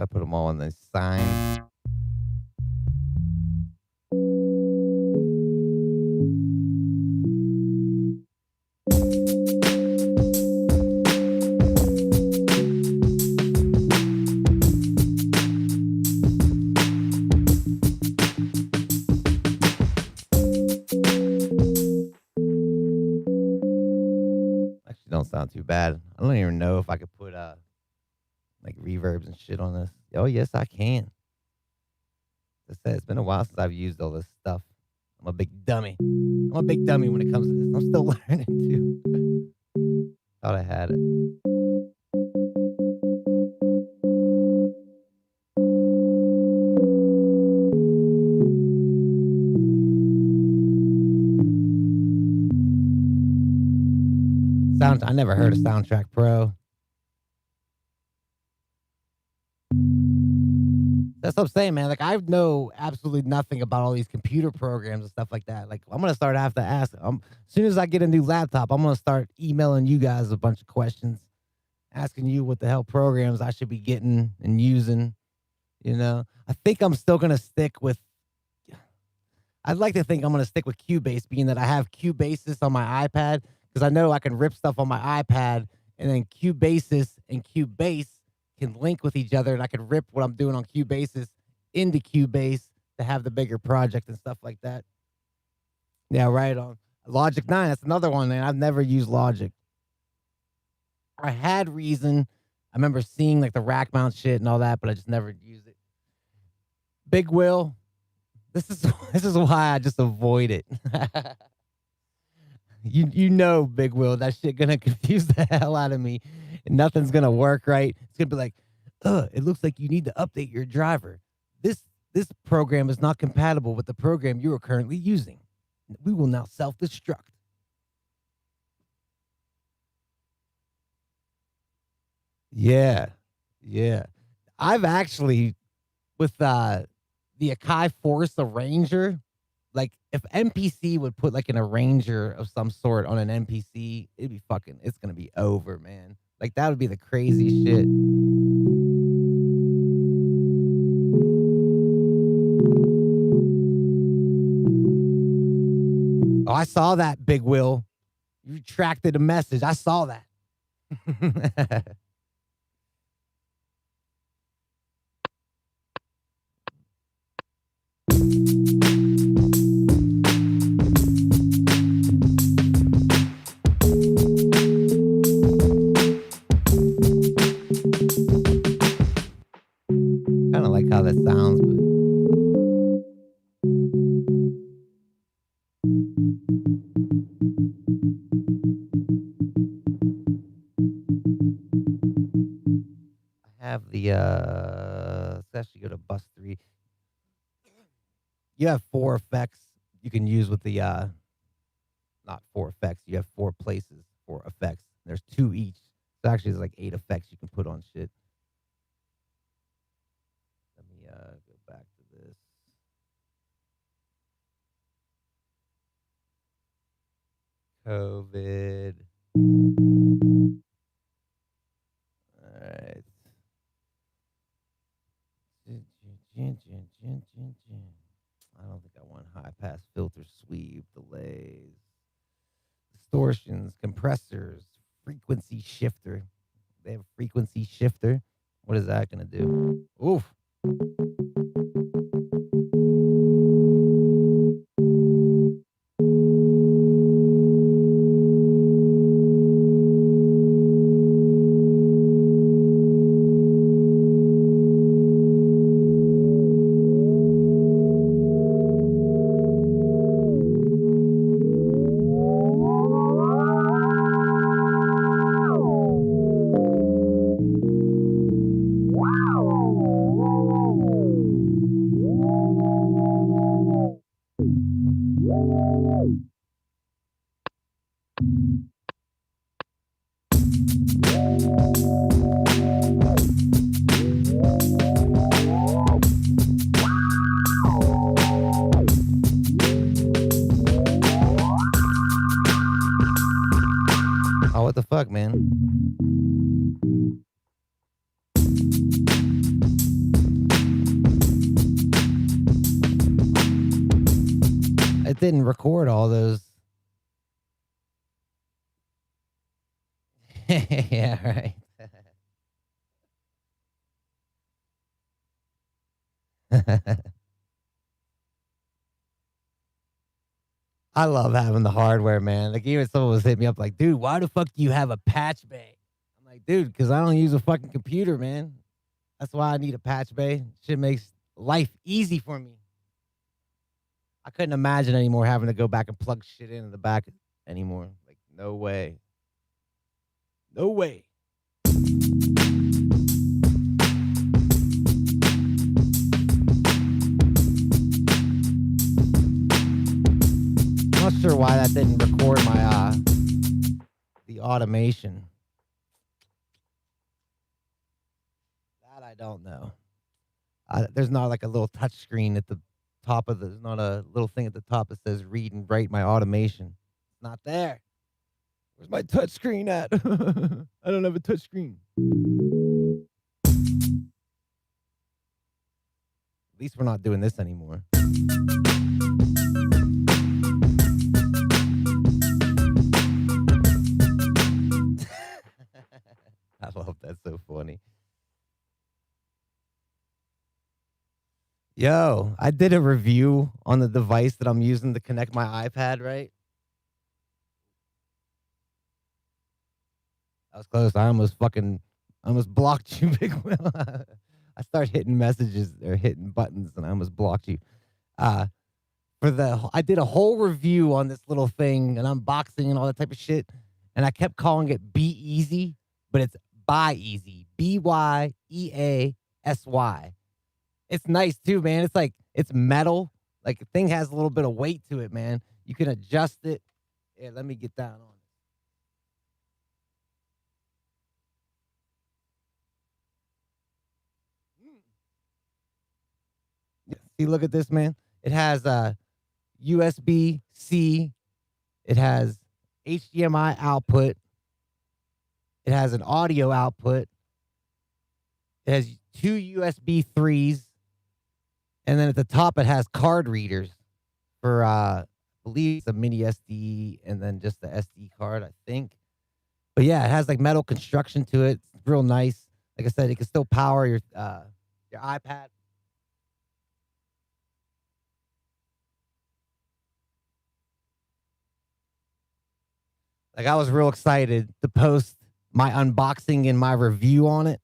I put them all in the sign. Actually, don't sound too bad. I don't even know if I could put like reverbs and shit on this. Oh yes, I can. As I said, it's been a while since I've used all this stuff. I'm a big dummy. I'm a big dummy when it comes to this. I'm still learning too. Thought I had it. I never heard of Soundtrack Pro. That's what I'm saying, man. Like, I know absolutely nothing about all these computer programs and stuff like that. Like, I'm gonna start have to ask. As soon as I get a new laptop, I'm gonna start emailing you guys a bunch of questions, asking you what the hell programs I should be getting and using. You know, I think I'm still gonna stick with. I'd like to think I'm gonna stick with Cubase, being that I have Cubasis on my iPad, because I know I can rip stuff on my iPad, and then Cubasis and Cubase can link with each other, and I can rip what I'm doing on Cubasis into Cubase to have the bigger project and stuff like that. Yeah, right on. Logic 9, that's another one, man. I've never used Logic. I had Reason. I remember seeing like the rack mount shit and all that, but I just never used it. Big Will. This is why I just avoid it. You know, Big Will, that shit gonna confuse the hell out of me. And nothing's gonna work right. It's gonna be like, it looks like you need to update your driver. This program is not compatible with the program you are currently using. We will now self-destruct. Yeah. Yeah. I've actually with the Akai Force Arranger, like if MPC would put like an arranger of some sort on an MPC, it'd be fucking, it's gonna be over, man. Like that would be the crazy shit. Oh, I saw that, Big Will. You retracted a message. I saw that. Kind of like how that sounds, but I have the let's actually go to bus 3. You have 4 effects you can use with the not 4 effects. You have 4 places for effects. There's 2 each. So actually there's like 8 effects you can put on shit. Let me go back to this. COVID. All right. I don't think I want high pass filter sweep, delays, distortions, compressors, frequency shifter. They have a frequency shifter. What is that going to do? Oof. Oh, what the fuck, man? It didn't record all those. Yeah, right. I love having the hardware, man. Like, even someone was hitting me up like, dude, why the fuck do you have a patch bay? I'm like, dude, because I don't use a fucking computer, man. That's why I need a patch bay. Shit makes life easy for me. I couldn't imagine anymore having to go back and plug shit in the back anymore. Like, no way. No way. I'm not sure why that didn't record my the automation. That I don't know. There's not like a little touch screen at the top of there's not a little thing at the top that says read and write my automation. It's not there. Where's my touch screen at? I don't have a touch screen. At least we're not doing this anymore. I love that. So funny. Yo, I did a review on the device that I'm using to connect my iPad, right? That was close. I almost blocked you, Big Will. I started hitting messages or hitting buttons and I almost blocked you. I did a whole review on this little thing and unboxing and all that type of shit. And I kept calling it Be Easy, but it's Buy Easy. BYEASY. It's nice too, man. It's like, it's metal. Like, the thing has a little bit of weight to it, man. You can adjust it. Yeah, let me get down on it. See, look at this, man. It has USB-C. It has HDMI output. It has an audio output. It has 2 USB 3s. And then at the top, it has card readers for, I believe it's a mini SD and then just the SD card, I think. But yeah, it has like metal construction to it. It's real nice. Like I said, it can still power your iPad. Like, I was real excited to post my unboxing and my review on it.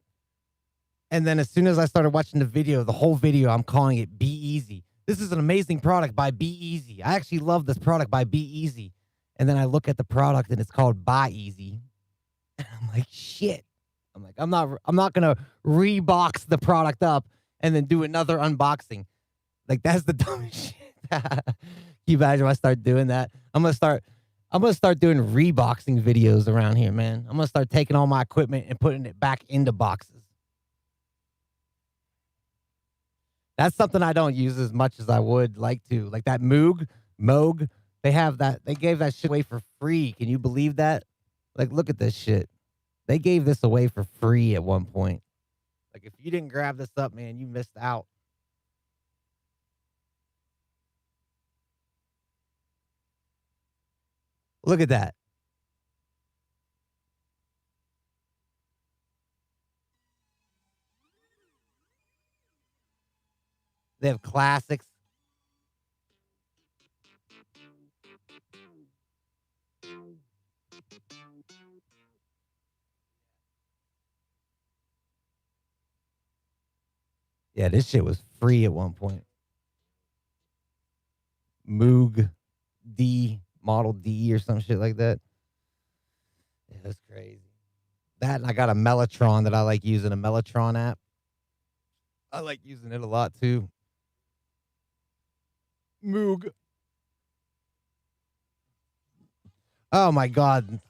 And then as soon as I started watching the whole video, I'm calling it Be Easy. This is an amazing product by Be Easy. I actually love this product by Be Easy. And then I look at the product and it's called Buy Easy. And I'm like, shit. I'm like, I'm not gonna rebox the product up and then do another unboxing. Like, that's the dumbest shit. Can you imagine if I start doing that? I'm gonna start doing reboxing videos around here, man. I'm gonna start taking all my equipment and putting it back into boxes. That's something I don't use as much as I would like to. Like that Moog, they gave that shit away for free. Can you believe that? Like, look at this shit. They gave this away for free at one point. Like, if you didn't grab this up, man, you missed out. Look at that. They have classics. Yeah, this shit was free at one point. Moog D, Model D or some shit like that. Yeah, that's crazy. That, and I got a Mellotron that I like using, a Mellotron app. I like using it a lot too. Moog. Oh my God.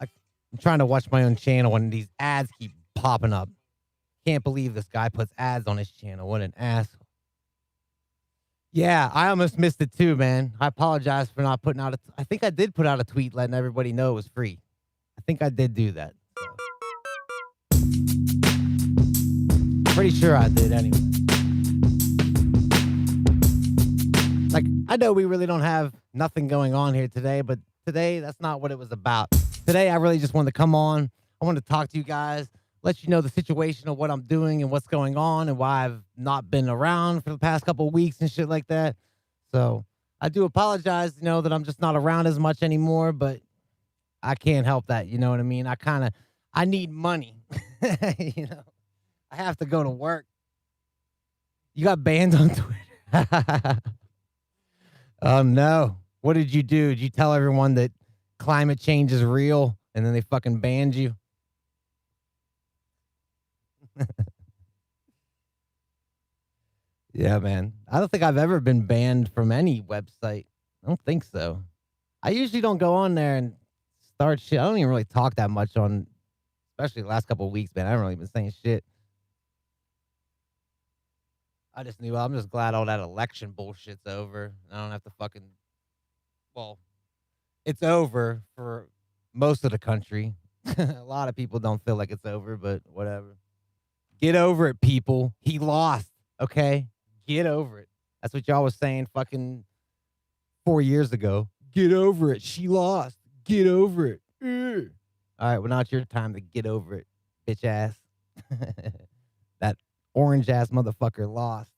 I'm trying to watch my own channel and these ads keep popping up. Can't believe this guy puts ads on his channel. What an asshole. Yeah, I almost missed it too, man. I apologize for not putting out I think I did put out a tweet letting everybody know it was free. I think I did do that. Pretty sure I did anyway. Like, I know we really don't have nothing going on here today, but today, that's not what it was about. Today, I really just wanted to come on. I wanted to talk to you guys, let you know the situation of what I'm doing and what's going on and why I've not been around for the past couple of weeks and shit like that. So I do apologize, that I'm just not around as much anymore, but I can't help that. You know what I mean? I need money. I have to go to work. You got banned on Twitter. Oh, no. What did you do? Did you tell everyone that climate change is real and then they fucking banned you? Yeah, man. I don't think I've ever been banned from any website. I don't think so. I usually don't go on there and start shit. I don't even really talk that much on, especially the last couple of weeks, man. I haven't really been saying shit. I'm just glad all that election bullshit's over. I don't have to well, it's over for most of the country. A lot of people don't feel like it's over, but whatever. Get over it, people. He lost, okay? Get over it. That's what y'all was saying fucking 4 years ago. Get over it. She lost. Get over it. All right, well, now it's your time to get over it, bitch ass. That orange ass motherfucker lost.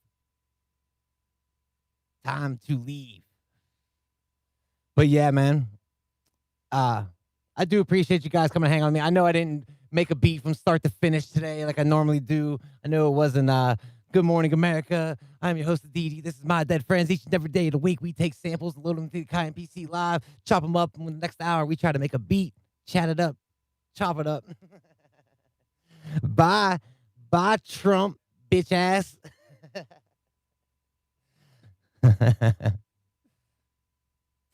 Time to leave. But yeah, man. I do appreciate you guys coming to hang out with me. I know I didn't make a beat from start to finish today like I normally do. I know it wasn't Good Morning America. I'm your host, Didi. This is My Dead Friends. Each and every day of the week, we take samples, load them to the Kai and PC Live, chop them up, and in the next hour, we try to make a beat, chat it up, chop it up. Bye. Bye, Trump, bitch ass.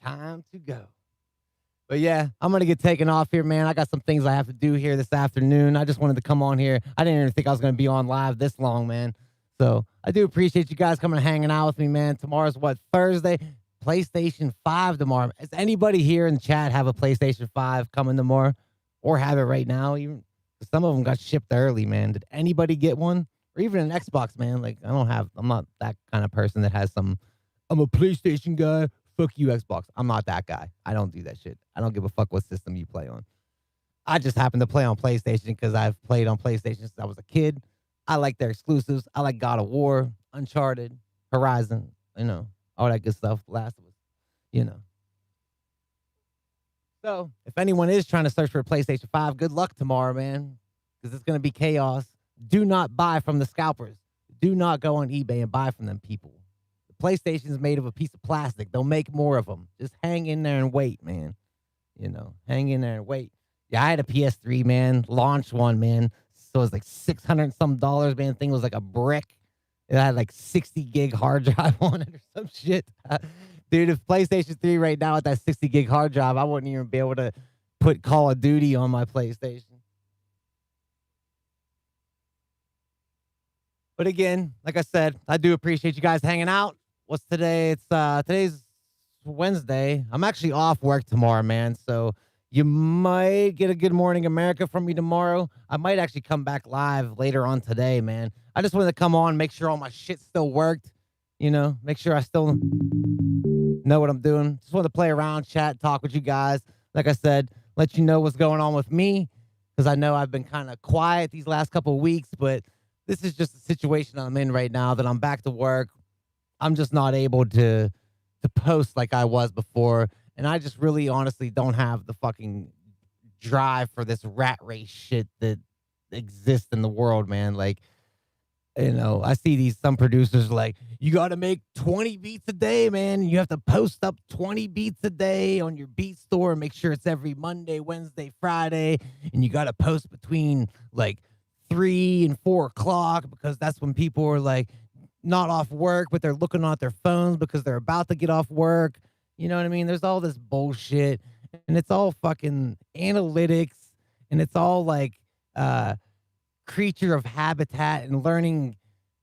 Time to go. But yeah, I'm going to get taken off here, man. I got some things I have to do here this afternoon. I just wanted to come on here. I didn't even think I was going to be on live this long, man. So I do appreciate you guys coming and hanging out with me, man. Tomorrow's what? Thursday? PlayStation 5 tomorrow. Does anybody here in the chat have a PlayStation 5 coming tomorrow? Or have it right now? Even some of them got shipped early, man. Did anybody get one? Or even an Xbox, man? Like, I'm not that kind of person that has I'm a PlayStation guy. Fuck you, Xbox. I'm not that guy. I don't do that shit. I don't give a fuck what system you play on. I just happen to play on PlayStation because I've played on PlayStation since I was a kid. I like their exclusives. I like God of War, Uncharted, Horizon, all that good stuff. Last of Us, So if anyone is trying to search for a PlayStation 5, good luck tomorrow, man, because it's going to be chaos. Do not buy from the scalpers. Do not go on eBay and buy from them people. PlayStation is made of a piece of plastic. They'll make more of them. Just hang in there and wait, man. Hang in there and wait. Yeah, I had a PS3, man. Launch one, man. So it was like $600 some, man. The thing was like a brick. It had like 60 gig hard drive on it or some shit. Dude, if PlayStation 3 right now with that 60 gig hard drive, I wouldn't even be able to put Call of Duty on my PlayStation. But again, like I said, I do appreciate you guys hanging out. What's today? Today's Wednesday. I'm actually off work tomorrow, man. So you might get a Good Morning America from me tomorrow. I might actually come back live later on today, man. I just wanted to come on, make sure all my shit still worked. Make sure I still know what I'm doing. Just wanted to play around, chat, talk with you guys. Like I said, let you know what's going on with me, because I know I've been kind of quiet these last couple of weeks, but this is just the situation I'm in right now, that I'm back to work. I'm just not able to post like I was before. And I just really honestly don't have the fucking drive for this rat race shit that exists in the world, man. Like, I see some producers like, you got to make 20 beats a day, man. You have to post up 20 beats a day on your beat store and make sure it's every Monday, Wednesday, Friday. And you got to post between like 3 and 4 o'clock, because that's when people are like not off work, but they're looking at their phones because they're about to get off work. You know what I mean? There's all this bullshit, and it's all fucking analytics and it's all like uh creature of habitat and learning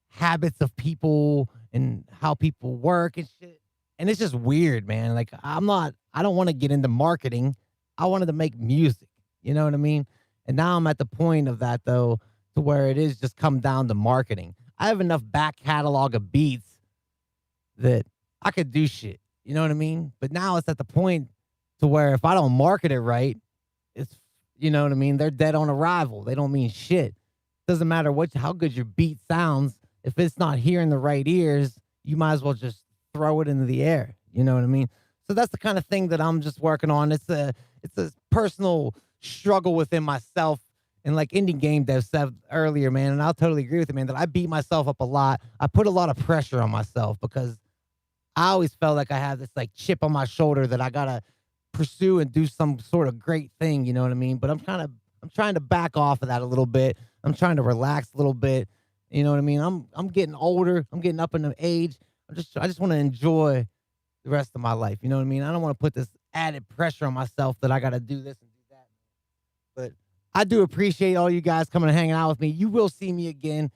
habits of people and how people work and shit. And it's just weird, man. Like I don't want to get into marketing. I wanted to make music. You know what I mean? And now I'm at the point of that though, to where it is just come down to marketing. I have enough back catalog of beats that I could do shit. You know what I mean? But now it's at the point to where if I don't market it right, it's you know what I mean? They're dead on arrival. They don't mean shit. Doesn't matter how good your beat sounds. If it's not hearing the right ears, you might as well just throw it into the air. You know what I mean? So that's the kind of thing that I'm just working on. It's a personal struggle within myself. And like indie game dev said earlier, man, and I'll totally agree with you, man, that I beat myself up a lot. I put a lot of pressure on myself because I always felt like I had this like chip on my shoulder that I gotta pursue and do some sort of great thing. You know what I mean? But I'm trying to back off of that a little bit. I'm trying to relax a little bit. You know what I mean? I'm getting older. I'm getting up in the age. I just want to enjoy the rest of my life. You know what I mean? I don't want to put this added pressure on myself that I got to do this and do that. But I do appreciate all you guys coming and hanging out with me. You will see me again.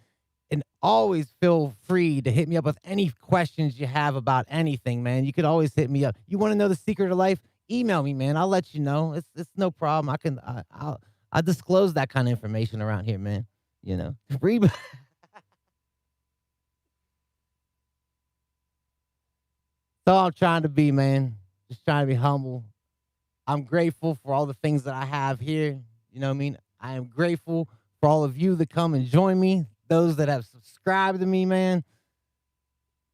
And always feel free to hit me up with any questions you have about anything, man. You could always hit me up. You want to know the secret of life? Email me, man. I'll let you know. It's no problem. I disclose that kind of information around here, man. You know, read. So I'm trying to be, man. Just trying to be humble. I'm grateful for all the things that I have here. You know what I mean? I am grateful for all of you that come and join me. Those that have subscribed to me, man.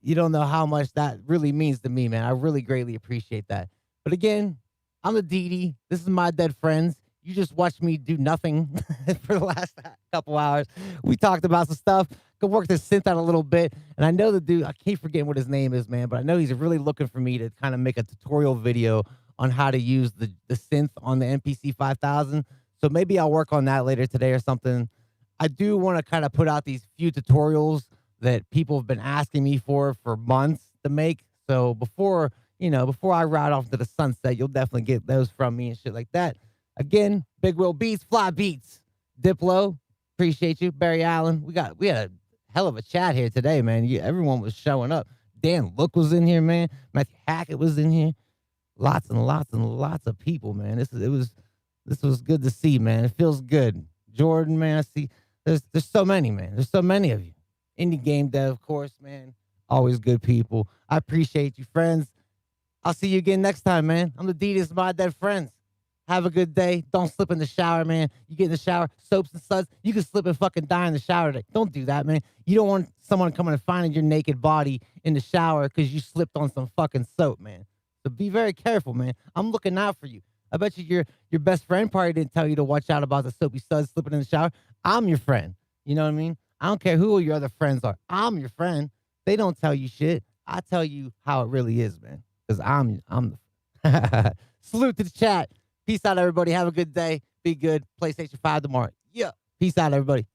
You don't know how much that really means to me, man. I really greatly appreciate that. But again, I'm the DD. This is my dead friends. You just watched me do nothing for the last couple hours. We talked about some stuff. Go work this synth out a little bit. And I know the dude, I keep forgetting what his name is, man, but I know he's really looking for me to kind of make a tutorial video on how to use the synth on the MPC 5000. So maybe I'll work on that later today or something. I do want to kind of put out these few tutorials that people have been asking me for months to make. So before I ride off to the sunset, you'll definitely get those from me and shit like that. Again, Big Will Beats, Fly Beats, Diplo, appreciate you. Barry Allen, we had a hell of a chat here today, man. Everyone was showing up. Dan Look was in here, man. Matthew Hackett was in here. Lots and lots and lots of people, man. This was good to see, man. It feels good. Jordan, man, I see. There's so many, man. There's so many of you. Indie game dev, of course, man. Always good people. I appreciate you, friends. I'll see you again next time, man. I'm the This is my dead friends. Have a good day. Don't slip in the shower, man. You get in the shower, soaps and suds. You can slip and fucking die in the shower today. Don't do that, man. You don't want someone coming and finding your naked body in the shower because you slipped on some fucking soap, man. So be very careful, man. I'm looking out for you. I bet you your best friend probably didn't tell you to watch out about the soapy suds slipping in the shower. I'm your friend. You know what I mean? I don't care who your other friends are. I'm your friend. They don't tell you shit. I tell you how it really is, man. Because I'm the salute to the chat. Peace out, everybody. Have a good day. Be good. PlayStation 5 tomorrow. Yeah. Peace out, everybody.